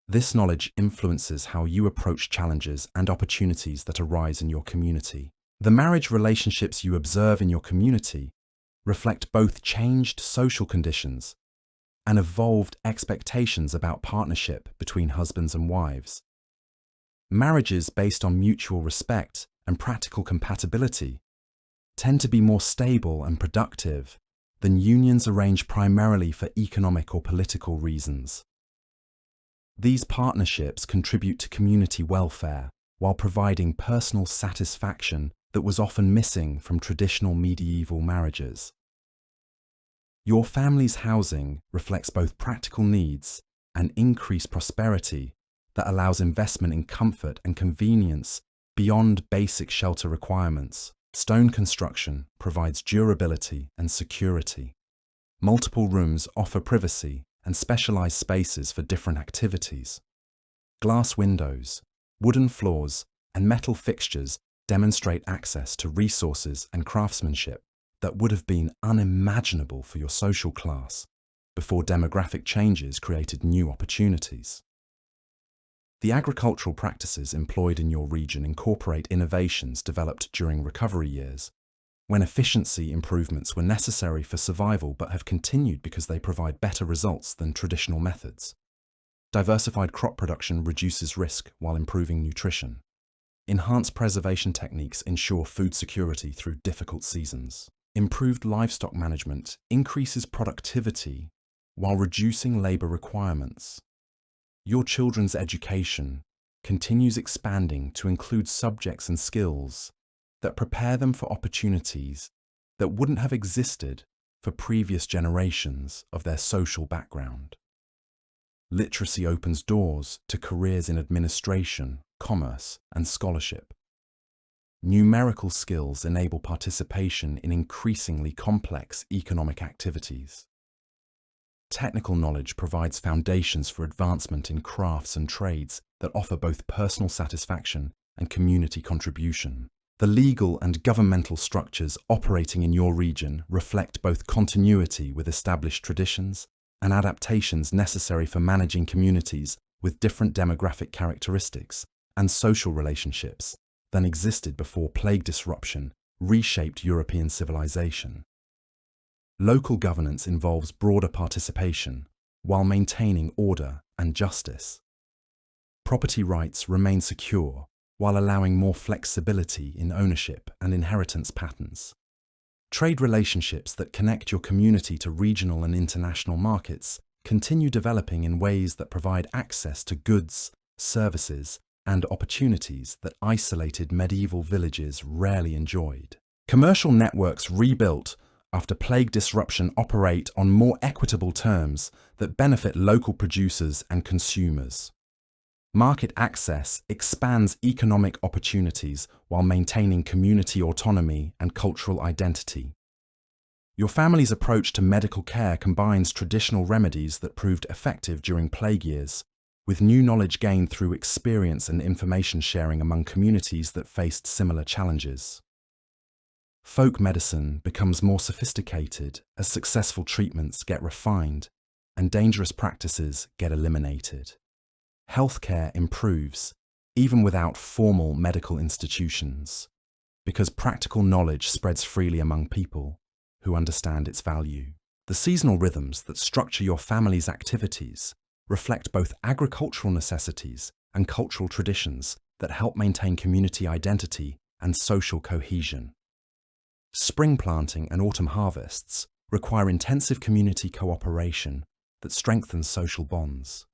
This knowledge influences how you approach challenges and opportunities that arise in your community. The marriage relationships you observe in your community reflect both changed social conditions and evolved expectations about partnership between husbands and wives. Marriages based on mutual respect and practical compatibility tend to be more stable and productive than unions arranged primarily for economic or political reasons. These partnerships contribute to community welfare while providing personal satisfaction that was often missing from traditional medieval marriages. Your family's housing reflects both practical needs and increased prosperity that allows investment in comfort and convenience beyond basic shelter requirements. Stone construction provides durability and security. Multiple rooms offer privacy and specialized spaces for different activities. Glass windows, wooden floors, and metal fixtures demonstrate access to resources and craftsmanship that would have been unimaginable for your social class before demographic changes created new opportunities. The agricultural practices employed in your region incorporate innovations developed during recovery years, when efficiency improvements were necessary for survival but have continued because they provide better results than traditional methods. Diversified crop production reduces risk while improving nutrition. Enhanced preservation techniques ensure food security through difficult seasons. Improved livestock management increases productivity while reducing labor requirements. Your children's education continues expanding to include subjects and skills that prepare them for opportunities that wouldn't have existed for previous generations of their social background. Literacy opens doors to careers in administration, commerce, and scholarship. Numerical skills enable participation in increasingly complex economic activities. Technical knowledge provides foundations for advancement in crafts and trades that offer both personal satisfaction and community contribution. The legal and governmental structures operating in your region reflect both continuity with established traditions and adaptations necessary for managing communities with different demographic characteristics and social relationships than existed before plague disruption reshaped European civilization. Local governance involves broader participation while maintaining order and justice. Property rights remain secure while allowing more flexibility in ownership and inheritance patterns. Trade relationships that connect your community to regional and international markets continue developing in ways that provide access to goods, services, and opportunities that isolated medieval villages rarely enjoyed. Commercial networks rebuilt after plague disruption operate on more equitable terms that benefit local producers and consumers. Market access expands economic opportunities while maintaining community autonomy and cultural identity. Your family's approach to medical care combines traditional remedies that proved effective during plague years, with new knowledge gained through experience and information sharing among communities that faced similar challenges. Folk medicine becomes more sophisticated as successful treatments get refined and dangerous practices get eliminated. Healthcare improves, even without formal medical institutions, because practical knowledge spreads freely among people who understand its value. The seasonal rhythms that structure your family's activities reflect both agricultural necessities and cultural traditions that help maintain community identity and social cohesion. Spring planting and autumn harvests require intensive community cooperation that strengthens social bonds.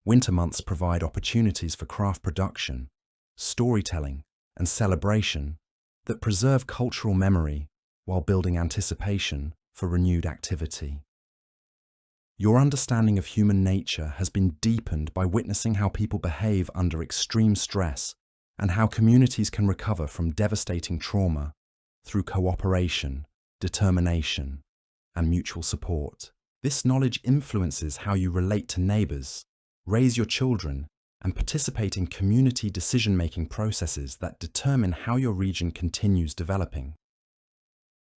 Winter months provide opportunities for craft production, storytelling, and celebration that preserve cultural memory while building anticipation for renewed activity. Your understanding of human nature has been deepened by witnessing how people behave under extreme stress and how communities can recover from devastating trauma through cooperation, determination, and mutual support. This knowledge influences how you relate to neighbors, raise your children, and participate in community decision-making processes that determine how your region continues developing.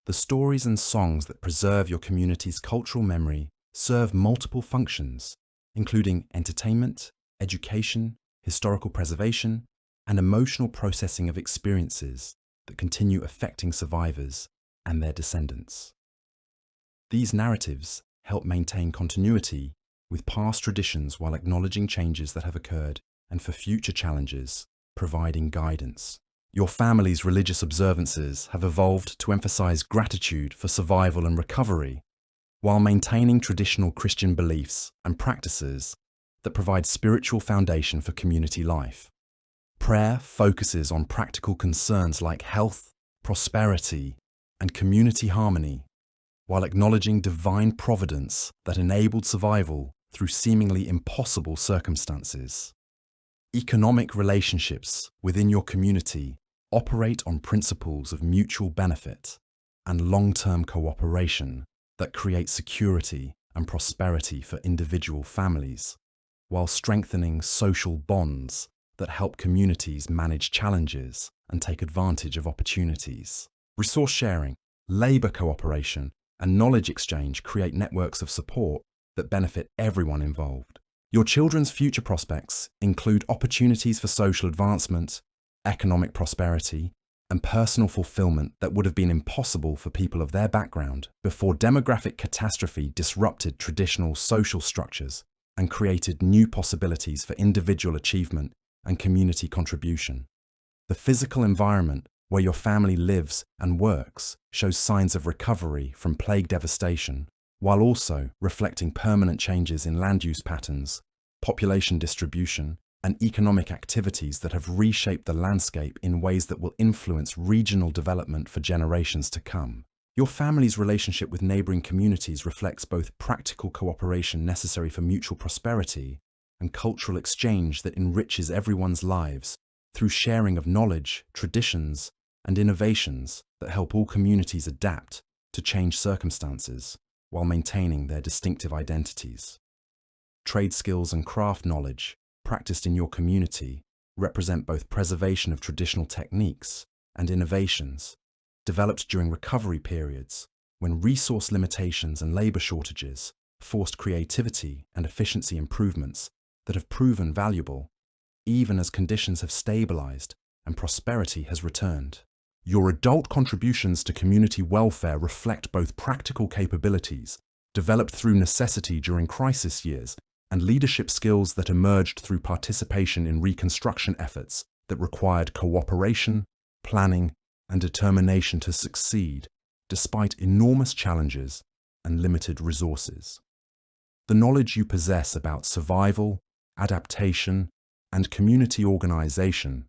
The stories and songs that preserve your community's cultural memory serve multiple functions, including entertainment, education, historical preservation, and emotional processing of experiences that continue affecting survivors and their descendants. These narratives help maintain continuity with past traditions while acknowledging changes that have occurred and for future challenges, providing guidance. Your family's religious observances have evolved to emphasize gratitude for survival and recovery, while maintaining traditional Christian beliefs and practices that provide spiritual foundation for community life. Prayer focuses on practical concerns like health, prosperity, and community harmony, while acknowledging divine providence that enabled survival through seemingly impossible circumstances. Economic relationships within your community operate on principles of mutual benefit and long-term cooperation that create security and prosperity for individual families, while strengthening social bonds that help communities manage challenges and take advantage of opportunities. Resource sharing, labor cooperation, and knowledge exchange create networks of support that benefit everyone involved. Your children's future prospects include opportunities for social advancement, economic prosperity, and personal fulfillment that would have been impossible for people of their background before demographic catastrophe disrupted traditional social structures and created new possibilities for individual achievement and community contribution. The physical environment where your family lives and works shows signs of recovery from plague devastation, while also reflecting permanent changes in land use patterns, population distribution, and economic activities that have reshaped the landscape in ways that will influence regional development for generations to come. Your family's relationship with neighboring communities reflects both practical cooperation necessary for mutual prosperity and cultural exchange that enriches everyone's lives through sharing of knowledge, traditions, and innovations that help all communities adapt to changed circumstances while maintaining their distinctive identities. Trade skills and craft knowledge practiced in your community represent both preservation of traditional techniques and innovations developed during recovery periods when resource limitations and labor shortages forced creativity and efficiency improvements that have proven valuable, even as conditions have stabilized and prosperity has returned. Your adult contributions to community welfare reflect both practical capabilities developed through necessity during crisis years and leadership skills that emerged through participation in reconstruction efforts that required cooperation, planning, and determination to succeed despite enormous challenges and limited resources. The knowledge you possess about survival, adaptation, and community organization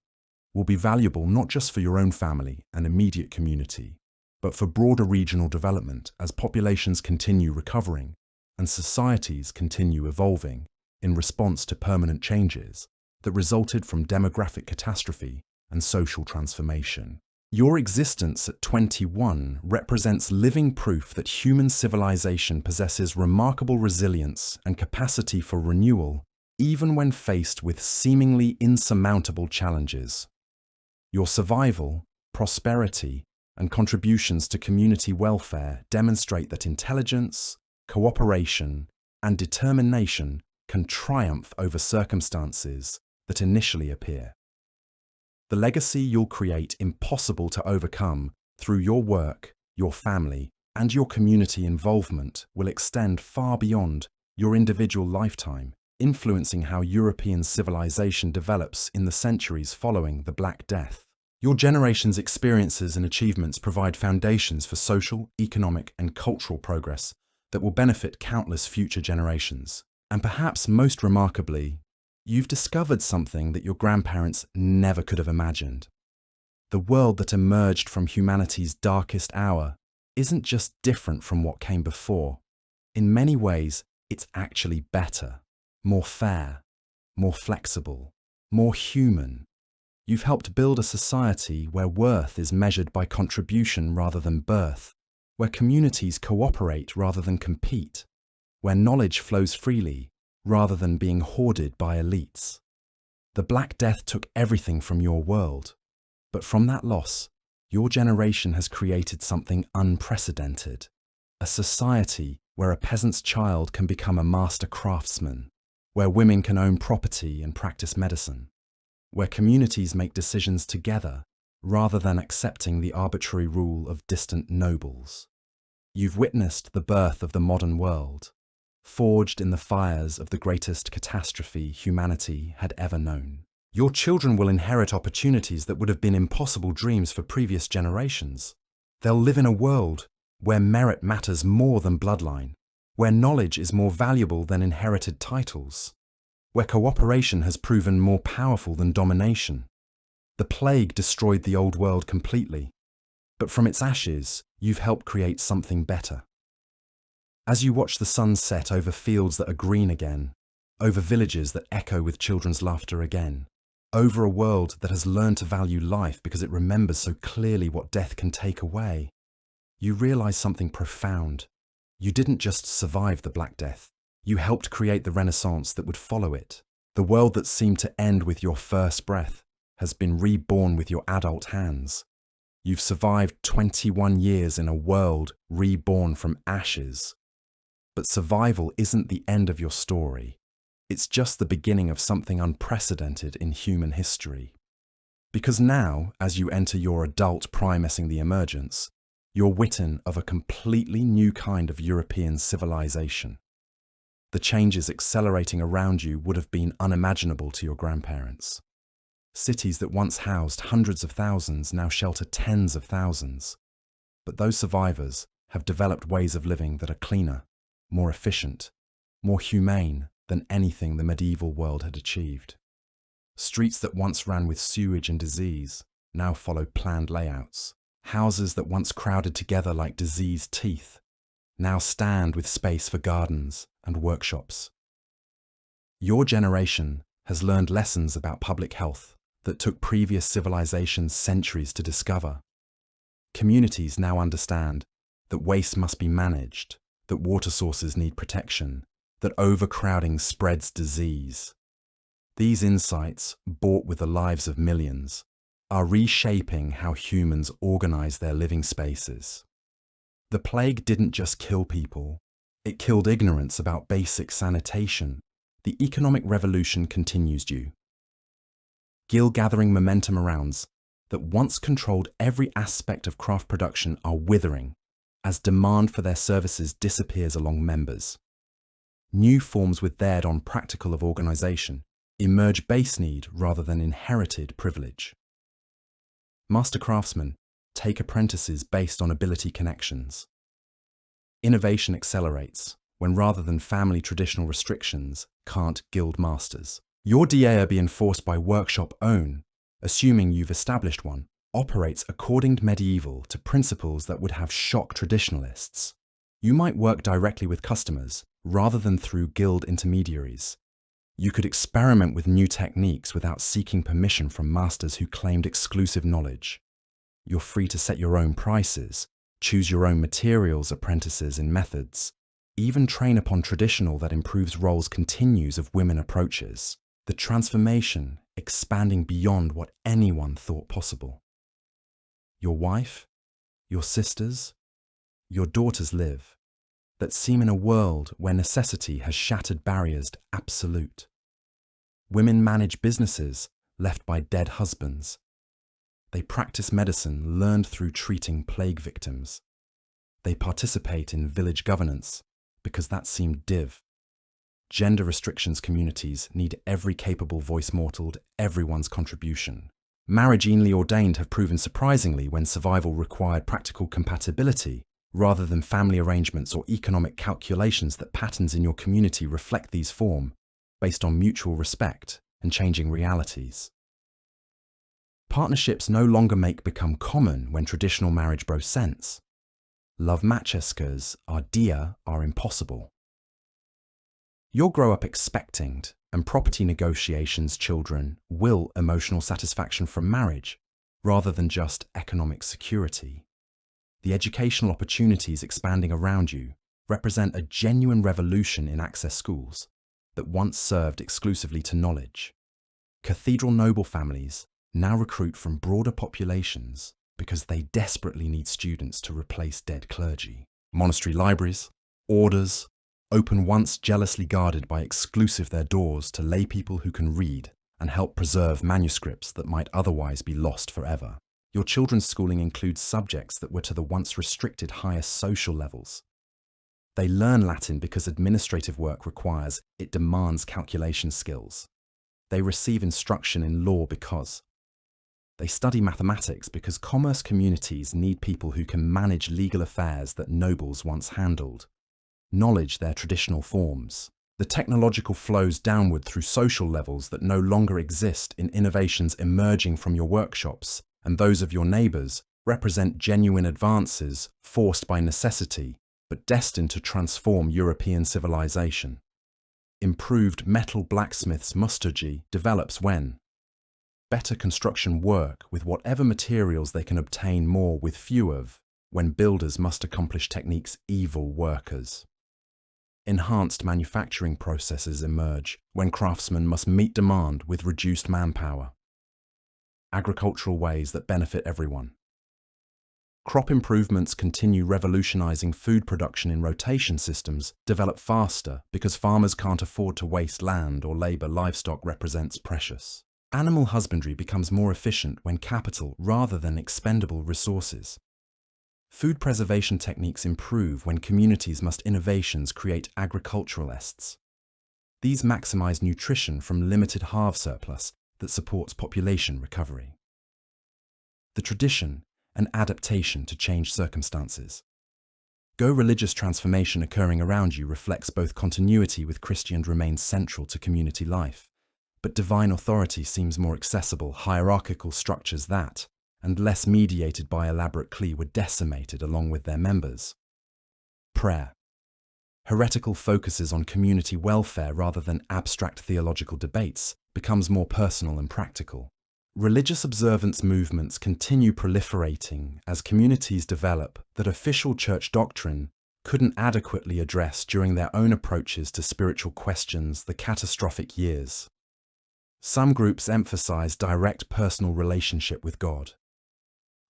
will be valuable not just for your own family and immediate community, but for broader regional development as populations continue recovering and societies continue evolving in response to permanent changes that resulted from demographic catastrophe and social transformation. Your existence at 21 represents living proof that human civilization possesses remarkable resilience and capacity for renewal, even when faced with seemingly insurmountable challenges. Your survival, prosperity, and contributions to community welfare demonstrate that intelligence, cooperation, and determination can triumph over circumstances that initially appear. The legacy you'll create impossible to overcome through your work, your family, and your community involvement will extend far beyond your individual lifetime, influencing how European civilization develops in the centuries following the Black Death. Your generation's experiences and achievements provide foundations for social, economic, and cultural progress that will benefit countless future generations. And perhaps most remarkably, you've discovered something that your grandparents never could have imagined. The world that emerged from humanity's darkest hour isn't just different from what came before. In many ways, it's actually better, more fair, more flexible, more human. You've helped build a society where worth is measured by contribution rather than birth, where communities cooperate rather than compete, where knowledge flows freely rather than being hoarded by elites. The Black Death took everything from your world, but from that loss, your generation has created something unprecedented, a society where a peasant's child can become a master craftsman, where women can own property and practice medicine, where communities make decisions together rather than accepting the arbitrary rule of distant nobles. You've witnessed the birth of the modern world, forged in the fires of the greatest catastrophe humanity had ever known. Your children will inherit opportunities that would have been impossible dreams for previous generations. They'll live in a world where merit matters more than bloodline, where knowledge is more valuable than inherited titles, where cooperation has proven more powerful than domination. The plague destroyed the old world completely, but from its ashes, you've helped create something better. As you watch the sun set over fields that are green again, over villages that echo with children's laughter again, over a world that has learned to value life because it remembers so clearly what death can take away, you realize something profound. You didn't just survive the Black Death. You helped create the Renaissance that would follow it. The world that seemed to end with your first breath has been reborn with your adult hands. You've survived 21 years in a world reborn from ashes. But survival isn't the end of your story. It's just the beginning of something unprecedented in human history. Because now, as you enter your adult primacing the emergence, you're witness of a completely new kind of European civilization. The changes accelerating around you would have been unimaginable to your grandparents. Cities that once housed hundreds of thousands now shelter tens of thousands. But those survivors have developed ways of living that are cleaner, more efficient, more humane than anything the medieval world had achieved. Streets that once ran with sewage and disease now follow planned layouts. Houses that once crowded together like diseased teeth now stand with space for gardens and workshops. Your generation has learned lessons about public health that took previous civilizations centuries to discover. Communities now understand that waste must be managed, that water sources need protection, that overcrowding spreads disease. These insights, bought with the lives of millions, are reshaping how humans organize their living spaces. The plague didn't just kill people, it killed ignorance about basic sanitation. The economic revolution continues due. Gill-gathering momentum arounds that once controlled every aspect of craft production are withering as demand for their services disappears along members. New forms with their on practical of organization emerge base need rather than inherited privilege. Master craftsmen take apprentices based on ability connections. Innovation accelerates when rather than family traditional restrictions can't guild masters. Your DA be enforced by workshop own, assuming you've established one, operates according to medieval to principles that would have shocked traditionalists. You might work directly with customers rather than through guild intermediaries. You could experiment with new techniques without seeking permission from masters who claimed exclusive knowledge. You're free to set your own prices, choose your own materials, apprentices, and methods. Even train upon traditional that improves roles continues of women approaches. The transformation expanding beyond what anyone thought possible. Your wife, your sisters, your daughters live. that seem in a world where necessity has shattered barriers to absolute. Women manage businesses left by dead husbands. They practice medicine learned through treating plague victims. They participate in village governance because that seemed div. Gender restrictions communities need every capable voice mortaled, everyone's contribution. Marriage evenly ordained have proven surprisingly when survival required practical compatibility, rather than family arrangements or economic calculations that patterns in your community reflect these form, based on mutual respect and changing realities. Partnerships no longer become common when traditional marriage bros sense. Love matcheskas are impossible. You'll grow up expecting, and property negotiations children will emotional satisfaction from marriage, rather than just economic security. The educational opportunities expanding around you represent a genuine revolution in access schools that once served exclusively to knowledge. Cathedral noble families now recruit from broader populations because they desperately need students to replace dead clergy. Monastery libraries, orders, open once jealously guarded by exclusive their doors to lay people who can read and help preserve manuscripts that might otherwise be lost forever. Your children's schooling includes subjects that were to the once restricted highest social levels. They learn Latin because administrative work it demands calculation skills. They receive instruction in law because they study mathematics because commerce communities need people who can manage legal affairs that nobles once handled. Knowledge their traditional forms. The technological flows downward through social levels that no longer exist in innovations emerging from your workshops, and those of your neighbours represent genuine advances forced by necessity, but destined to transform European civilization. Improved metal blacksmiths' musturgy develops when better construction work with whatever materials they can obtain more with few of, when builders must accomplish techniques evil workers. Enhanced manufacturing processes emerge when craftsmen must meet demand with reduced manpower. Agricultural ways that benefit everyone. Crop improvements continue revolutionizing food production in rotation systems develop faster because farmers can't afford to waste land or labor livestock represents precious. Animal husbandry becomes more efficient when capital rather than expendable resources. Food preservation techniques improve when communities must innovations create agriculturalists. These maximize nutrition from limited halve surplus that supports population recovery. The tradition and adaptation to changed circumstances. Religious transformation occurring around you reflects both continuity with Christianity and remains central to community life, but divine authority seems more accessible hierarchical structures that, and less mediated by elaborate cli were decimated along with their members. Prayer. Heretical focuses on community welfare rather than abstract theological debates becomes more personal and practical. Religious observance movements continue proliferating as communities develop that official church doctrine couldn't adequately address during their own approaches to spiritual questions the catastrophic years. Some groups emphasize direct personal relationship with God.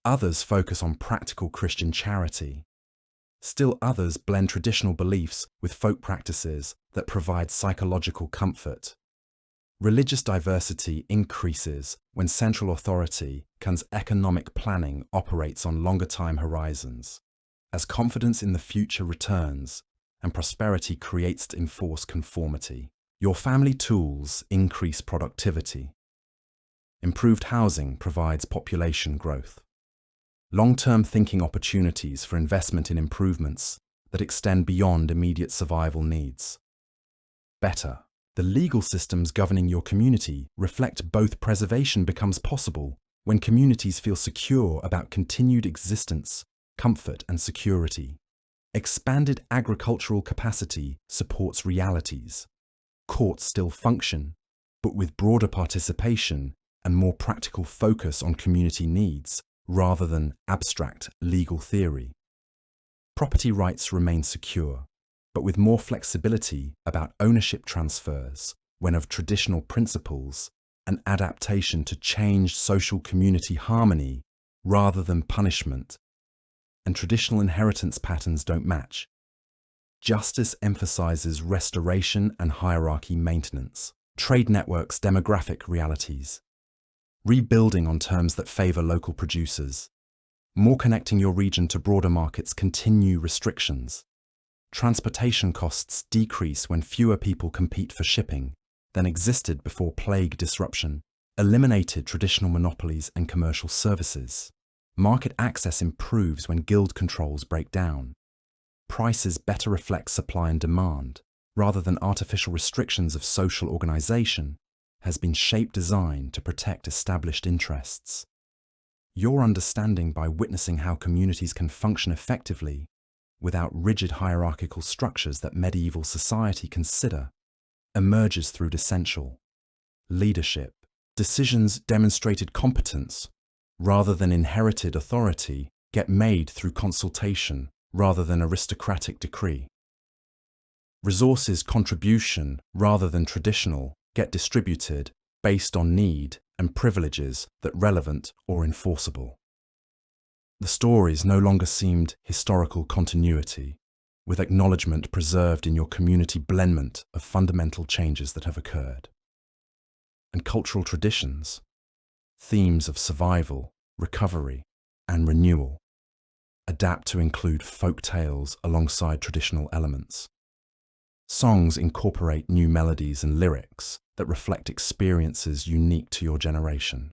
Others focus on practical Christian charity. Still others blend traditional beliefs with folk practices that provide psychological comfort. Religious diversity increases when central authority, economic planning operates on longer time horizons. As confidence in the future returns and prosperity creates to enforce conformity, your family tools increase productivity. Improved housing provides population growth. Long-term thinking opportunities for investment in improvements that extend beyond immediate survival needs. Better, the legal systems governing your community reflect both preservation becomes possible when communities feel secure about continued existence, comfort and security. Expanded agricultural capacity supports realities. Courts still function, but with broader participation and more practical focus on community needs, rather than abstract legal theory. Property rights remain secure, but with more flexibility about ownership transfers when of traditional principles and adaptation to changed social community harmony rather than punishment, and traditional inheritance patterns don't match. Justice emphasizes restoration and hierarchy maintenance. Trade networks demographic realities. Rebuilding on terms that favor local producers. More connecting your region to broader markets continue restrictions. Transportation costs decrease when fewer people compete for shipping than existed before plague disruption. Eliminated traditional monopolies and commercial services. Market access improves when guild controls break down. Prices better reflect supply and demand, rather than artificial restrictions of social organization, has been shape designed to protect established interests. Your understanding by witnessing how communities can function effectively without rigid hierarchical structures that medieval society consider emerges through essential leadership. Decisions demonstrated competence rather than inherited authority get made through consultation rather than aristocratic decree. Resources contribution rather than traditional get distributed based on need and privileges that relevant or enforceable. The stories no longer seemed historical continuity, with acknowledgement preserved in your community blendment of fundamental changes that have occurred. And cultural traditions, themes of survival, recovery, and renewal, adapt to include folk tales alongside traditional elements. Songs incorporate new melodies and lyrics that reflect experiences unique to your generation.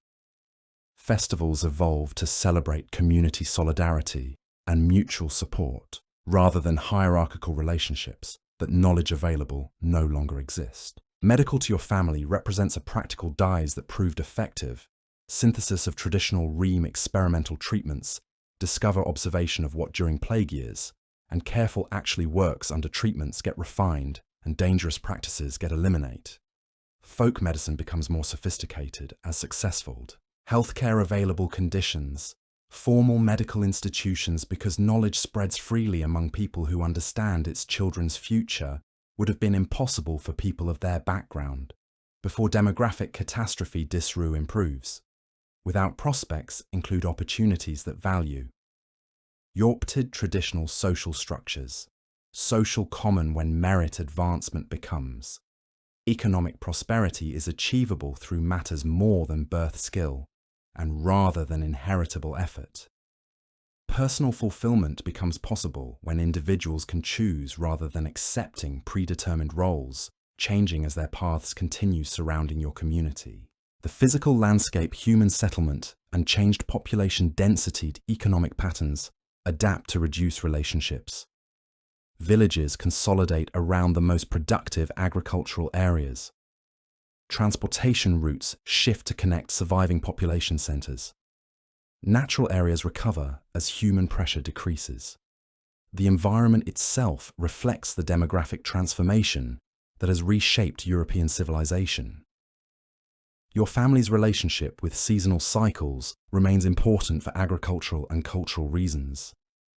Festivals evolve to celebrate community solidarity and mutual support, rather than hierarchical relationships that knowledge available no longer exist. Medical to your family represents a practical dyes that proved effective, synthesis of traditional ream experimental treatments, discover observation of what during plague years, and careful actually works under treatments get refined and dangerous practices get eliminated. Folk medicine becomes more sophisticated as successful. Healthcare available conditions, formal medical institutions because knowledge spreads freely among people who understand its children's future would have been impossible for people of their background before demographic catastrophe disrue improves. Without prospects include opportunities that value. Yorpted traditional social structures, social common when merit advancement becomes. Economic prosperity is achievable through matters more than birth skill and rather than inheritable effort. Personal fulfillment becomes possible when individuals can choose rather than accepting predetermined roles, changing as their paths continue surrounding your community. The physical landscape, human settlement, and changed population density economic patterns adapt to reduce relationships. Villages consolidate around the most productive agricultural areas. Transportation routes shift to connect surviving population centers. Natural areas recover as human pressure decreases. The environment itself reflects the demographic transformation that has reshaped European civilization. Your family's relationship with seasonal cycles remains important for agricultural and cultural reasons,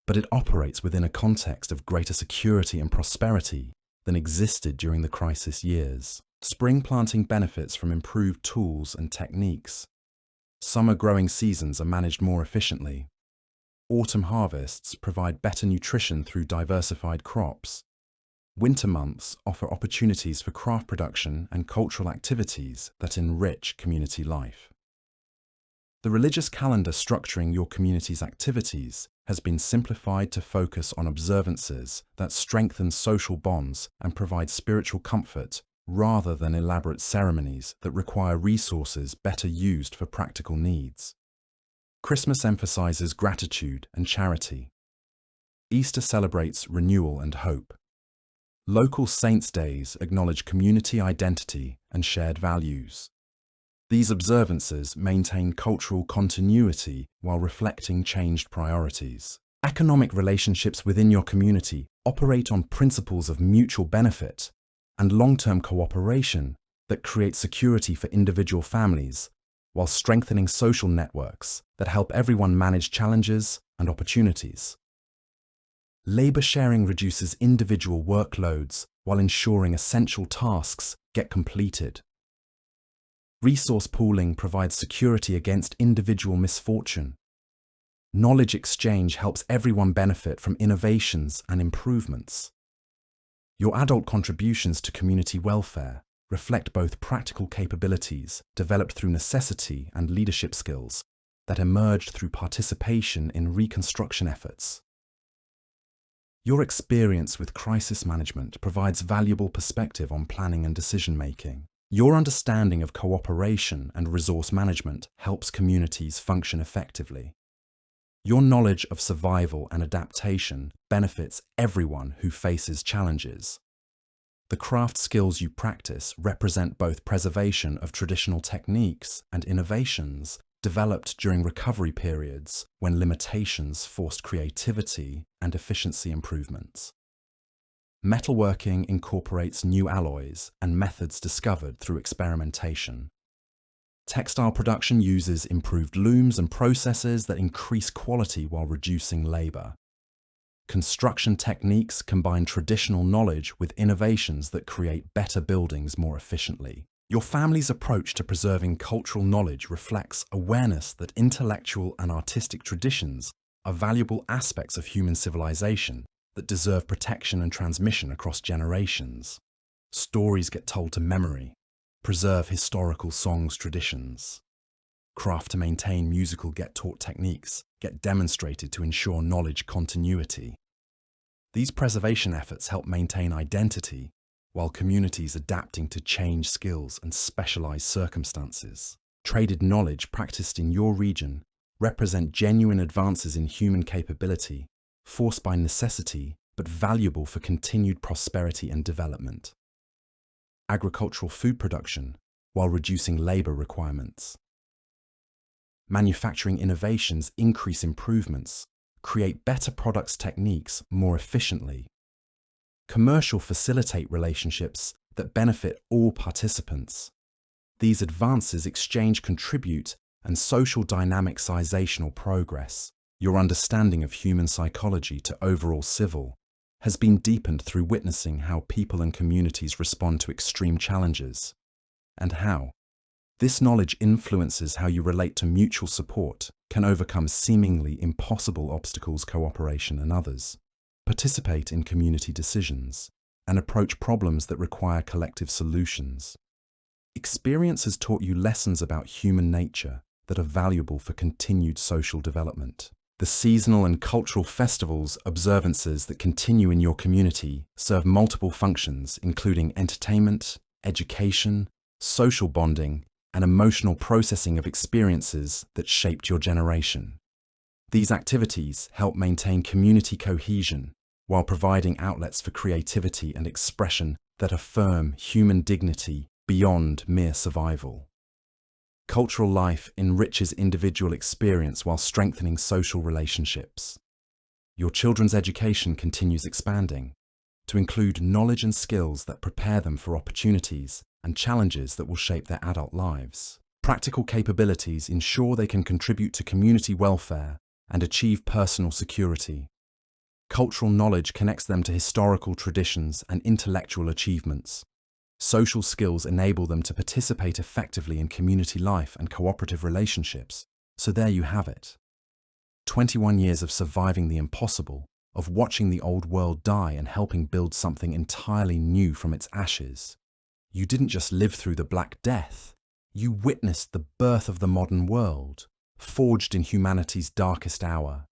but it operates within a context of greater security and prosperity than existed during the crisis years. Spring planting benefits from improved tools and techniques. Summer growing seasons are managed more efficiently. Autumn harvests provide better nutrition through diversified crops. Winter months offer opportunities for craft production and cultural activities that enrich community life. The religious calendar structuring your community's activities has been simplified to focus on observances that strengthen social bonds and provide spiritual comfort rather than elaborate ceremonies that require resources better used for practical needs. Christmas emphasizes gratitude and charity. Easter celebrates renewal and hope. Local saints' days acknowledge community identity and shared values. These observances maintain cultural continuity while reflecting changed priorities. Economic relationships within your community operate on principles of mutual benefit and long-term cooperation that create security for individual families, while strengthening social networks that help everyone manage challenges and opportunities. Labor sharing reduces individual workloads while ensuring essential tasks get completed. Resource pooling provides security against individual misfortune. Knowledge exchange helps everyone benefit from innovations and improvements. Your adult contributions to community welfare reflect both practical capabilities developed through necessity and leadership skills that emerged through participation in reconstruction efforts. Your experience with crisis management provides valuable perspective on planning and decision-making. Your understanding of cooperation and resource management helps communities function effectively. Your knowledge of survival and adaptation benefits everyone who faces challenges. The craft skills you practice represent both preservation of traditional techniques and innovations developed during recovery periods when limitations forced creativity and efficiency improvements. Metalworking incorporates new alloys and methods discovered through experimentation. Textile production uses improved looms and processes that increase quality while reducing labor. Construction techniques combine traditional knowledge with innovations that create better buildings more efficiently. Your family's approach to preserving cultural knowledge reflects awareness that intellectual and artistic traditions are valuable aspects of human civilization that deserve protection and transmission across generations. Stories get told to memory. Preserve historical songs traditions. Craft to maintain musical get-taught techniques get demonstrated to ensure knowledge continuity. These preservation efforts help maintain identity while communities adapting to changed skills and specialized circumstances. Traded knowledge practiced in your region represent genuine advances in human capability, forced by necessity but valuable for continued prosperity and development. Agricultural food production while reducing labor requirements. Manufacturing innovations increase improvements, create better products techniques more efficiently. Commercial facilitate relationships that benefit all participants. These advances exchange contribute and social dynamic-sizational progress. Your understanding of human psychology to overall civil has been deepened through witnessing how people and communities respond to extreme challenges, and how this knowledge influences how you relate to mutual support, can overcome seemingly impossible obstacles, cooperation, and others, participate in community decisions, and approach problems that require collective solutions. Experience has taught you lessons about human nature that are valuable for continued social development. The seasonal and cultural festivals, observances that continue in your community serve multiple functions, including entertainment, education, social bonding, and emotional processing of experiences that shaped your generation. These activities help maintain community cohesion while providing outlets for creativity and expression that affirm human dignity beyond mere survival. Cultural life enriches individual experience while strengthening social relationships. Your children's education continues expanding to include knowledge and skills that prepare them for opportunities and challenges that will shape their adult lives. Practical capabilities ensure they can contribute to community welfare and achieve personal security. Cultural knowledge connects them to historical traditions and intellectual achievements. Social skills enable them to participate effectively in community life and cooperative relationships. So there you have it. 21 years of surviving the impossible, of watching the old world die and helping build something entirely new from its ashes. You didn't just live through the Black Death. You witnessed the birth of the modern world, forged in humanity's darkest hour.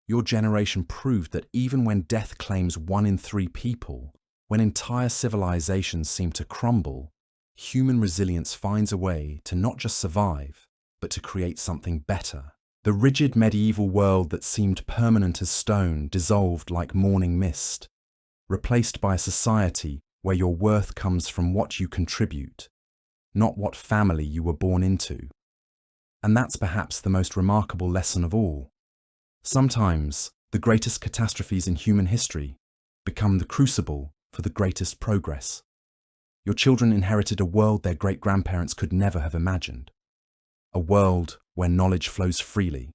Your generation proved that even when death claims 1 in 3 people, when entire civilizations seem to crumble, human resilience finds a way to not just survive, but to create something better. The rigid medieval world that seemed permanent as stone dissolved like morning mist, replaced by a society where your worth comes from what you contribute, not what family you were born into. And that's perhaps the most remarkable lesson of all. Sometimes, the greatest catastrophes in human history become the crucible for the greatest progress. Your children inherited a world their great-grandparents could never have imagined. A world where knowledge flows freely,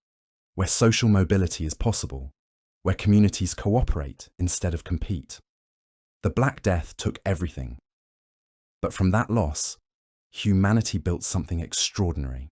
where social mobility is possible, where communities cooperate instead of compete. The Black Death took everything. But from that loss, humanity built something extraordinary.